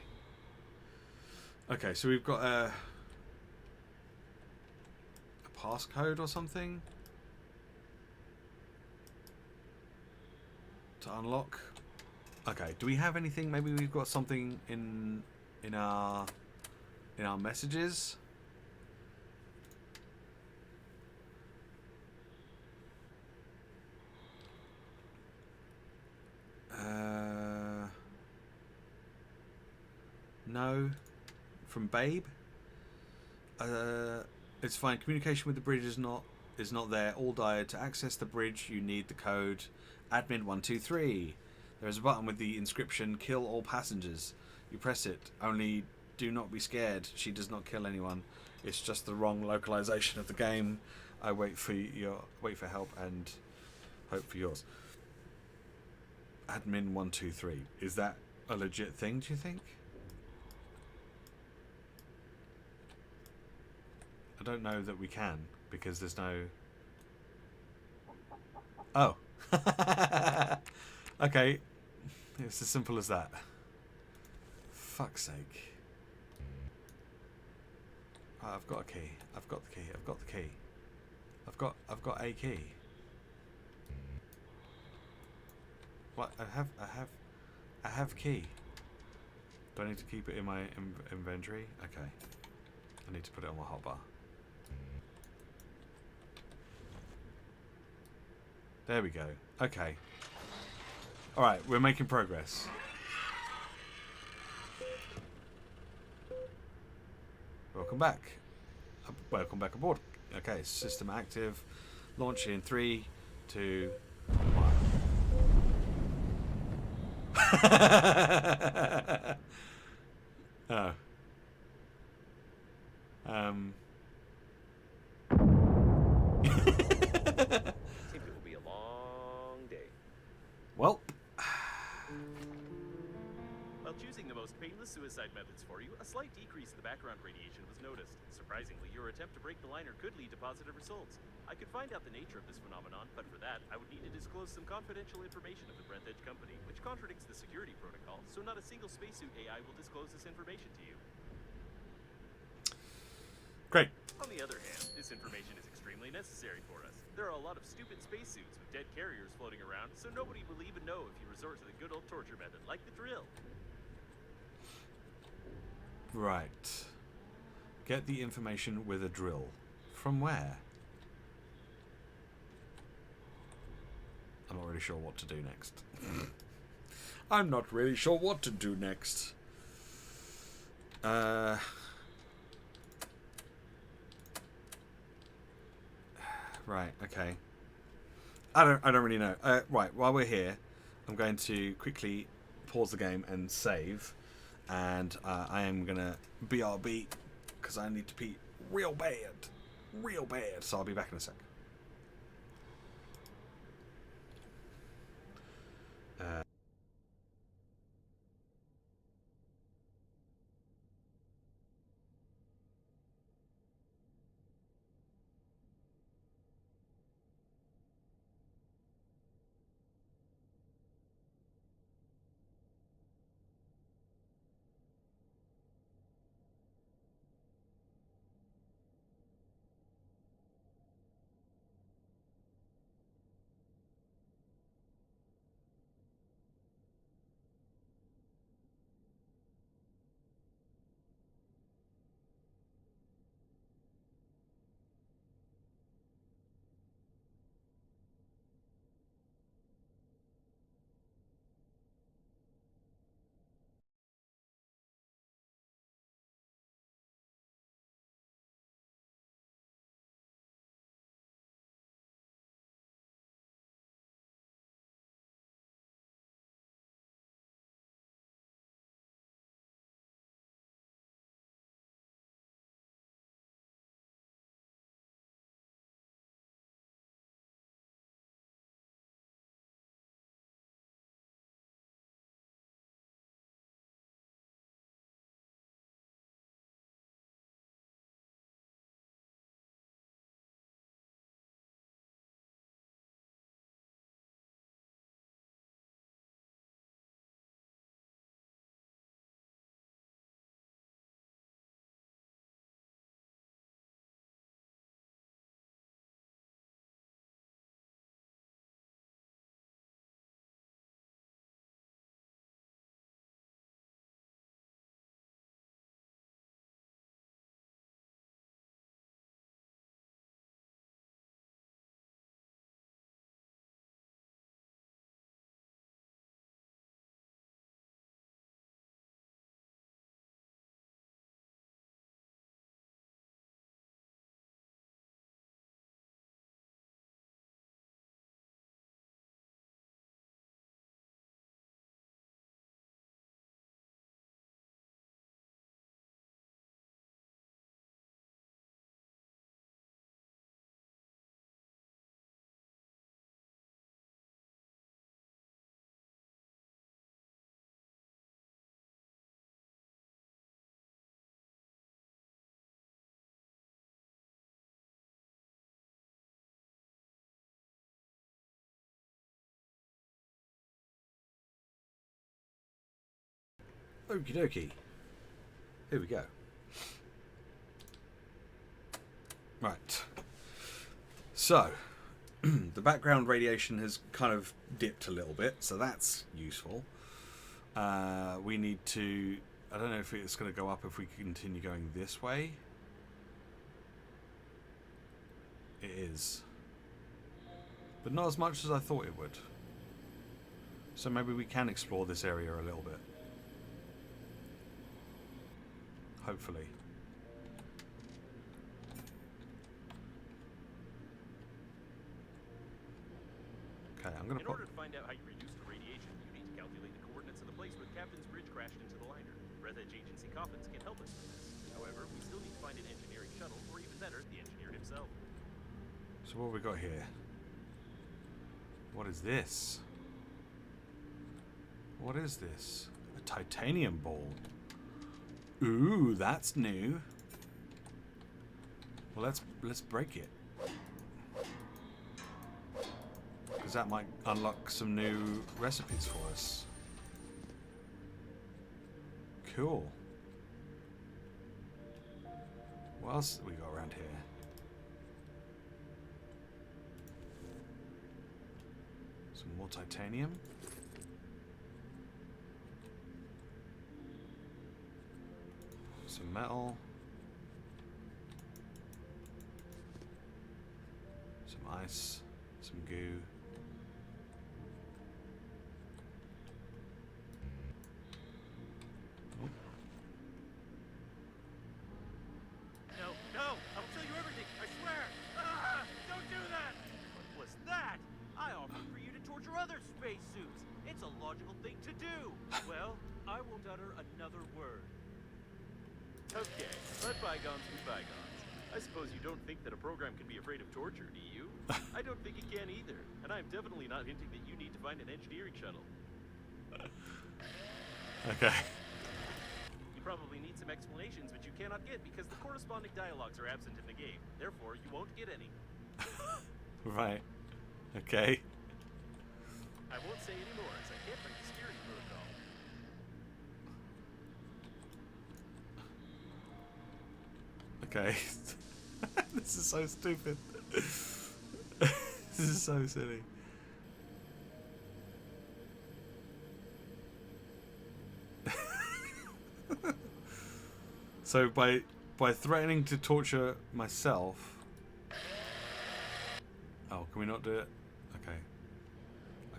Okay, so we've got a passcode or something to unlock. Okay, do we have anything? Maybe we've got something in our messages. No, from Babe. It's fine. Communication with the bridge is not there. All died. To access the bridge, you need the code admin 123. There is a button with the inscription "Kill all passengers." You press it. Only do not be scared. She does not kill anyone. It's just the wrong localization of the game. I wait for help and hope for yours. Admin 123. Is that a legit thing? Do you think? I don't know that we can because there's no. Oh. Okay. It's as simple as that. Fuck's sake. Oh, I've got a key. I've got the key. I've got the key. I've got a key. What? I have key. Do I need to keep it in my inventory? Okay. I need to put it on my hotbar. There we go. Okay. Alright, we're making progress. Welcome back. Welcome back aboard. Okay, system active. Launch in 3, 2, 1. Oh. Seems it will be a long day. Well. While choosing the most painless suicide methods for you, a slight decrease in the background radiation was noticed. Surprisingly, your attempt to break the liner could lead to positive results. I could find out the nature of this phenomenon, but for that, I would need to disclose some confidential information of the Breathedge company, which contradicts the security protocol, so not a single spacesuit AI will disclose this information to you. Great. On the other hand, this information is extremely necessary for us. There are a lot of stupid spacesuits with dead carriers floating around, so nobody will even know if you resort to the good old torture method, like the drill. Right. Get the information with a drill. From where? I'm not really sure what to do next. I'm not really sure what to do next. Right, okay. I don't really know. Right, while we're here, I'm going to quickly pause the game and save. And I am going to BRB because I need to pee real bad. Real bad. So I'll be back in a sec. Okie dokie. Here we go. Right. So, the background radiation has kind of dipped a little bit, so that's useful. We need to... I don't know if it's going to go up if we continue going this way. It is. But not as much as I thought it would. So maybe we can explore this area a little bit. Hopefully. Okay, I'm going to In order to find out how you reduce the radiation, you need to calculate the coordinates of the place where the captain's bridge crashed into the liner. Breathedge agency coffins can help us with this. However, we still need to find an engineering shuttle, or even better, the engineer himself. So what have we got here? What is this? What is this? A titanium ball. Ooh, that's new. Well, let's break it. Because that might unlock some new recipes for us. Cool. What else have we got around here? Some more titanium. Some metal. Some ice. Some goo. Oh. No, I will tell you everything, I swear! Ah, don't do that! What was that? I offered for you to torture other spacesuits. It's a logical thing to do. Well, I won't utter another word. Okay, let bygones be bygones. I suppose you don't think that a program can be afraid of torture, do you? I don't think it can either, and I'm definitely not hinting that you need to find an engineering shuttle. Okay. You probably need some explanations, which you cannot get because the corresponding dialogues are absent in the game. Therefore, you won't get any. Right. Okay. I won't say any more, as I can't break the steering protocol. Okay. This is so stupid. This is so silly. So by threatening to torture myself. Oh, can we not do it? Okay.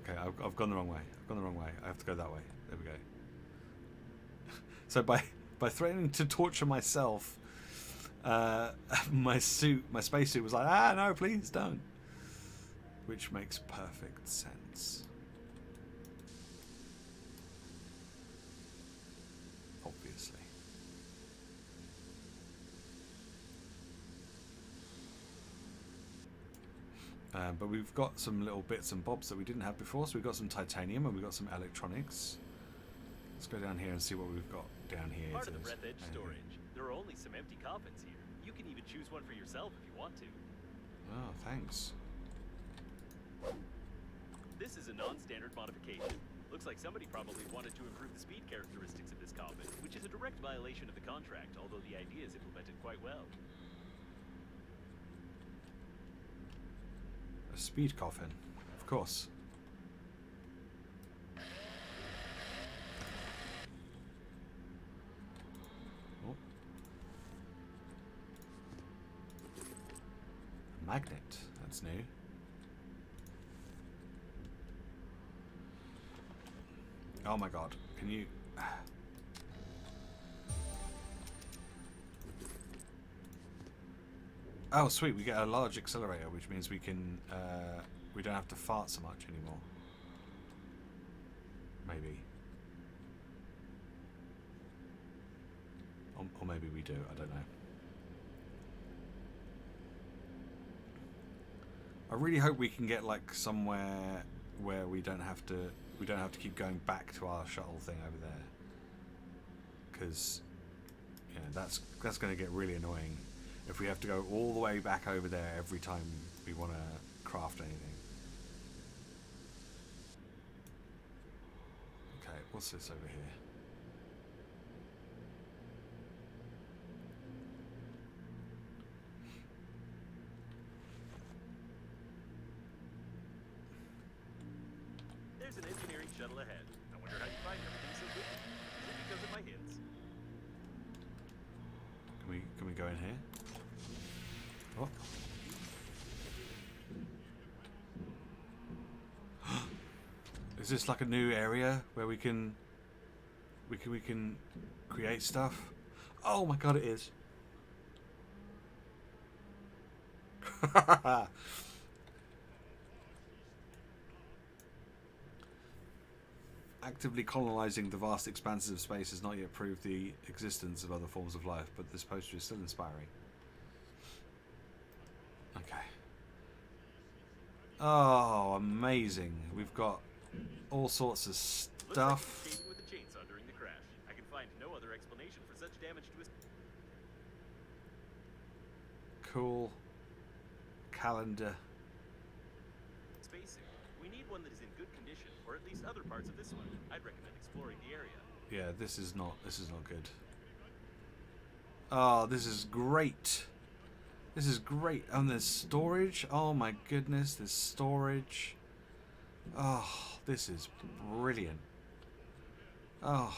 Okay, I've gone the wrong way. I've gone the wrong way. I have to go that way. There we go. So by threatening to torture myself, my spacesuit was like, ah, no, please don't. Which makes perfect sense. Obviously. But we've got some little bits and bobs that we didn't have before. So we've got some titanium and we've got some electronics. Let's go down here and see what we've got down here. Part of the Breathedge storage. There are only some empty coffins here. You can even choose one for yourself if you want to. Oh, thanks. This is a non-standard modification. Looks like somebody probably wanted to improve the speed characteristics of this coffin, which is a direct violation of the contract, although the idea is implemented quite well. A speed coffin, of course. Oh. A magnet, that's new. Oh my god, can you... Oh sweet, we get a large accelerator, which means we can, we don't have to fart so much anymore. Maybe. Or maybe we do, I don't know. I really hope we can get like somewhere where we don't have to keep going back to our shuttle thing over there, because yeah, that's going to get really annoying if we have to go all the way back over there every time we want to craft anything. Okay, what's this over here? trail ahead. I wonder how you find everything so quickly. Is it because of my hints? Can we go in here? Oh. Is this like a new area where we can create stuff? Oh my god, it is. Actively colonizing the vast expanses of space has not yet proved the existence of other forms of life, but this poster is still inspiring. Okay. Oh, amazing. We've got all sorts of stuff. Looks like he was chasing with a chainsaw during the crash. I can find no other explanation for such damage to his... Cool. Calendar. spacing. We need one that is in good condition, or at least other parts of this one. I'd recommend exploring the area. Yeah, this is not good. Oh, this is great. This is great. And there's storage. Oh my goodness, there's storage. Oh, this is brilliant. Oh.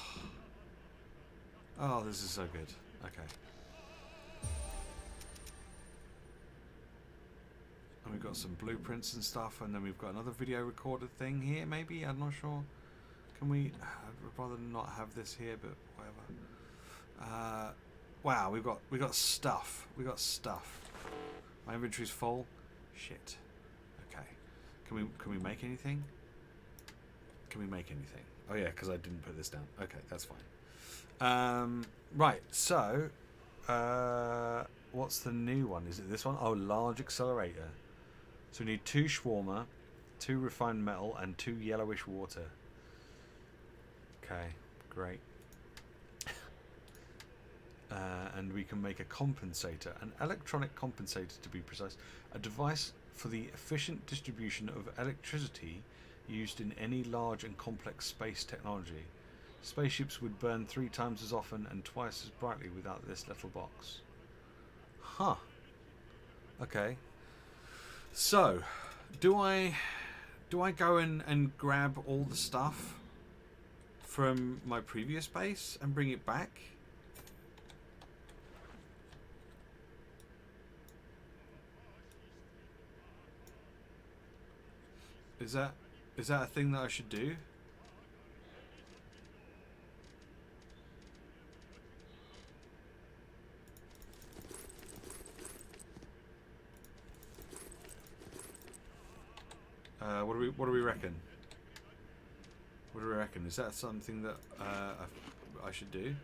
Oh, this is so good. Okay. And we've got some blueprints and stuff, and then we've got another video recorder thing here, maybe? I'm not sure. Can we... I'd rather not have this here, but whatever. Wow, we've got stuff. We got stuff. My inventory's full. Shit. Okay. Can we make anything? Can we make anything? Oh yeah, because I didn't put this down. Okay, that's fine. Right, so what's the new one? Is it this one? Oh, large accelerator. So we need 2 shawarma, 2 refined metal, and 2 yellowish water. Okay, great. And we can make a compensator, an electronic compensator to be precise, a device for the efficient distribution of electricity used in any large and complex space technology. Spaceships would burn 3 times as often and twice as brightly without this little box. Huh. Okay. So, do I go and grab all the stuff from my previous base and bring it back? Is that a thing that I should do? What do we reckon? What do we reckon? Is that something that I should do?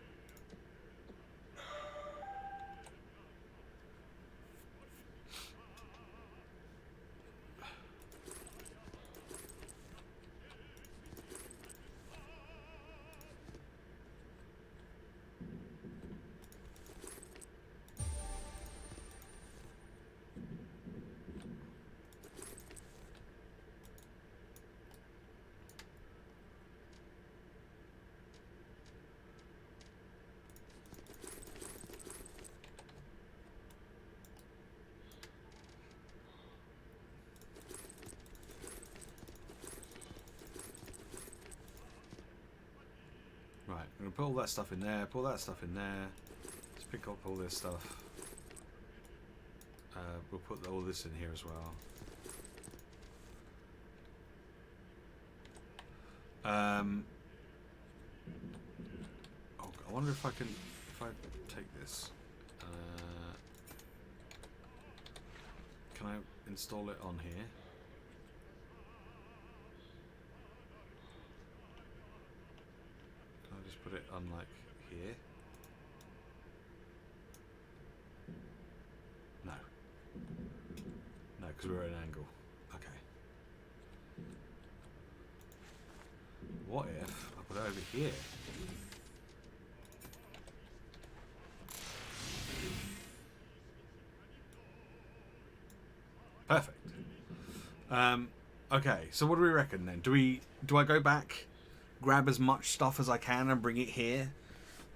Right, I'm going to put all that stuff in there, put all that stuff in there. Let's pick up all this stuff. We'll put all this in here as well. Oh, I wonder if I take this. Can I install it on here? Can I just put it on like here? No. No, because we're at an angle. Okay. What if I put it over here? Perfect. Okay, so what do we reckon then? Do I go back, grab as much stuff as I can and bring it here,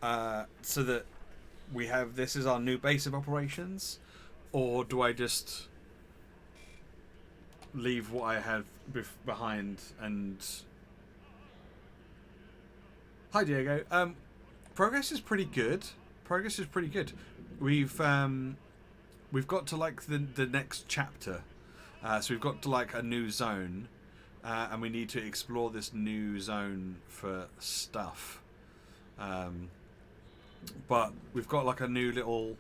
so that we have this as our new base of operations, or do I just leave what I have behind and Hi, Diego. Progress is pretty good. Progress is pretty good. We've got to like the next chapter. So we've got to like a new zone, and we need to explore this new zone for stuff. But we've got like a new little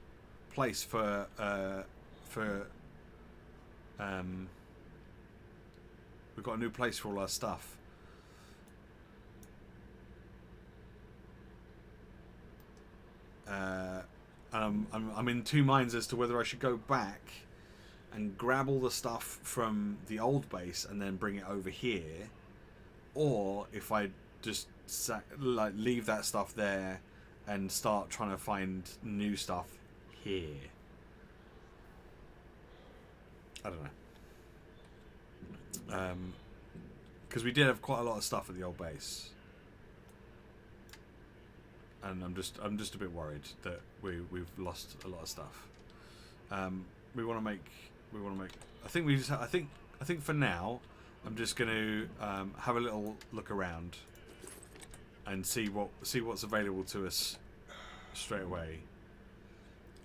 place for we've got a new place for all our stuff. And I'm in two minds as to whether I should go back and grab all the stuff from the old base and then bring it over here, or if I just like leave that stuff there and start trying to find new stuff here. I don't know, because we did have quite a lot of stuff at the old base, and I'm just a bit worried that we've lost a lot of stuff. We want to make. I think for now, I'm just going to have a little look around and see what's available to us straight away.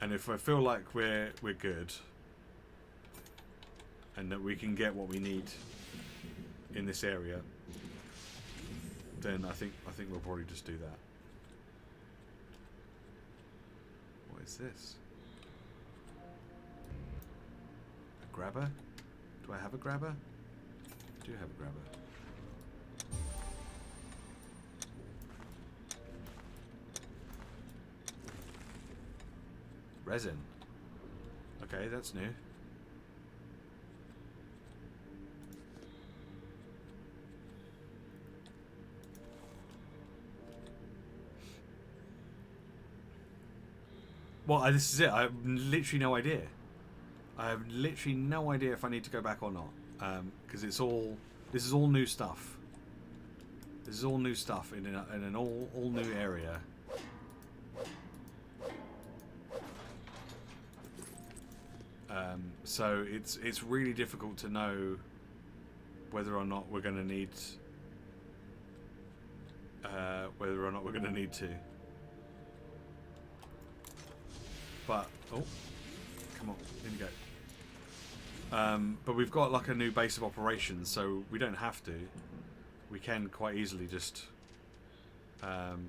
And if I feel like we're good and that we can get what we need in this area, then I think we'll probably just do that. What is this? A grabber? Do I have a grabber? I do have a grabber. Resin. Okay, that's new. Well, this is it. I have literally no idea. I have literally no idea if I need to go back or not, because this is all new stuff. This is all new stuff in an all new area. So it's really difficult to know whether or not we're going to need to. But oh, come on, in you go. But we've got like a new base of operations, so we don't have to. We can quite easily just, from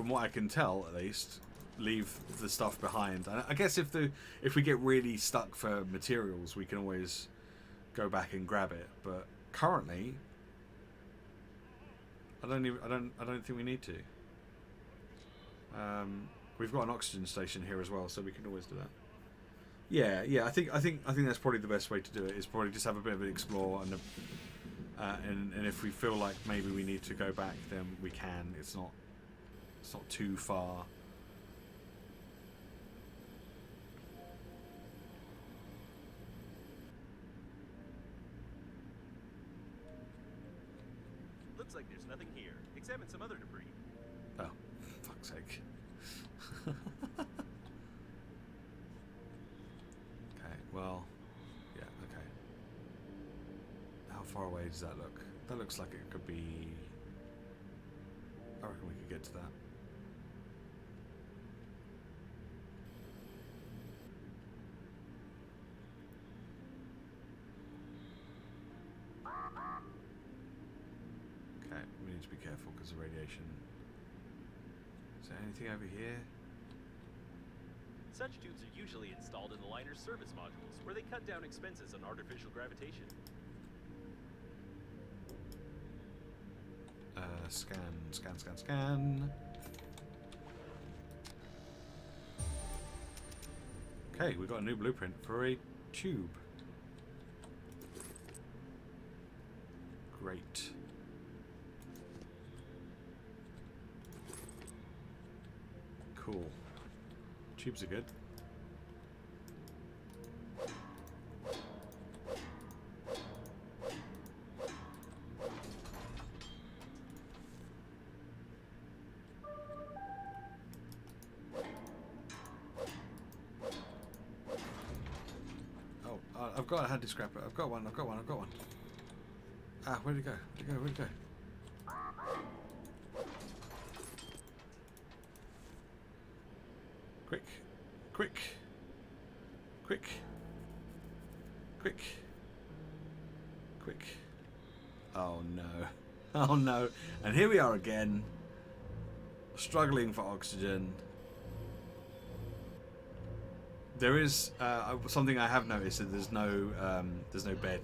what I can tell at least, leave the stuff behind. And I guess if we get really stuck for materials, we can always go back and grab it. But currently, I don't think we need to. We've got an oxygen station here as well, so we can always do that. Yeah. I think that's probably the best way to do it. Is probably just have a bit of an explore, and if we feel like maybe we need to go back, then we can. It's not too far. Looks like there's nothing here. Examine some other debris. Oh, fuck's sake. Okay, well, yeah, okay. How far away does that look? That looks like it could be... I reckon we could get to that. Okay, we need to be careful because of radiation. Is there anything over here? Such tubes are usually installed in the liner's service modules, where they cut down expenses on artificial gravitation. Scan. Okay, we've got a new blueprint for a tube. Great. Cool. Tubes are good. Oh, I've got a handy scrapper. I've got one. Ah, where'd it go? Where'd it go? Quick. Quick. Quick. Quick. Quick. Oh no. Oh no. And here we are again. Struggling for oxygen. There is something I have noticed that there's no bed.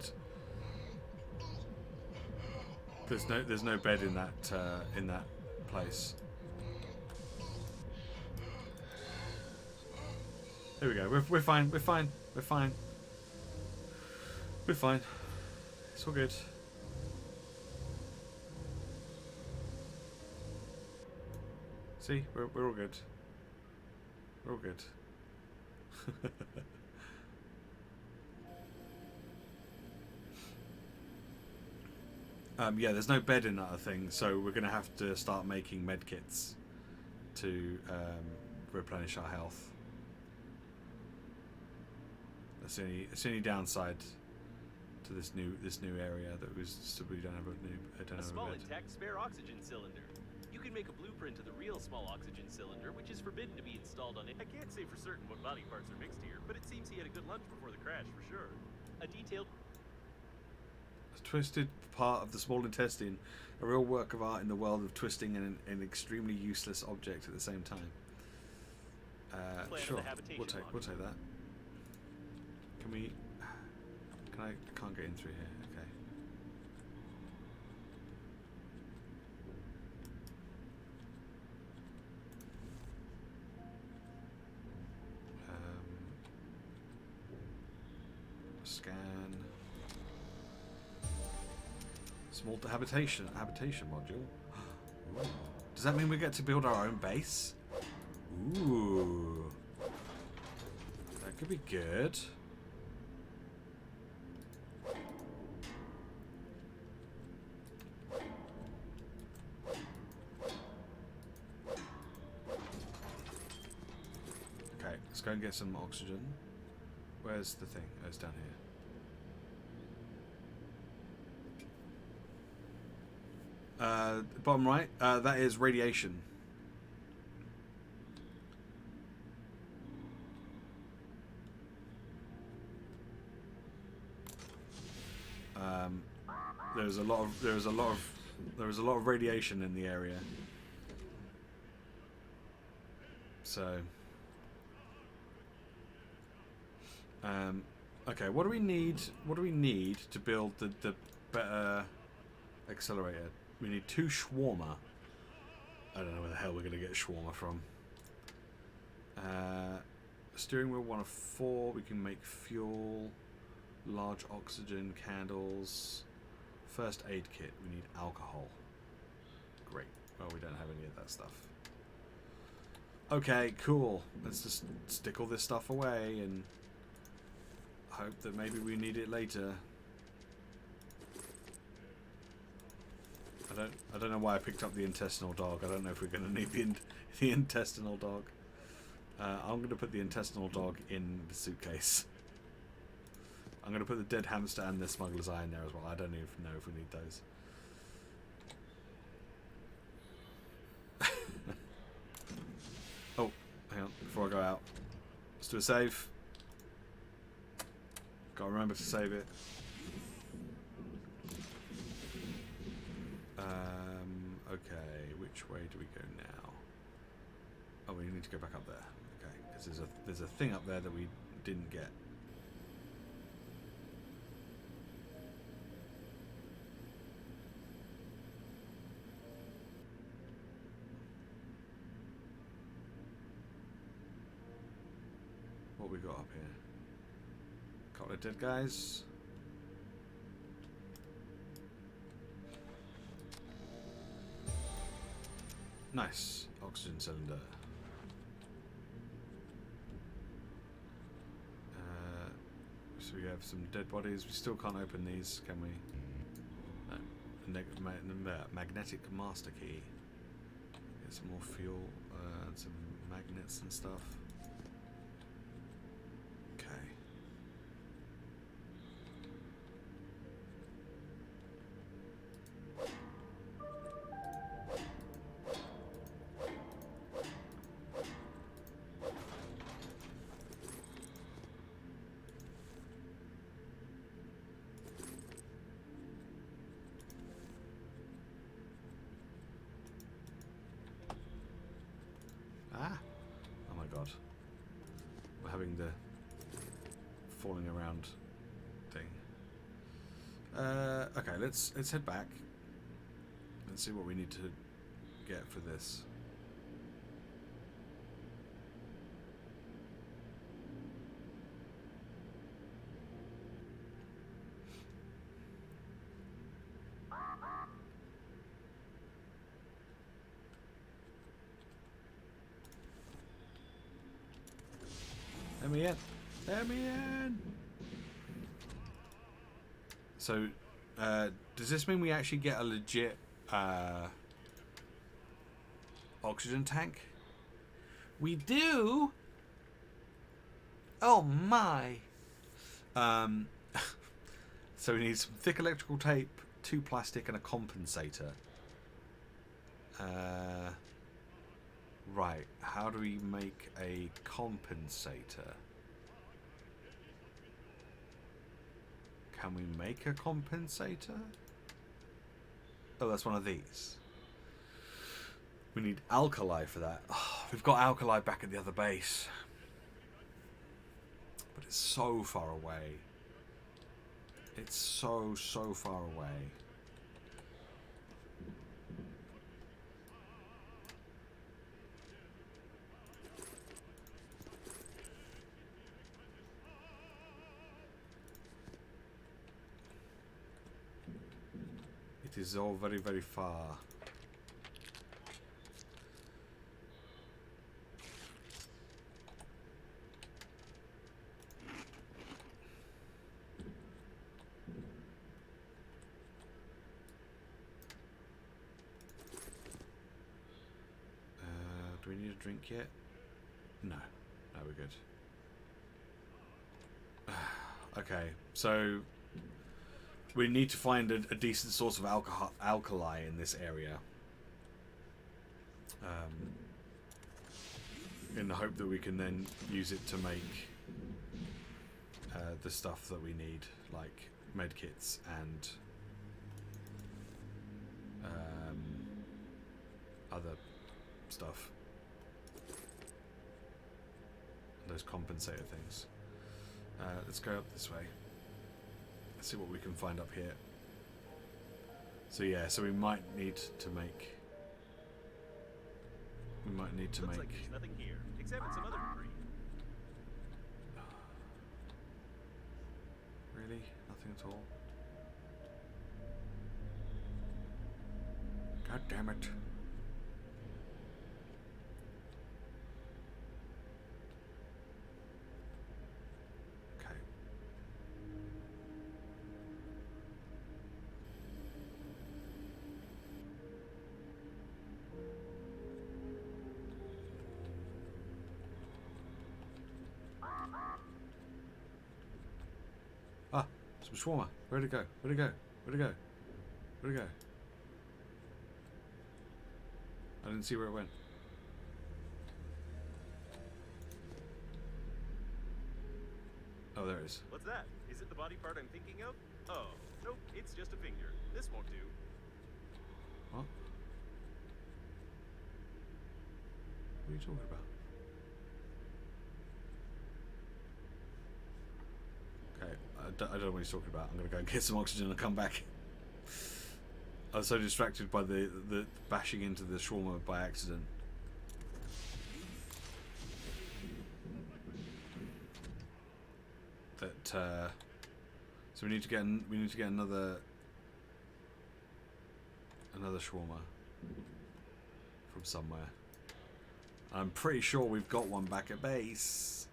There's no bed in that place. There we go. We're fine. We're fine. We're fine. We're fine. It's all good. See, we're all good. We're all good. Yeah, there's no bed in that other thing, so we're gonna have to start making med kits to replenish our health. That's the only downside to this new area that we don't have a small bed. intact spare oxygen cylinder. You can make a blueprint of the real small oxygen cylinder, which is forbidden to be installed on it. I can't say for certain what body parts are mixed here, but it seems he had a good lunch before the crash, for sure. A detailed... A twisted part of the small intestine, a real work of art in the world of twisting an extremely useless object at the same time. Sure, we'll take that. Can we... I can't get in through here, okay. Scan. Small habitation module. Ooh. Does that mean we get to build our own base? Ooh. That could be good. Okay, let's go and get some oxygen. Where's the thing? Oh, it's down here. Bottom right, that is radiation. There was a lot of radiation in the area. So, okay, what do we need? What do we need to build the better accelerator? We need 2 shawarma. I don't know where the hell we're going to get shawarma from. Steering wheel 1 of 4. We can make fuel, large oxygen, candles, first aid kit. We need alcohol. Great. Well, we don't have any of that stuff. Okay, cool. Let's just stick all this stuff away and hope that maybe we need it later. I don't know why I picked up the intestinal dog. I don't know if we're going to need the intestinal dog. I'm going to put the intestinal dog in the suitcase. I'm going to put the dead hamster and the smuggler's eye in there as well. I don't even know if we need those. Oh, hang on. Before I go out, let's do a save. Got to remember to save it. Okay, which way do we go now? Oh, we need to go back up there. Okay, because there's a thing up there that we didn't get. What we got up here? Couple of dead guys. Nice. Oxygen cylinder. So we have some dead bodies. We still can't open these, can we? No. Magnetic master key. Get some more fuel and some magnets and stuff. Okay. god. We're having the falling around thing. Okay, let's head back and see what we need to get for this. Let me in. Let me in. So, does this mean we actually get a legit oxygen tank? We do. Oh my. So we need some thick electrical tape, 2 plastic, and a compensator. Right. How do we make a compensator? Can we make a compensator? Oh, that's one of these. We need alkali for that. Oh, we've got alkali back at the other base. But it's so far away. It's so far away. It is all very, very far. Do we need a drink yet? No. No, we're good. Okay, so we need to find a decent source of alkali in this area. In the hope that we can then use it to make the stuff that we need, like medkits and other stuff. Those compensator things. Let's go up this way. Let's see what we can find up here. So yeah, so we might need to make. Looks like there's nothing here. Examine some other debris. Really? Nothing at all? God damn it. Okay. Ah, some shawarma. Where'd it go? Where'd it go? Where'd it go? Where'd it go? I didn't see where it went. Oh, there it is. What's that? Is it the body part I'm thinking of? Oh, nope, it's just a finger. This won't do. What? What are you talking about? Okay, I don't know what he's talking about. I'm gonna go and get some oxygen and come back. I was so distracted by the bashing into the shawarma by accident. That so we need to get another shawarma from somewhere. I'm pretty sure we've got one back at base,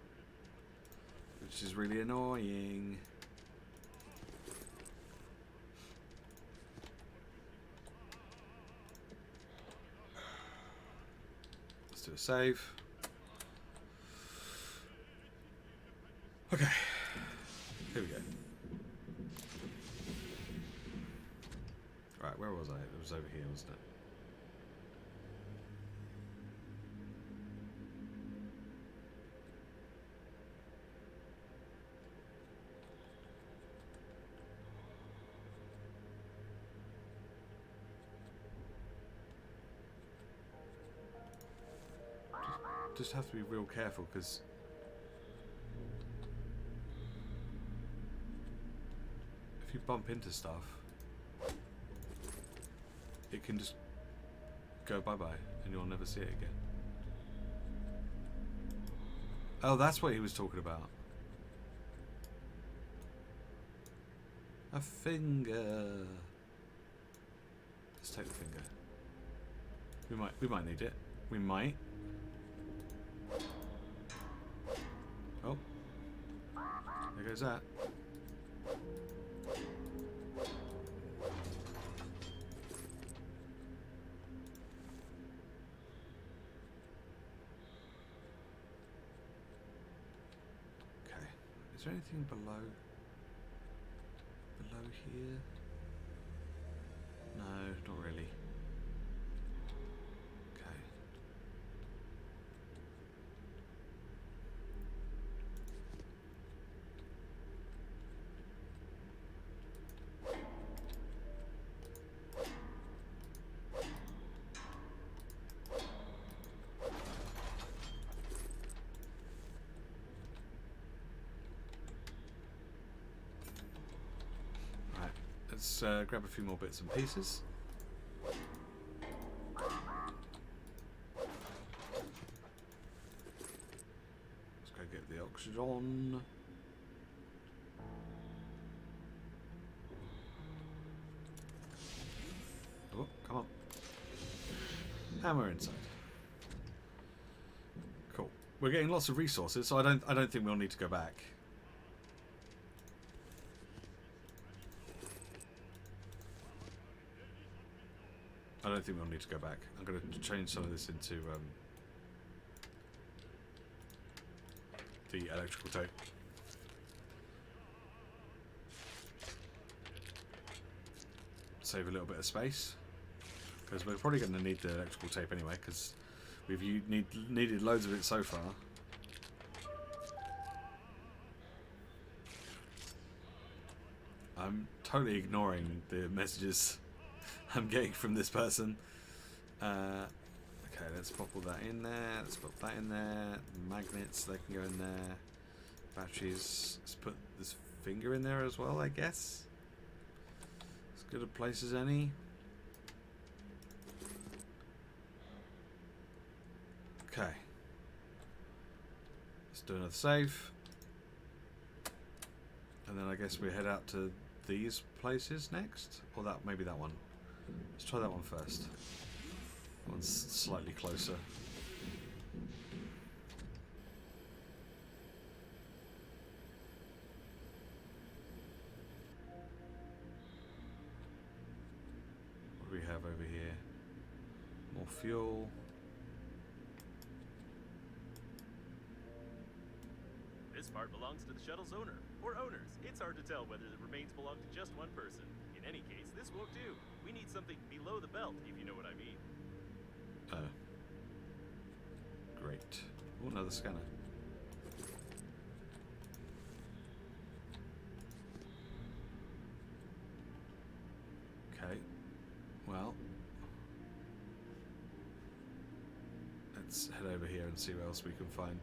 which is really annoying. Let's do a save. Okay, here we go. Right, where was I? It was over here, wasn't it? just have to be real careful because if you bump into stuff, it can just go bye-bye and you'll never see it again. Oh, that's what he was talking about. A finger. Let's take the finger. We might need it. We might. Oh. There goes that. Okay. Is there anything below here? No, not really. Okay. Right, let's grab a few more bits and pieces. On. Oh, come on. And we're inside. Cool. We're getting lots of resources, so I don't think we'll need to go back. I don't think we'll need to go back. I'm going to change some of this into the electrical tape. Save a little bit of space because we're probably going to need the electrical tape anyway because we've needed loads of it so far. I'm totally ignoring the messages I'm getting from this person. Okay, let's pop all that in there. Let's pop that in there. Magnets, they can go in there. Batteries. Let's put this finger in there as well, I guess. As good a place as any. Okay. Let's do another save. And then I guess we head out to these places next. Or that, maybe that one. Let's try that one first. That one's slightly closer. What do we have over here? More fuel. This part belongs to the shuttle's owner, or owners. It's hard to tell whether the remains belong to just one person. In any case, this won't do. We need something below the belt, if you know what I mean. Oh. Great. Oh, another scanner. Okay. Well. Let's head over here and see what else we can find.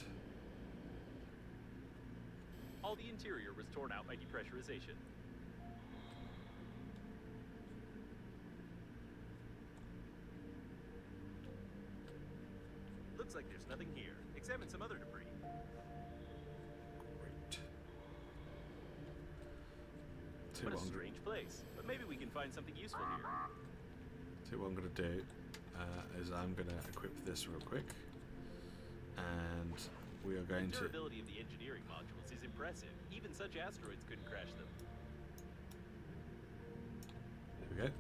All the interior was torn out by depressurization. Looks like there's nothing here. Examine some other debris. Great. What a strange place. But maybe we can find something useful here. So what I'm going to do is I'm going to equip this real quick. And we are going The to... durability of the engineering modules is impressive. Even such asteroids couldn't crash them. There we go.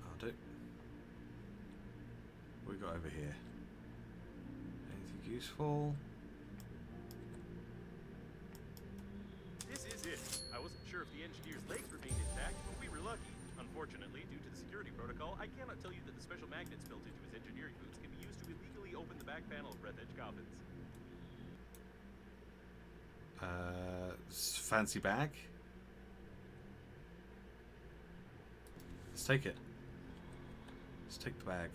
I'll do. What we got over here? Anything useful? This is it. I wasn't sure if the engineer's legs remained intact, but we were lucky. Unfortunately, due to the security protocol, I cannot tell you that the special magnets built into his engineering boots can be used to illegally open the back panel of Breathedge coffins. Fancy bag? take it. Let's take the bag.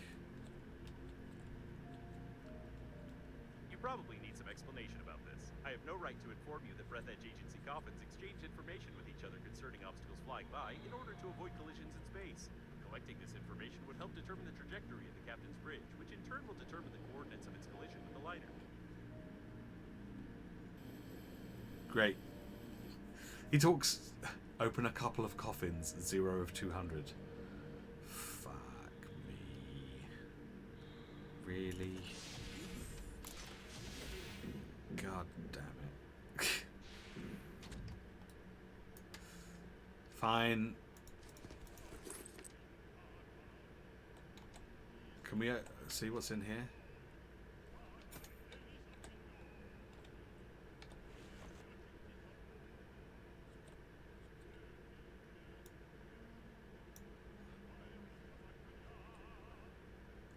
You probably need some explanation about this. I have no right to inform you that Breathedge Agency coffins exchange information with each other concerning obstacles flying by in order to avoid collisions in space. Collecting this information would help determine the trajectory of the captain's bridge, which in turn will determine the coordinates of its collision with the liner. Great. He talks. Open a couple of coffins. 0 of 200. Fuck me. Really? God damn it. Fine. Can we see what's in here?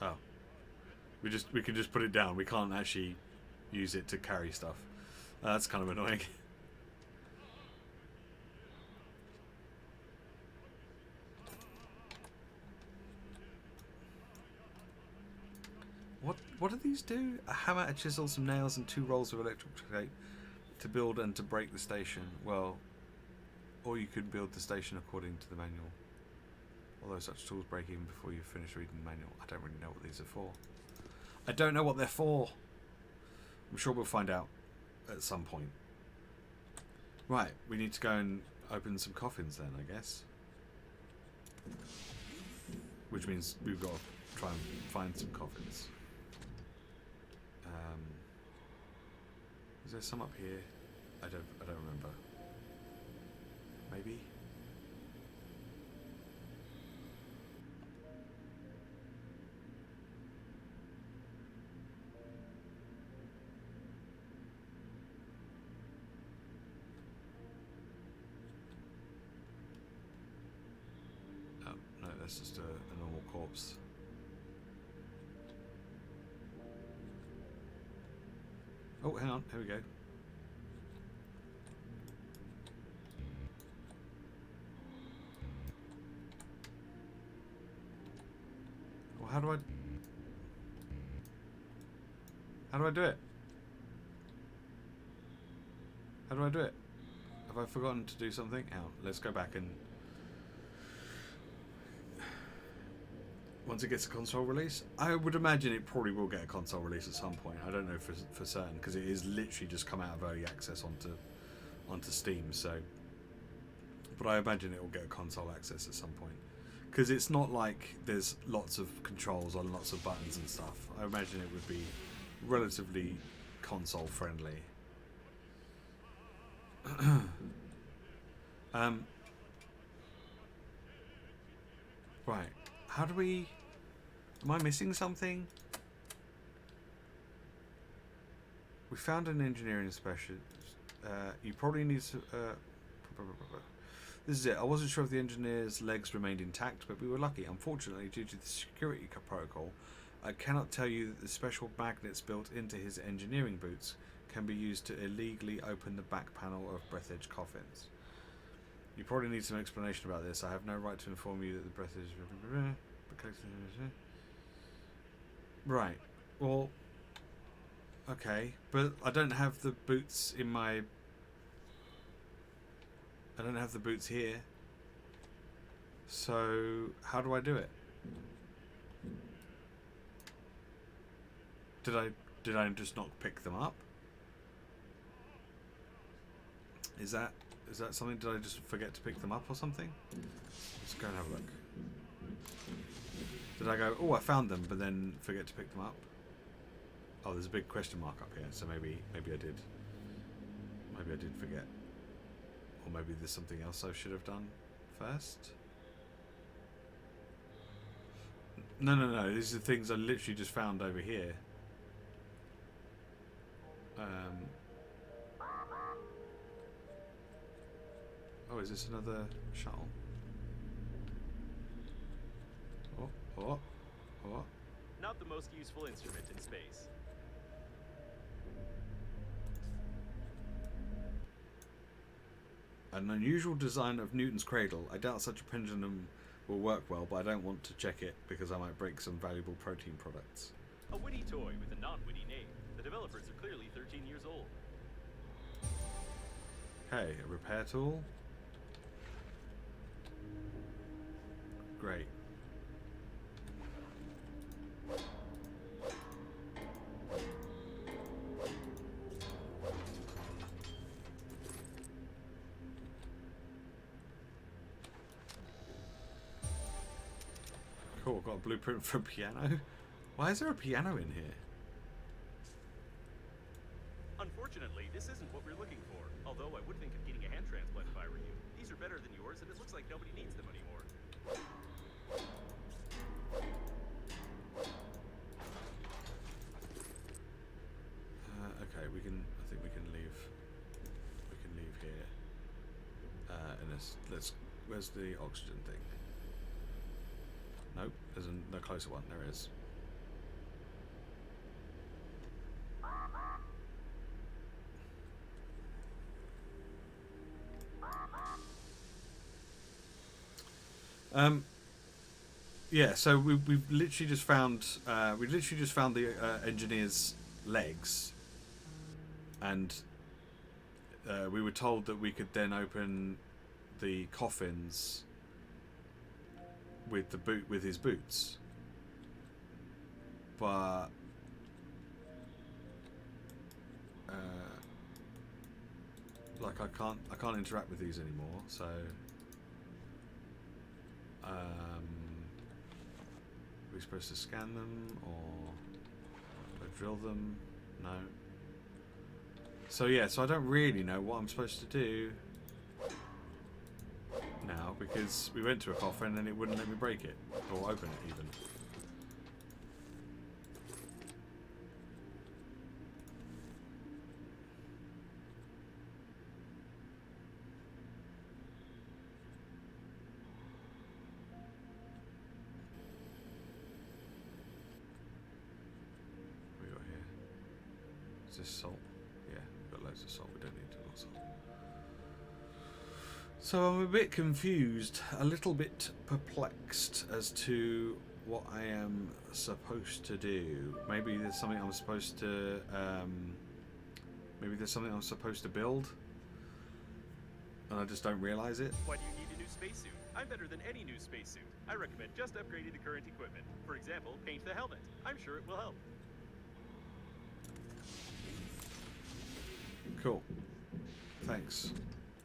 Oh. We can just put it down. We can't actually use it to carry stuff. That's kind of annoying. What do these do? A hammer, a chisel, some nails, and 2 rolls of electrical tape to build and to break the station. Well, or you could build the station according to the manual. Although such tools break even before you finish reading the manual. I don't really know what these are for. I don't know what they're for. I'm sure we'll find out at some point. Right, we need to go and open some coffins then, I guess. Which means we've got to try and find some coffins. Is there some up here? I don't remember. Maybe? Oh, no, that's just a normal corpse. Oh, hang on. Here we go. Well, how do I do it? How do I do it? Have I forgotten to do something? Out. Let's go back and... Once it gets a console release, I would imagine it probably will get a console release at some point. I don't know for certain because it is literally just come out of early access onto Steam. So, but I imagine it will get a console access at some point because it's not like there's lots of controls on lots of buttons and stuff. I imagine it would be relatively console friendly. Right, how do we... Am I missing something? We found an engineering specialist. You probably need to... This is it. I wasn't sure if the engineer's legs remained intact, but we were lucky. Unfortunately, due to the security protocol, I cannot tell you that the special magnets built into his engineering boots can be used to illegally open the back panel of Breathedge coffins. You probably need some explanation about this. I have no right to inform you that the Breathedge... Right. Well... Okay. But I don't have the boots in my... I don't have the boots here. So, how do I do it? Did I just not pick them up? Is that something? Did I just forget to pick them up or something? Let's go and have a look. Did I go, oh, I found them, but then forget to pick them up? Oh, there's a big question mark up here, so maybe I did. Maybe I did forget. Or maybe there's something else I should have done first. No. These are things I literally just found over here. Oh, is this another shuttle? Oh. Not the most useful instrument in space. An unusual design of Newton's cradle. I doubt such a pendulum will work well, but I don't want to check it because I might break some valuable protein products. A witty toy with a non-witty name. The developers are clearly 13 years old. Okay, a repair tool. Great. Cool, got a blueprint for a piano. Why is there a piano in here? Unfortunately, this isn't what we're looking for. Although I would think of getting a hand transplant if I were you. These are better than yours, and it looks like nobody needs them anymore. Okay, we can. I think we can leave. We can leave here. And let's. Where's the oxygen thing? Nope, there's no closer one. There is. Yeah. So we've literally just found the engineer's legs, and we were told that we could then open the coffins with his boots, but like I can't interact with these anymore. So are we supposed to scan them, or do I drill them? No. So yeah, so I don't really know what I'm supposed to do now, because we went to a coffin and it wouldn't let me break it or open it even. What we got here? Is this salt? Yeah, we've got loads of salt. We don't need too much salt. So I'm a bit confused, a little bit perplexed as to what I am supposed to do. Maybe there's something I'm supposed to build, and I just don't realize it. Why do you need a new spacesuit? I'm better than any new spacesuit. I recommend just upgrading the current equipment. For example, paint the helmet. I'm sure it will help. Cool. Thanks.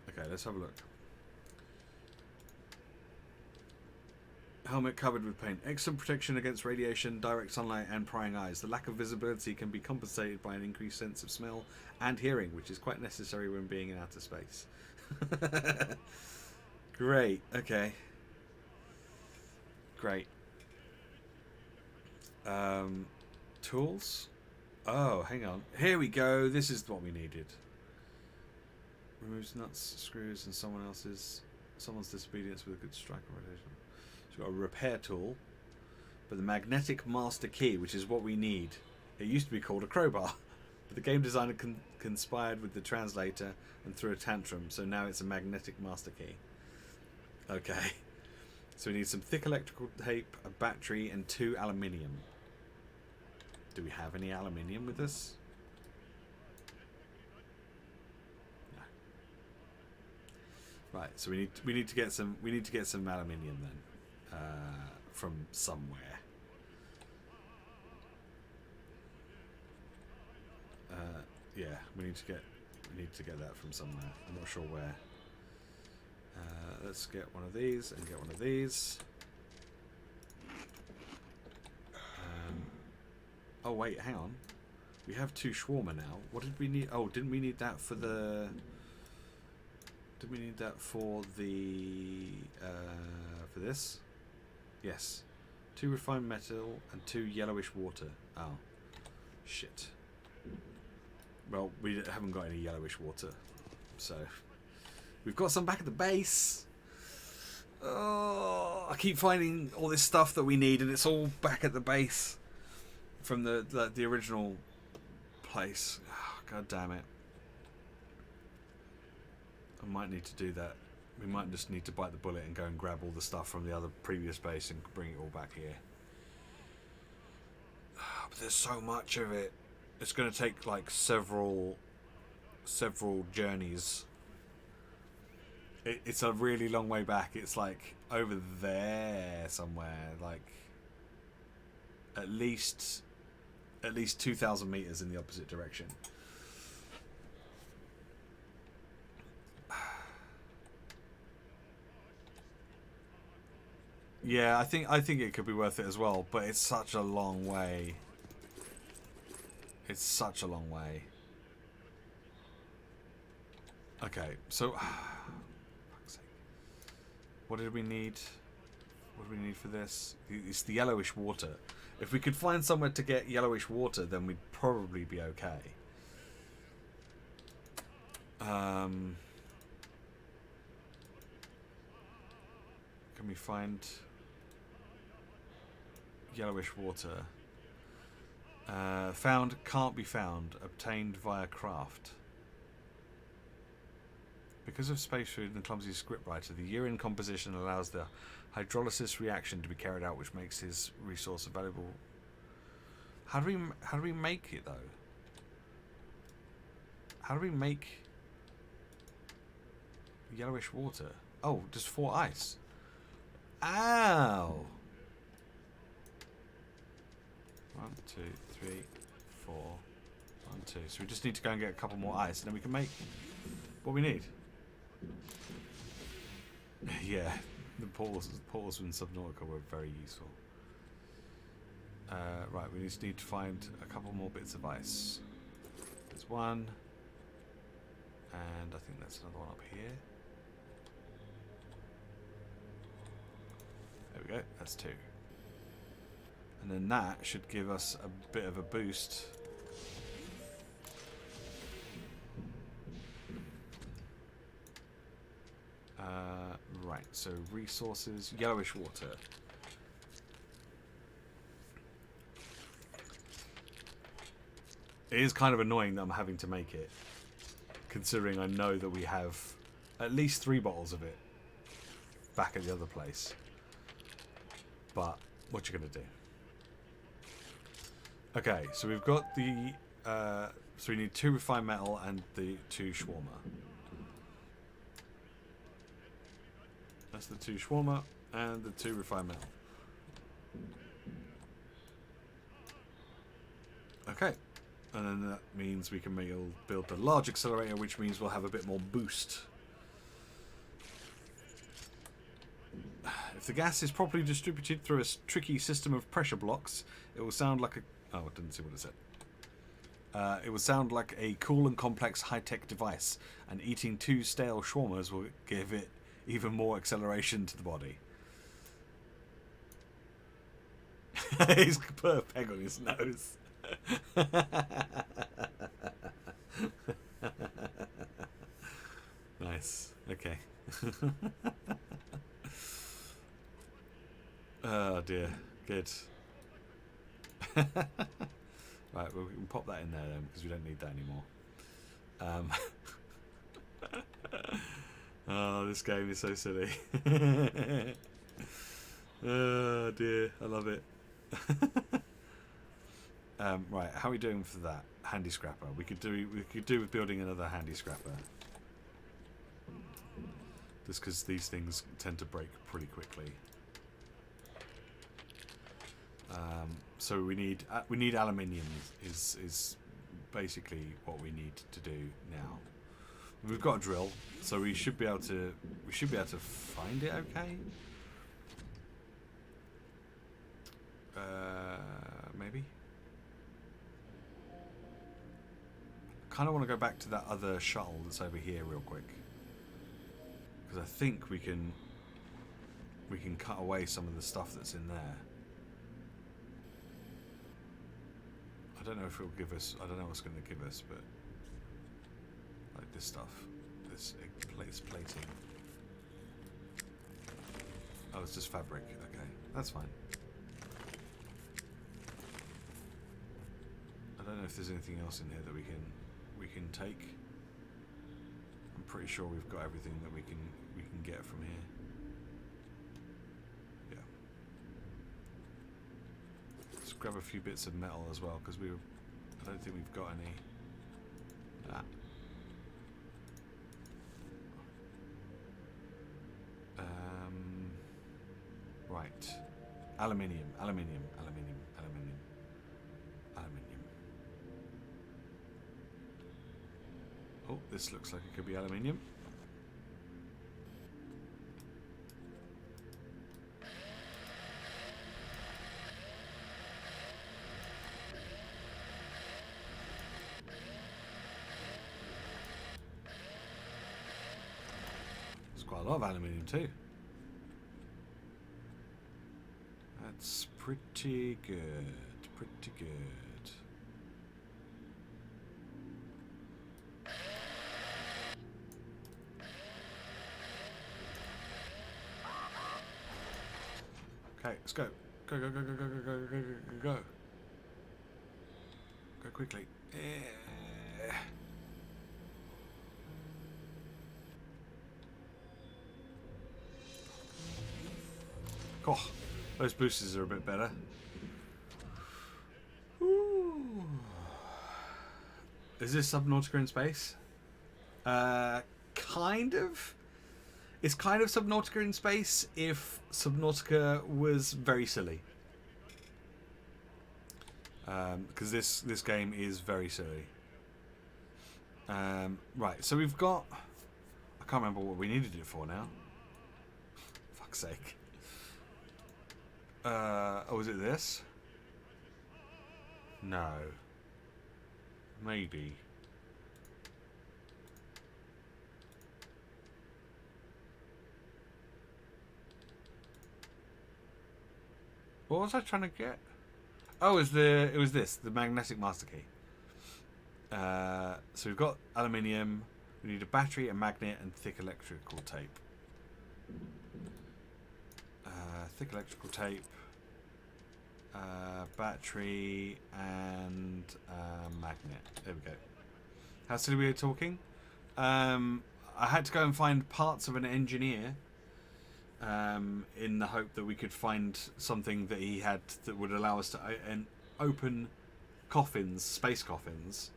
Okay, let's have a look. Helmet covered with paint. Excellent protection against radiation, direct sunlight, and prying eyes. The lack of visibility can be compensated by an increased sense of smell and hearing, which is quite necessary when being in outer space. Great. Okay. Great. Tools? Oh, hang on. Here we go. This is what we needed. Removes nuts, screws, and someone's disobedience with a good strike or rotation. So we've got a repair tool, but the magnetic master key, which is what we need. It used to be called a crowbar, but the game designer conspired with the translator and threw a tantrum, so now it's a magnetic master key. Okay. So we need some thick electrical tape, a battery, and 2 aluminium. Do we have any aluminium with us? No. Right. So we need to get some aluminium then. From somewhere. Yeah, we need to get that from somewhere. I'm not sure where. Let's get one of these and get one of these. Oh wait, hang on. We have 2 shawarma now. What did we need? Oh, didn't we need that for the? Did we need that for the? For this? Yes. 2 refined metal and 2 yellowish water. Oh. Shit. Well, we haven't got any yellowish water. So. We've got some back at the base. Oh, I keep finding all this stuff that we need and it's all back at the base. From the original place. Oh, God damn it. I might need to do that We might just need to bite the bullet and go and grab all the stuff from the other previous base and bring it all back here. But there's so much of it. It's going to take like several journeys. It's a really long way back. It's like over there somewhere, like at least 2,000 meters in the opposite direction. Yeah, I think it could be worth it as well, but it's such a long way. It's such a long way. Okay, so fuck's sake. What did we need? What do we need for this? It's the yellowish water. If we could find somewhere to get yellowish water, then we'd probably be okay. Can we find yellowish water? Found, can't be found. Obtained via craft. Because of space food and clumsy scriptwriter, the urine composition allows the hydrolysis reaction to be carried out, which makes his resource available. How do we make it though? How do we make yellowish water? Oh, just 4 ice. Ow! 1, 2, 3, 4. 1, 2. So we just need to go and get a couple more ice, and then we can make what we need. Yeah, the portals in Subnautica were very useful. Right, we just need to find a couple more bits of ice. There's one, and I think that's another one up here. There we go, that's 2. And then that should give us a bit of a boost. Right, so resources, yellowish water. It is kind of annoying that I'm having to make it, considering I know that we have at least 3 bottles of it back at the other place. But what you gonna do? Okay, so we've got the so we need 2 refined metal and the 2 shawarma. That's the 2 shawarma and the 2 refined metal. Okay, and then that means we can build the large accelerator, which means we'll have a bit more boost. If the gas is properly distributed through a tricky system of pressure blocks, it will sound like a... Oh, I didn't see what it said. It will sound like a cool and complex high-tech device, and eating 2 stale shawarmas will give it even more acceleration to the body. He's put a peg on his nose. Nice. Okay. Oh dear. Good. Right, we can pop that in there then, because we don't need that anymore. Oh, this game is so silly. Oh dear, I love it. Right, how are we doing for that handy scrapper? We could do with building another handy scrapper. Just because these things tend to break pretty quickly. So we need aluminium is basically what we need to do now. We've got a drill, so we should be able to find it okay. Maybe. Kind of want to go back to that other shuttle that's over here real quick, because I think we can cut away some of the stuff that's in there. I don't know if it'll give us. I don't know what's going to give us, but like this stuff, this plating. Oh, it's just fabric. Okay, that's fine. I don't know if there's anything else in here that we can take. I'm pretty sure we've got everything that we can can get from here. Yeah. Let's grab a few bits of metal as well, because I don't think we've got any. Ah. Right. Aluminium. Oh, this looks like it could be aluminium. There's quite a lot of aluminium too. That's pretty good. Pretty good. Okay, let's go. Go, go, go, go, go, go, go, go, go, go. Go quickly. Oh, those boosters are a bit better. Ooh. Is this Subnautica in space? Kind of. It's kind of Subnautica in space if Subnautica was very silly. Because this game is very silly. Right, so we've got... I can't remember what we needed it for now. Fuck's sake. Oh, is it this? No. Maybe. What was I trying to get? Oh, it was this, the magnetic master key. So we've got aluminium. We need a battery, a magnet, and thick electrical tape. Thick electrical tape, battery, and magnet. There we go. How silly we were talking. I had to go and find parts of an engineer in the hope that we could find something that he had that would allow us to open coffins, space coffins.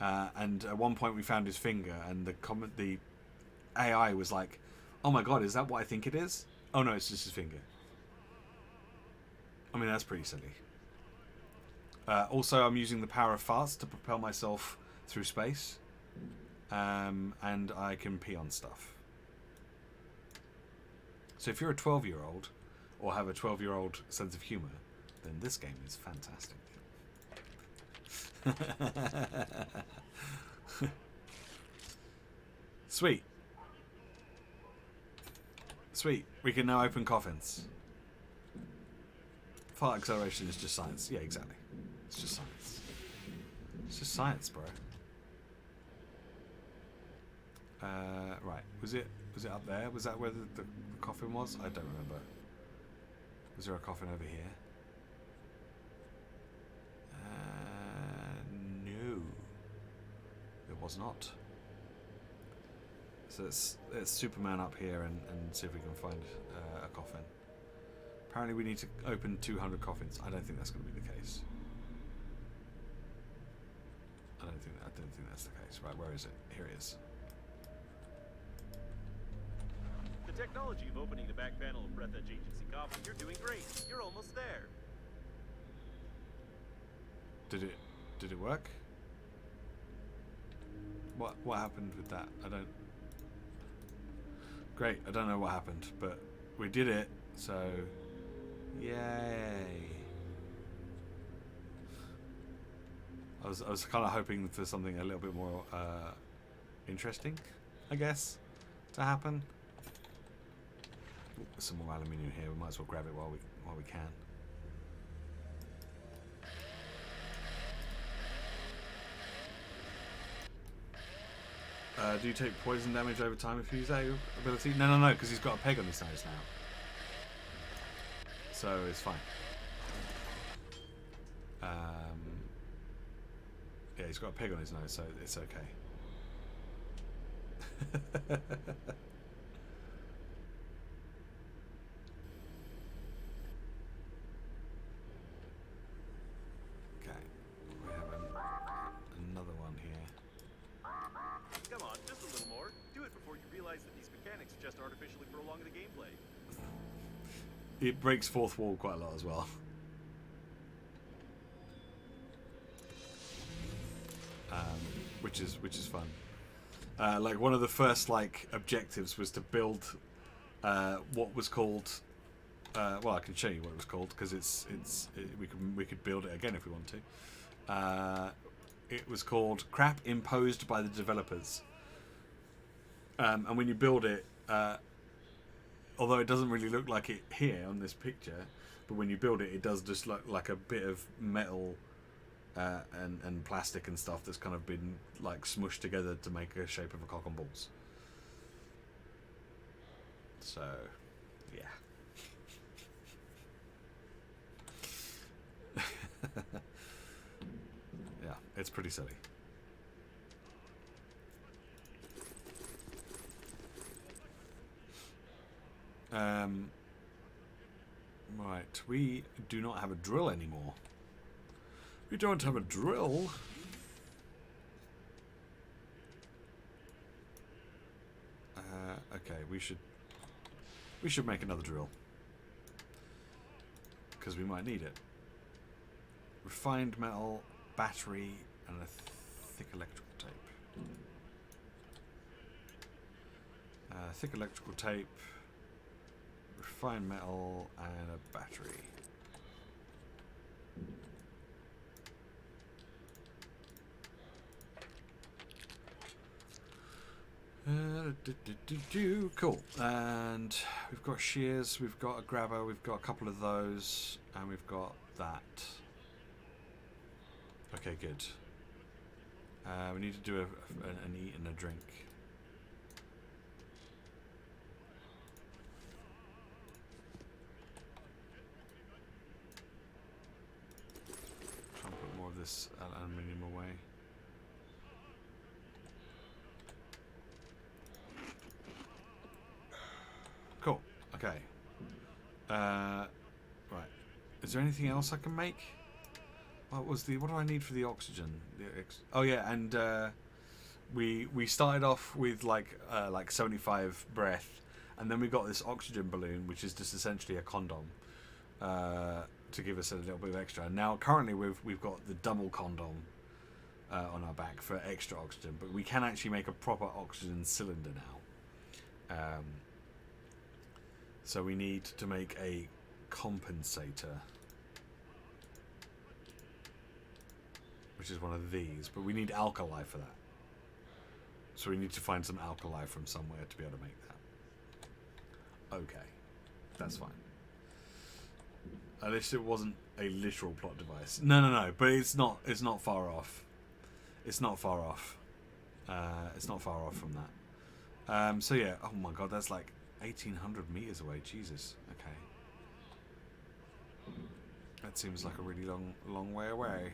And at one point we found his finger, and the AI was like, "Oh my god, is that what I think it is? Oh no, it's just his finger." I mean, that's pretty silly. Also, I'm using the power of farts to propel myself through space. And I can pee on stuff. So if you're a 12-year-old, or have a 12-year-old sense of humour, then this game is fantastic. Sweet. Sweet. We can now open coffins. Fart acceleration is just science. Yeah, exactly. It's just science. It's just science, bro. Right. Was it up there? Was that where the coffin was? I don't remember. Was there a coffin over here? No. It was not. So it's Superman up here and see if we can find a coffin. Apparently we need to open 200 coffins. I don't think that's going to be the case. I don't think that's the case. Right, where is it? Here it is. The technology of opening the back panel of Breathedge Agency coffin, you're doing great. You're almost there. Did it work? What happened with that? I don't... Great, I don't know what happened, but we did it, so... Yay. I was kind of hoping for something a little bit more interesting, I guess, to happen. Ooh, there's some more aluminium here. We might as well grab it while we can. Do you take poison damage over time if you use that ability? No, because he's got a peg on his nose now. So it's fine. Yeah, he's got a peg on his nose, so it's okay. just artificially prolong the gameplay. It breaks fourth wall quite a lot as well. Which is fun. Like one of the first like objectives was to build what was called. Well, I can show you what it was called because we could build it again if we want to. It was called crap imposed by the developers. And when you build it, although it doesn't really look like it here on this picture, but when you build it, it does just look like a bit of metal and plastic and stuff that's kind of been like smushed together to make a shape of a cock and balls. So, yeah. Yeah, it's pretty silly. Right, we do not have a drill anymore. We don't have a drill. Okay, we should make another drill because we might need it. Refined metal, battery, and a thick electrical tape. Thick electrical tape, refined metal, and a battery. Cool. And we've got shears, we've got a grabber, we've got a couple of those, and we've got that. Okay, good. We need to do an eat and a drink. Try and put more of this aluminium away. Cool. Okay. Right. Is there anything else I can make? What do I need for the oxygen? Oh yeah, and we started off with like 75 breath, and then we got this oxygen balloon, which is just essentially a condom, to give us a little bit of extra. And now currently we've got the double condom on our back for extra oxygen, but we can actually make a proper oxygen cylinder now. So we need to make a compensator, which is one of these, but we need alkali for that. So we need to find some alkali from somewhere to be able to make that. Okay, that's fine. At least it wasn't a literal plot device. No, but it's not far off. It's not far off. It's not far off from that. So yeah, oh my god, that's like 1,800 meters away. Jesus. Okay. That seems like a really long way away.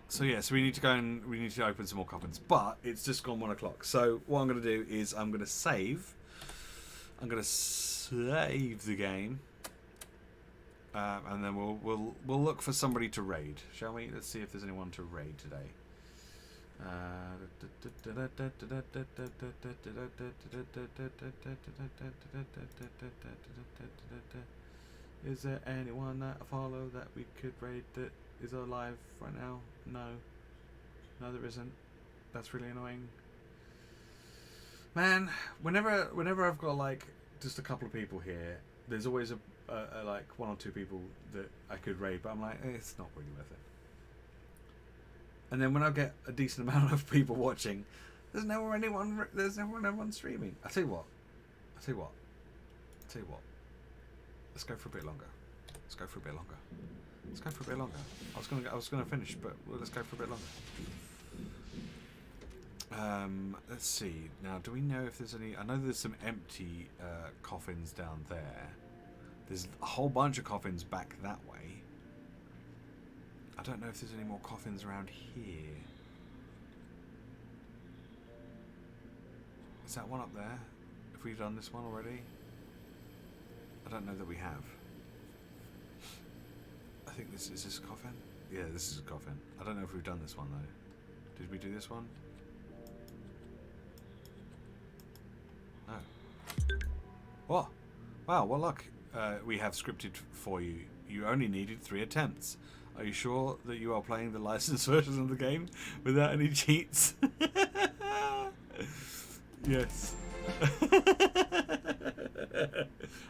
So yeah, so we need to go and we need to open some more coffins, but it's just gone 1 o'clock. So what I'm going to do is I'm going to save the game, and then we'll look for somebody to raid, shall we? Let's see if there's anyone to raid today. Is there anyone that I follow that we could raid that is alive right now? No, there isn't. That's really annoying. Man, whenever I've got like just a couple of people here, there's always a like 1 or 2 people that I could raid, but I'm like, it's not really worth it. And then when I get a decent amount of people watching, there's never anyone streaming. I tell you what. Let's go for a bit longer. I was gonna finish, but let's go for a bit longer. Let's see. Now, do we know if there's any? I know there's some empty coffins down there. There's a whole bunch of coffins back that way. I don't know if there's any more coffins around here. Is that one up there? Have we done this one already? I don't know that we have. I think is this a coffin? Yeah, this is a coffin. I don't know if we've done this one though. Did we do this one? Oh. What? Wow, what luck we have scripted for you. You only needed 3 attempts. Are you sure that you are playing the licensed version of the game without any cheats? Yes.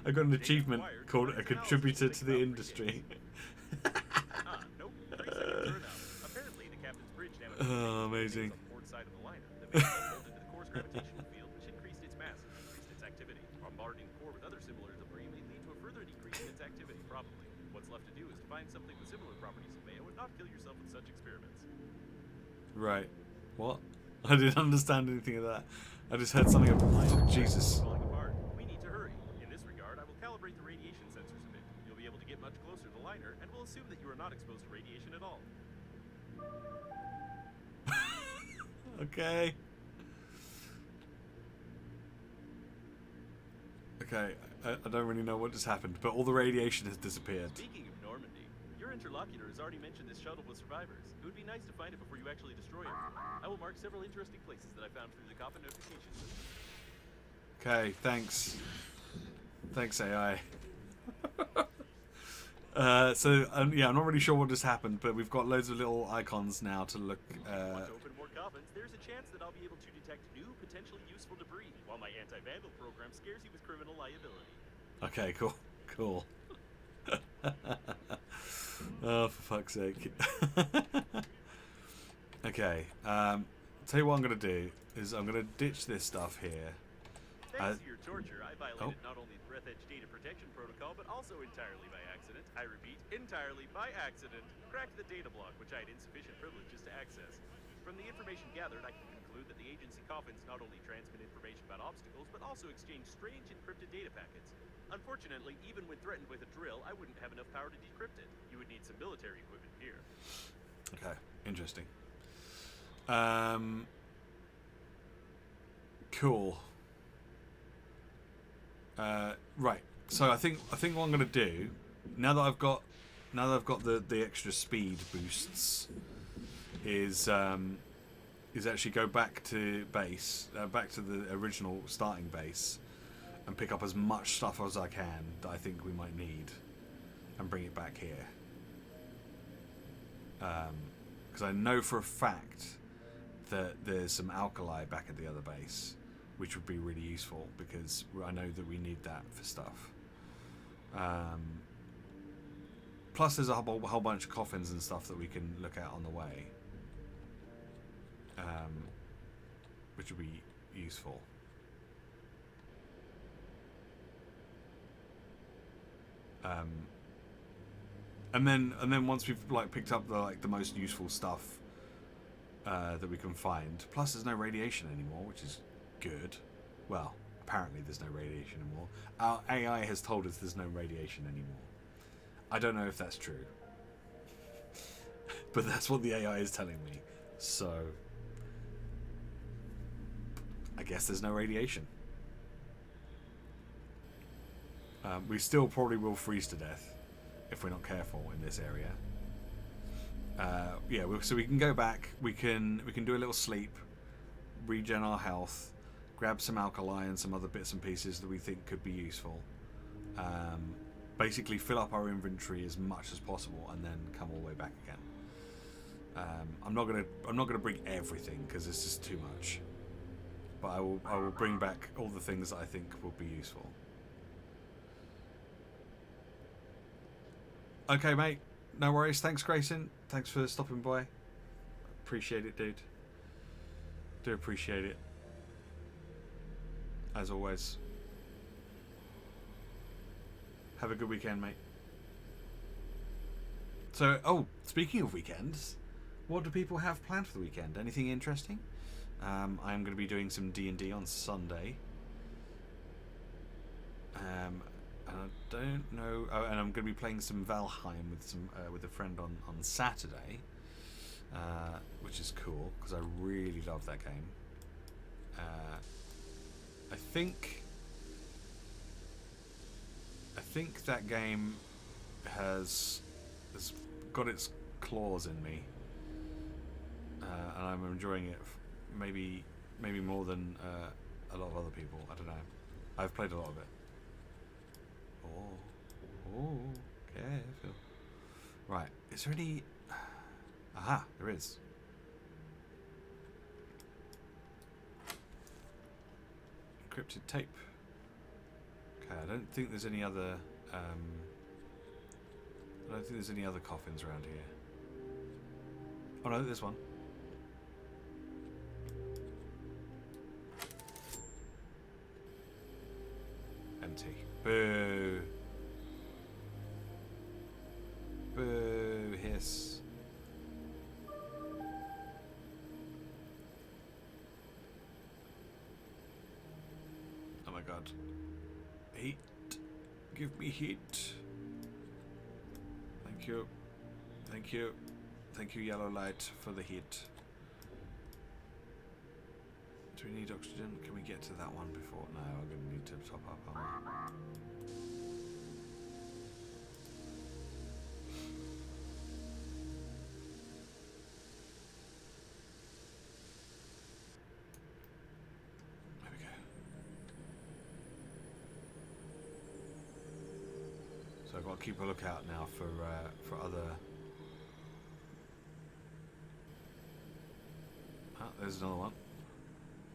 I got an achievement called a contributor to the industry. Nope. 3 seconds are enough. Apparently, the captain's bridge damage Oh, amazing. on the port side of the liner. The mass bolted to the core's gravitational field, which increased its mass and decreased its activity. Bombarding the core with other similar debris may lead to a further decrease in its activity, probably. What's left to do is to find something with similar properties of Mayo and not kill yourself with such experiments. Right. What? I didn't understand anything of that. I just heard something of... Oh, Jesus. Falling apart. We need to hurry. In this regard, I will calibrate the radiation sensors a bit. You'll be able to get much closer to the liner, and we'll assume that you are not exposed to radiation at all. Okay. Okay, I don't really know what just happened, but all the radiation has disappeared. Speaking of Normandy, your interlocutor has already mentioned this shuttle with survivors. It would be nice to find it before you actually destroy it. I will mark several interesting places that I found through the coffin notification system. Okay, thanks. Thanks, AI. Yeah, I'm not really sure what just happened, but we've got loads of little icons now to look. Want to open more coffins? There's a chance that I'll be able to detect new, potentially useful debris, while my anti-vandal program scares you with criminal liability. Okay, cool, cool. Oh, for fuck's sake. Okay, tell you what I'm gonna do is I'm gonna ditch this stuff here. Thanks to your torture, I violated not only the Breathedge data protection protocol, but also entirely by accident. I repeat, entirely by accident. Cracked the data block, which I had insufficient privileges to access. From the information gathered, I can conclude that the agency coffins not only transmit information about obstacles, but also exchange strange encrypted data packets. Unfortunately, even when threatened with a drill, I wouldn't have enough power to decrypt it. You would need some military equipment here. Okay, interesting. Cool. Right. So I think what I'm gonna do now that I've got the extra speed boosts is actually go back to base, back to the original starting base, and pick up as much stuff as I can that I think we might need, and bring it back here. Because I know for a fact that there's some alkali back at the other base, which would be really useful because I know that we need that for stuff. Plus, there's a whole bunch of coffins and stuff that we can look at on the way, which would be useful. And then once we've picked up the most useful stuff that we can find. Plus, there's no radiation anymore, which is good. Well, apparently there's no radiation anymore. Our AI has told us there's no radiation anymore. I don't know if that's true, but that's what the AI is telling me. So I guess there's no radiation. We still probably will freeze to death if we're not careful in this area. Yeah, so we can go back. We can do a little sleep, regen our health, grab some alkali and some other bits and pieces that we think could be useful. Basically, fill up our inventory as much as possible, and then come all the way back again. I'm not gonna bring everything because it's just too much. But I will bring back all the things that I think will be useful. Okay, mate. No worries. Thanks, Grayson. Thanks for stopping by. Appreciate it, dude. Do appreciate it. As always. Have a good weekend, mate. So, speaking of weekends, what do people have planned for the weekend? Anything interesting? I'm going to be doing some D&D on Sunday. And I don't know. Oh, and I'm going to be playing some Valheim with a friend on Saturday, which is cool because I really love that game. I think that game has got its claws in me, and I'm enjoying it. Maybe more than a lot of other people. I don't know. I've played a lot of it. Oh, careful. Right, is there any... Aha, there is. Encrypted tape. Okay, I don't think there's any other... I don't think there's any other coffins around here. Oh no, there's one. Empty. Boo. Boo. Hiss. Oh my god. Heat. Give me heat. Thank you. Thank you. Thank you, yellow light, for the heat. Do we need oxygen? Can we get to that one before? No, we're going to need to top up, aren't we? There we go. So I've got to keep a lookout now for other... Ah, there's another one.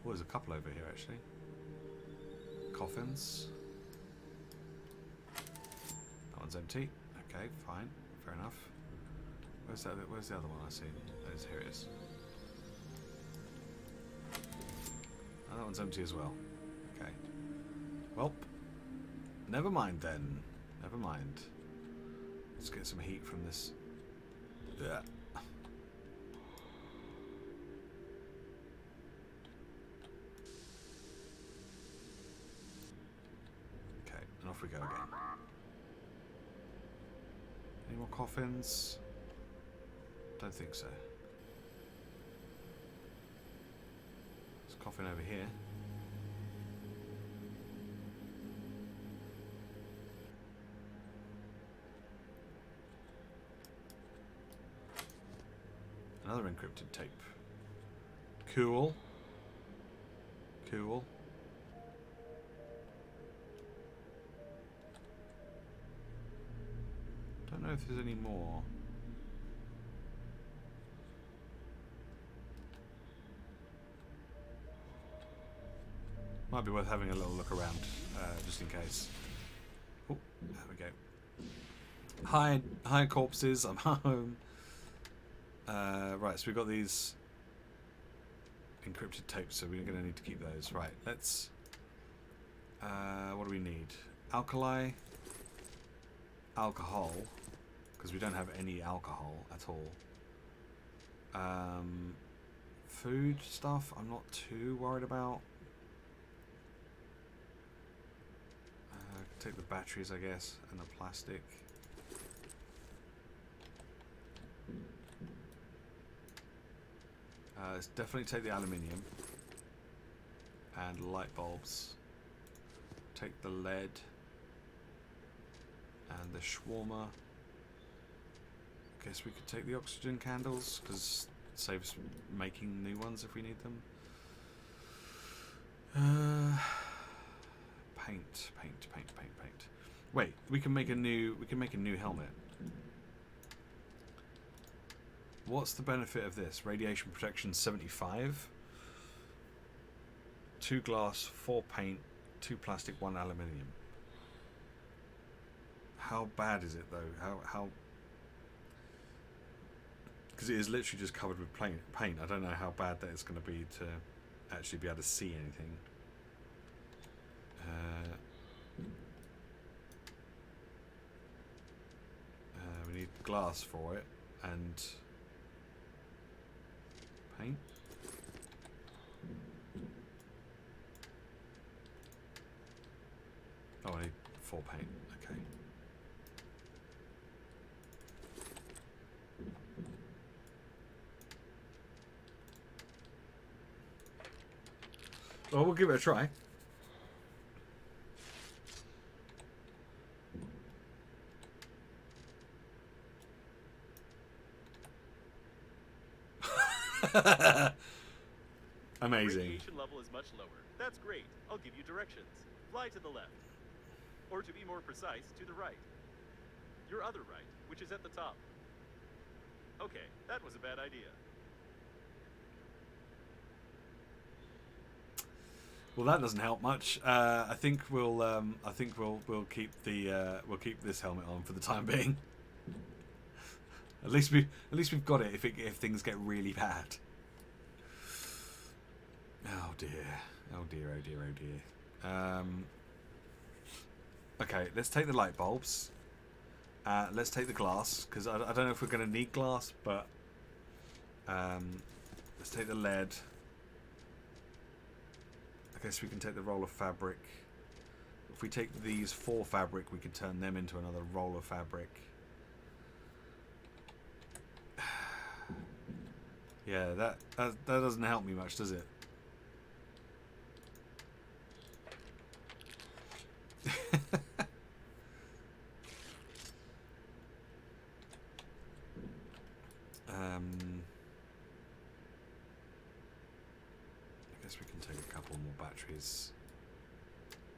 Oh, there's a couple over here actually. Coffins. That one's empty. Okay, fine. Fair enough. Where's the other one I seen? Here it is. Oh, that one's empty as well. Okay. Well, never mind then. Never mind. Let's get some heat from this. Yeah. And off we go again. Any more coffins? Don't think so. There's a coffin over here. Another encrypted tape. Cool. Cool. I don't know if there's any more. Might be worth having a little look around, just in case. Oh, there we go. Hi corpses, I'm home. Right, so we've got these encrypted tapes, so we're going to need to keep those. Right, let's... what do we need? Alkali, alcohol, because we don't have any alcohol at all. Food stuff, I'm not too worried about. Take the batteries, I guess, and the plastic. Let's definitely take the aluminium and light bulbs. Take the lead and the shawarma. Guess we could take the oxygen candles because it saves making new ones if we need them. Paint. Wait, we can make a new helmet. What's the benefit of this? Radiation protection 75. 2 glass, 4 paint, 2 plastic, 1 aluminium. How bad is it though? How? Because it is literally just covered with paint. I don't know how bad that is going to be to actually be able to see anything. We need glass for it and paint. Oh, I need 4 paint. Okay. Well, we'll give it a try. Amazing. Radiation level is much lower. That's great. I'll give you directions. Fly to the left. Or to be more precise, to the right. Your other right, which is at the top. Okay, that was a bad idea. Well, that doesn't help much. I think we'll keep we'll keep this helmet on for the time being. At least we've got it if things get really bad. Oh dear. Oh dear. Oh dear. Oh dear. Okay, let's take the light bulbs. Let's take the glass because I don't know if we're going to need glass, but let's take the lead. I guess we can take the roll of fabric. If we take these 4 fabric, we can turn them into another roll of fabric. Yeah, that doesn't help me much, does it? I guess we can take a couple more batteries.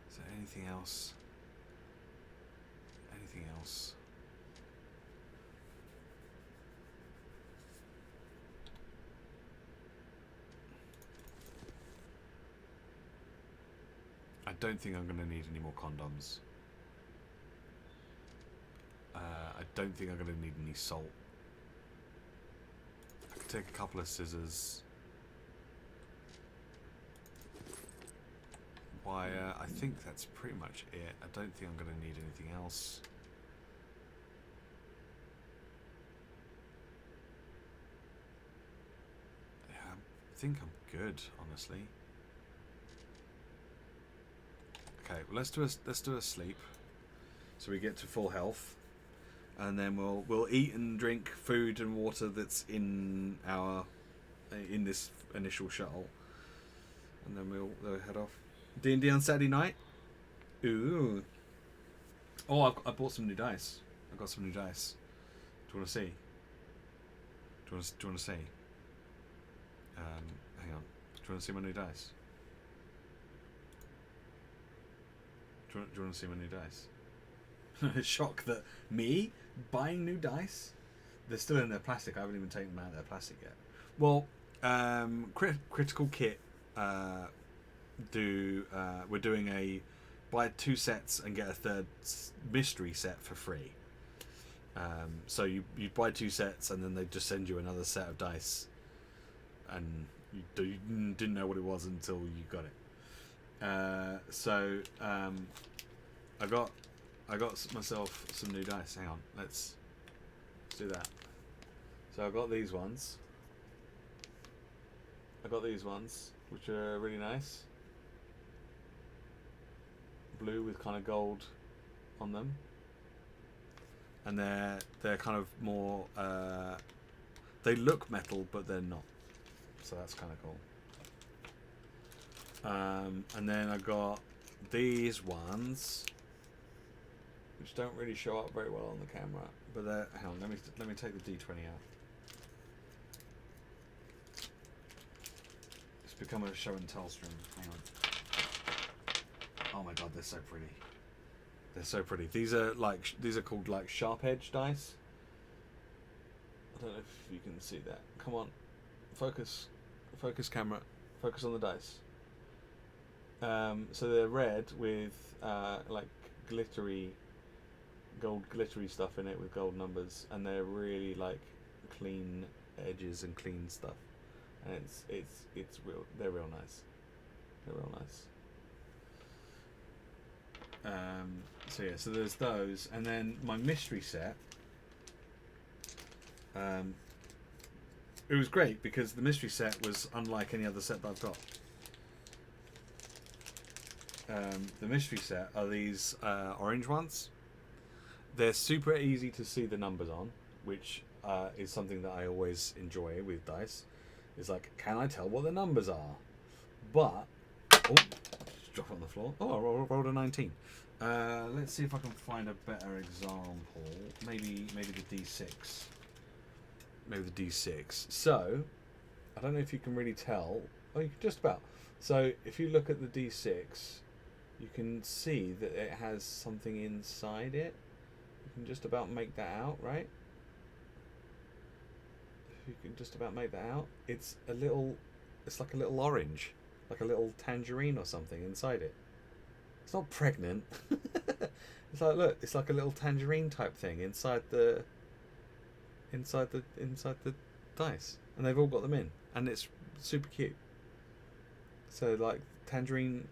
Is there anything else? Anything else? I don't think I'm going to need any more condoms. I don't think I'm going to need any salt. I could take a couple of scissors. Wire. I think that's pretty much it. I don't think I'm going to need anything else. Yeah, I think I'm good, honestly. Okay, well, let's do a sleep, so we get to full health, and then we'll eat and drink food and water that's in this initial shuttle, and then we'll head off. D&D on Saturday night. Ooh. Oh, I bought some new dice. I got some new dice. Do you want to see? Do you want to see? Hang on. Do you want to see my new dice? Do you want to see my new dice? Shock that me buying new dice. They're still in their plastic. I haven't even taken them out of their plastic yet. Well, Critical Kit we're doing a buy 2 sets and get a 3rd mystery set for free. So you buy 2 sets and then they just send you another set of dice, and you didn't know what it was until you got it. I got myself some new dice. Hang on, let's do that. So I got these ones. Which are really nice. Blue with kind of gold on them, and they're kind of more. They look metal, but they're not. So that's kind of cool. And then I got these ones, which don't really show up very well on the camera. But hang on, let me take the D20 out. It's become a show and tell stream. Hang on. Oh my god, they're so pretty. They're so pretty. These are called like sharp edge dice. I don't know if you can see that. Come on, focus camera, focus on the dice. So they're red with like gold glittery stuff in it with gold numbers, and they're really like clean edges and clean stuff, and it's real. They're real nice. They're real nice. So yeah, so there's those, and then my mystery set. It was great because the mystery set was unlike any other set that I've got. The mystery set are these orange ones. They're super easy to see the numbers on, which is something that I always enjoy with dice. It's like, can I tell what the numbers are? But just drop it on the floor. Oh, I rolled a 19. Let's see if I can find a better example. Maybe the D6. Maybe the D6. So, I don't know if you can really tell. Oh, you can just about. So, if you look at the D6, you can see that it has something inside it. You can just about make that out, right? You can just about make that out. It's like a little orange, like a little tangerine or something inside it. It's not pregnant. It's like, look, it's like a little tangerine type thing inside the dice, and they've all got them in, and it's super cute. So like tangerine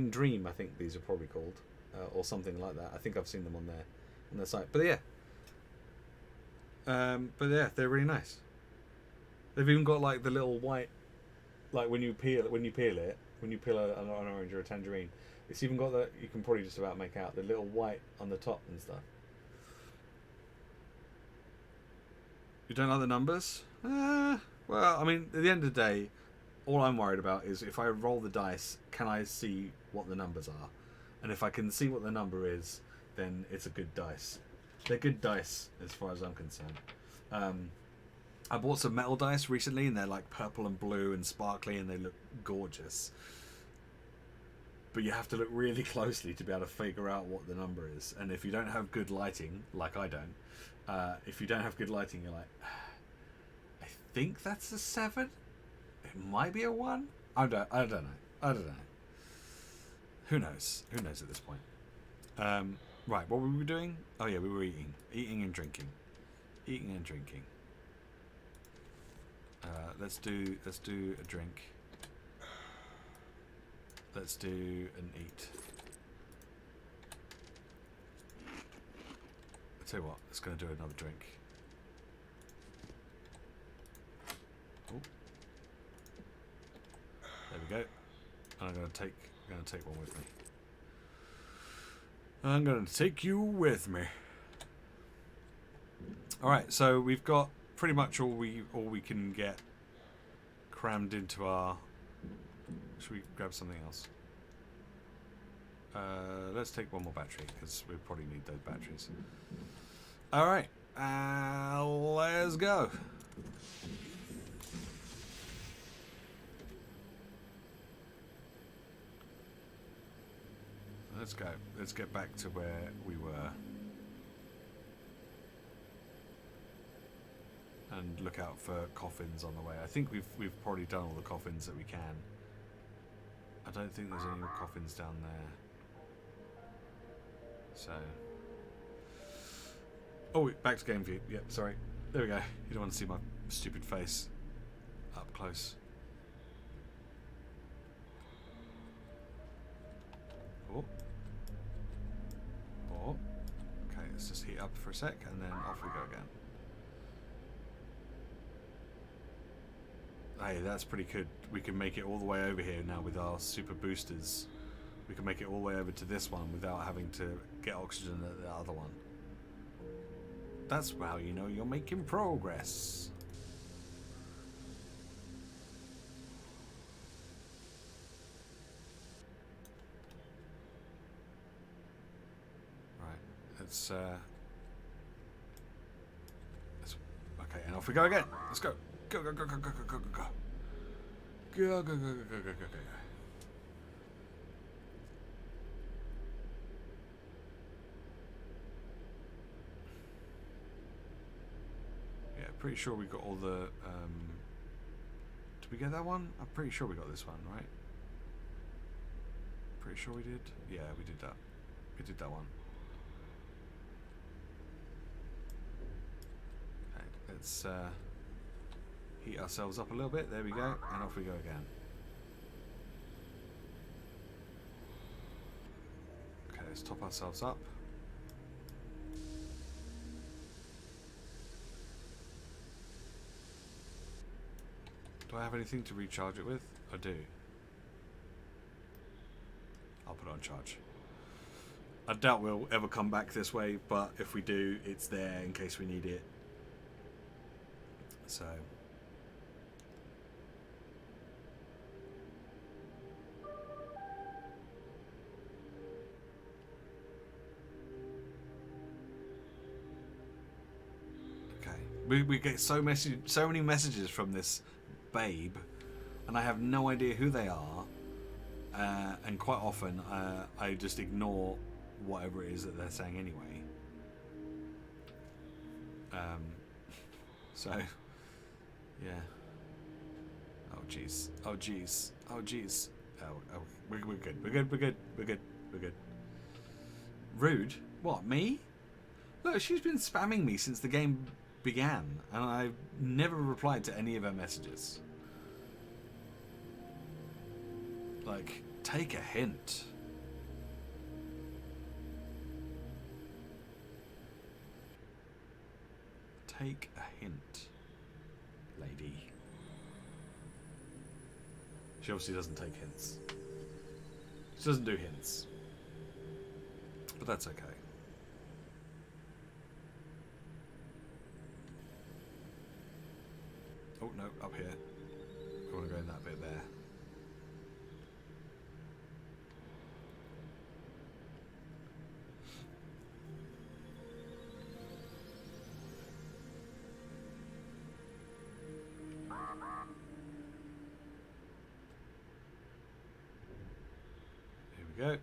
dream, I think these are probably called, or something like that. I think I've seen them on their site. But yeah, they're really nice. They've even got like the little white, like when you peel an orange or a tangerine, it's even got that, you can probably just about make out the little white on the top and stuff. You don't like the numbers? Well, I mean, at the end of the day, all I'm worried about is if I roll the dice, can I see what the numbers are? And if I can see what the number is, then it's a good dice. They're good dice as far as I'm concerned. I bought some metal dice recently, and they're like purple and blue and sparkly, and they look gorgeous. But you have to look really closely to be able to figure out what the number is. And if you don't have good lighting, like I don't, if you don't have good lighting, you're like, I think that's a 7. It might be a 1. I don't know. Who knows? Who knows at this point? Right, what were we doing? Oh yeah, we were eating and drinking. Let's do a drink. Let's do an eat. I'll tell you what, let's go and do another drink. Ooh. There we go. And I'm gonna take one with me. I'm gonna take you with me. Alright, so we've got pretty much all we can get crammed into our... Should we grab something else? Let's take one more battery, because we probably need those batteries. Alright, let's go. Let's go. Let's get back to where we were. And look out for coffins on the way. I think we've probably done all the coffins that we can. I don't think there's any more coffins down there. So... Oh, wait, back to game view. Yep, sorry. There we go. You don't want to see my stupid face up close. Oh. Oh. Okay, let's just heat up for a sec and then off we go again. Hey, that's pretty good. We can make it all the way over here now with our super boosters. We can make it all the way over to this one without having to get oxygen at the other one. That's how you know you're making progress. Right, let's okay, and off we go again. Let's go. Go, go, go, go, go, go, go, go, go. Go, go, go, go, go, go, go, go. Yeah, pretty sure we got all the, did we get that one? I'm pretty sure we got this one, right? Pretty sure we did? Yeah, we did that. We did that one. Okay, let's, heat ourselves up a little bit. There we go, and off we go again. Okay, let's top ourselves up. Do I have anything to recharge it with? I do. I'll put it on charge. I doubt we'll ever come back this way, but if we do, it's there in case we need it. So... We get so many messages from this babe, and I have no idea who they are, and quite often I just ignore whatever it is that they're saying anyway. So, yeah. Oh jeez. Oh jeez. Oh jeez. Oh, we're good. We're good. We're good. We're good. We're good. Rude? What, me? Look, she's been spamming me since the game began, and I've never replied to any of her messages. Like, take a hint. Take a hint, lady. She obviously doesn't take hints. She doesn't do hints. But that's okay. Oh, no, up here. I want to go in that bit there. Here we go.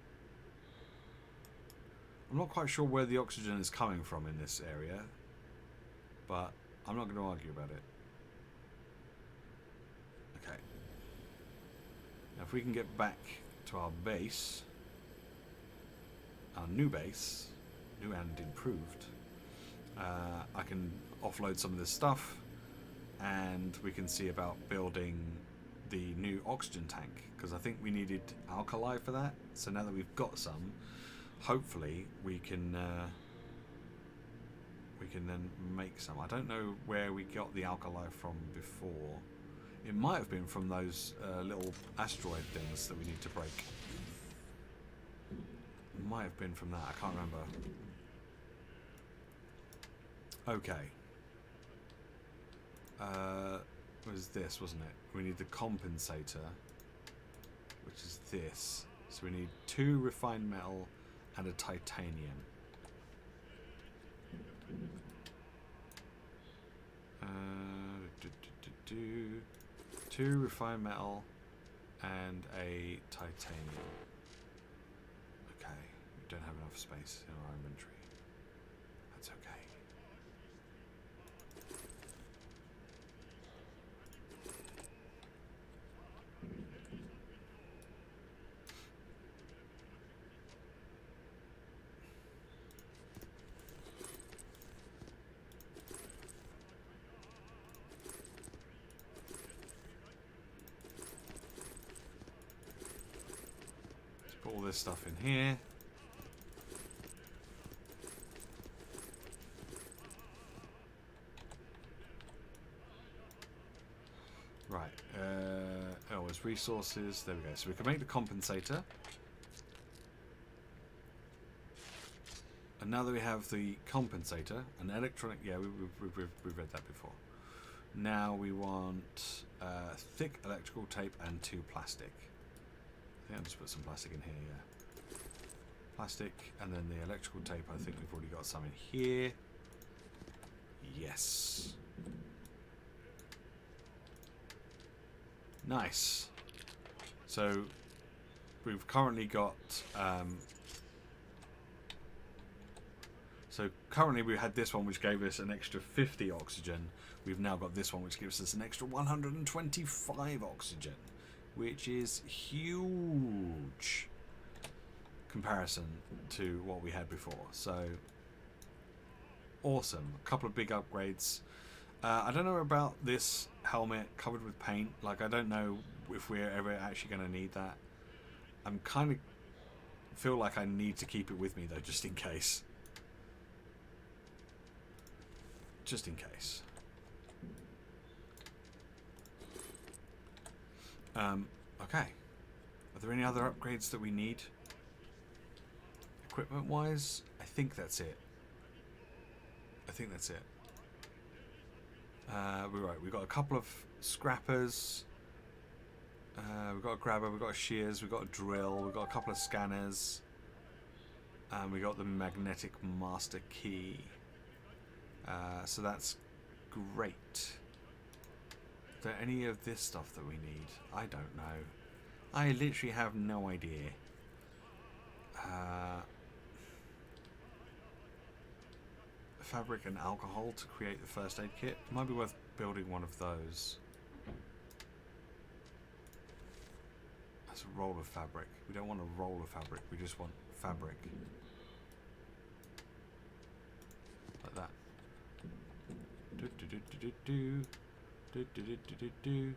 I'm not quite sure where the oxygen is coming from in this area, but I'm not going to argue about it. Okay. Now if we can get back to our base, our new base, new and improved, I can offload some of this stuff and we can see about building the new oxygen tank, because I think we needed alkali for that. So now that we've got some, hopefully we can then make some. I don't know where we got the alkali from before. It might have been from those little asteroid things that we need to break. It might have been from that. I can't remember. Okay. It was this, wasn't it? We need the compensator, which is this. So we need 2 refined metal and a titanium. 2 refined metal and a titanium. Okay, we don't have enough space in our inventory. That's okay. Put all this stuff in here. Right. Oh, it's resources. There we go. So we can make the compensator. And now that we have the compensator, an electronic... Yeah, we've read that before. Now we want thick electrical tape and 2 plastic. I think I'll just put some plastic in here, yeah. Plastic, and then the electrical tape, I think we've already got some in here. Yes. Nice. So, we've currently got... so, currently we had this one which gave us an extra 50 oxygen. We've now got this one which gives us an extra 125 oxygen, which is huge comparison to what we had before. So awesome. A couple of big upgrades. I don't know about this helmet covered with paint. Like, I don't know if we're ever actually going to need that. I'm kind of feel like I need to keep it with me though, just in case. Just in case. Okay. Are there any other upgrades that we need? Equipment-wise, I think that's it. I think that's it. We're right. We've got a couple of scrappers. We've got a grabber. We've got a shears. We've got a drill. We've got a couple of scanners. And we got the magnetic master key. So that's great. Is there any of this stuff that we need? I don't know. I literally have no idea. Fabric and alcohol to create the first aid kit. Might be worth building one of those. That's a roll of fabric. We don't want a roll of fabric, we just want fabric. Like that. Do, do, do, do, do, do, do, do, do, do.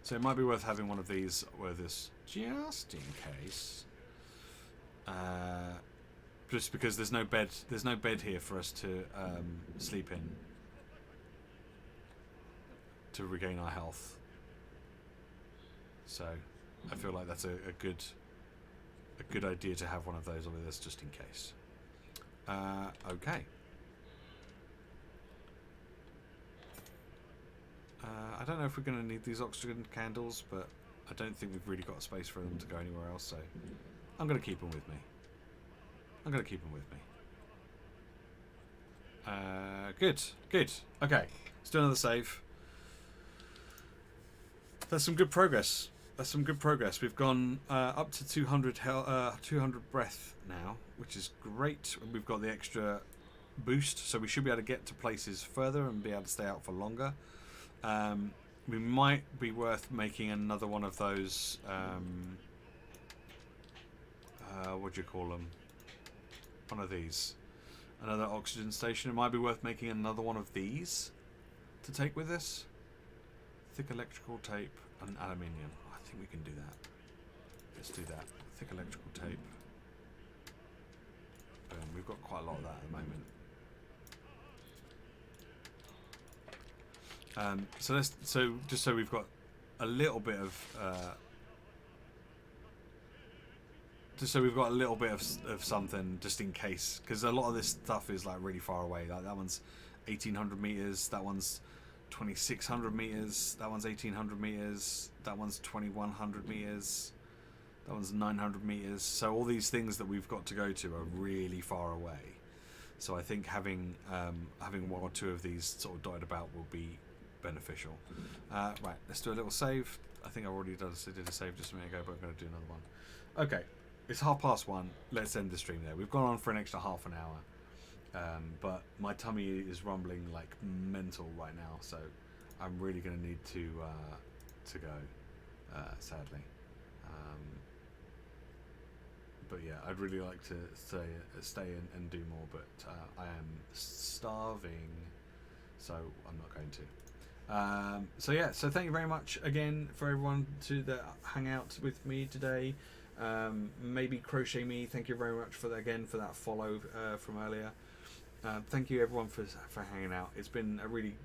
So it might be worth having one of these with this just in case. Just because there's no bed here for us to sleep in to regain our health. So I feel like that's a good idea to have one of those with us just in case. Okay. I don't know if we're going to need these oxygen candles, but I don't think we've really got space for them to go anywhere else, so I'm going to keep them with me. Good. Okay, let's do another save. That's some good progress. We've gone up to 200 breath now, which is great. We've got the extra boost, so we should be able to get to places further and be able to stay out for longer. We might be worth making another one of those. What do you call them? One of these. Another oxygen station. It might be worth making another one of these to take with us. Thick electrical tape and aluminium. I think we can do that. Let's do that. Thick electrical tape. Boom. We've got quite a lot of that at the moment. Just so we've got a little bit of of something just in case, because a lot of this stuff is like really far away. Like that one's 1,800 meters, that one's 2,600 meters, that one's 1,800 meters, that one's 2,100 meters, that one's 900 meters. So all these things that we've got to go to are really far away. So I think having one or two of these sort of dotted about will be beneficial. Right, let's do a little save. I think I already did a save just a minute ago, but I'm going to do another one. Okay, it's 1:30. Let's end the stream there. We've gone on for an extra half an hour, but my tummy is rumbling like mental right now, so I'm really going to need to go, sadly. But yeah, I'd really like to stay and do more, but I am starving, so I'm not going to. So thank you very much again for everyone that hang out with me today. Maybe Crochet Me, thank you very much for that follow from earlier. Thank you everyone for hanging out. It's been a really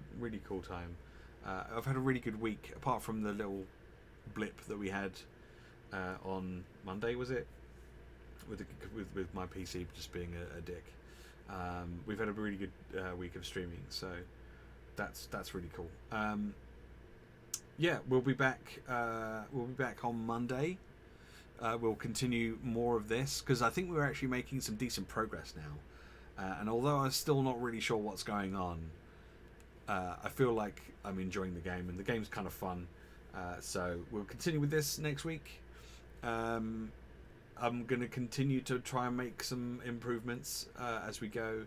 cool time. I've had a really good week, apart from the little blip that we had on Monday, was it? With my PC just being a dick. We've had a really good week of streaming, so that's really cool. Yeah, we'll be back on Monday. We'll continue more of this, because I think we're actually making some decent progress now. And although I'm still not really sure what's going on, I feel like I'm enjoying the game, and the game's kind of fun. So we'll continue with this next week. I'm going to continue to try and make some improvements as we go.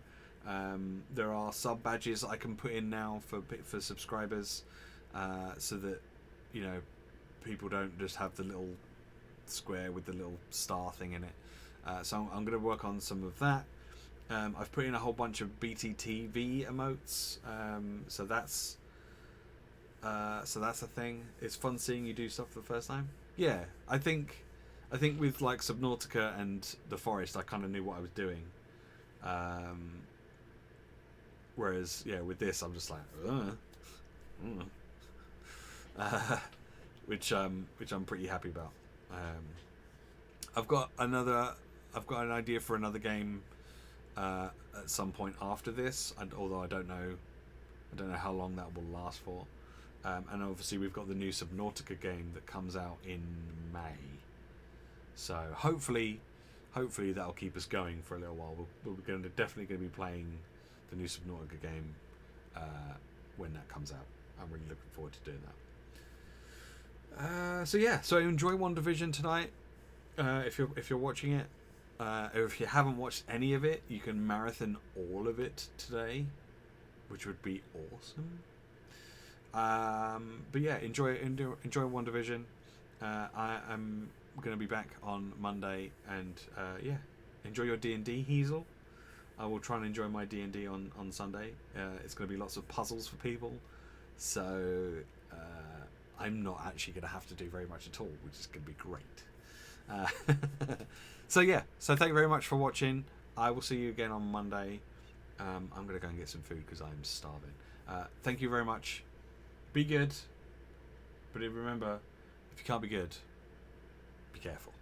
There are sub badges I can put in now for subscribers, so that people don't just have the little square with the little star thing in it. So I'm going to work on some of that. I've put in a whole bunch of BTTV emotes, so that's a thing. It's fun seeing you do stuff for the first time. Yeah, I think with like Subnautica and The Forest, I kind of knew what I was doing. Whereas, yeah, with this, I'm just like, which I'm pretty happy about. I've got an idea for another game at some point after this, and although I don't know how long that will last for. And obviously we've got the new Subnautica game that comes out in May. So hopefully that'll keep us going for a little while. We're definitely going to be playing the new Subnautica game when that comes out. I'm really looking forward to doing that. So enjoy One Division tonight. If you're watching it, or if you haven't watched any of it, you can marathon all of it today, which would be awesome. But yeah, enjoy One Division. I am going to be back on Monday, and enjoy your D&D, Hazel. I will try and enjoy my D&D on Sunday. It's going to be lots of puzzles for people, so I'm not actually going to have to do very much at all, which is going to be great. So thank you very much for watching. I will see you again on Monday. I'm going to go and get some food because I'm starving. Thank you very much. Be good, but remember, if you can't be good, be careful.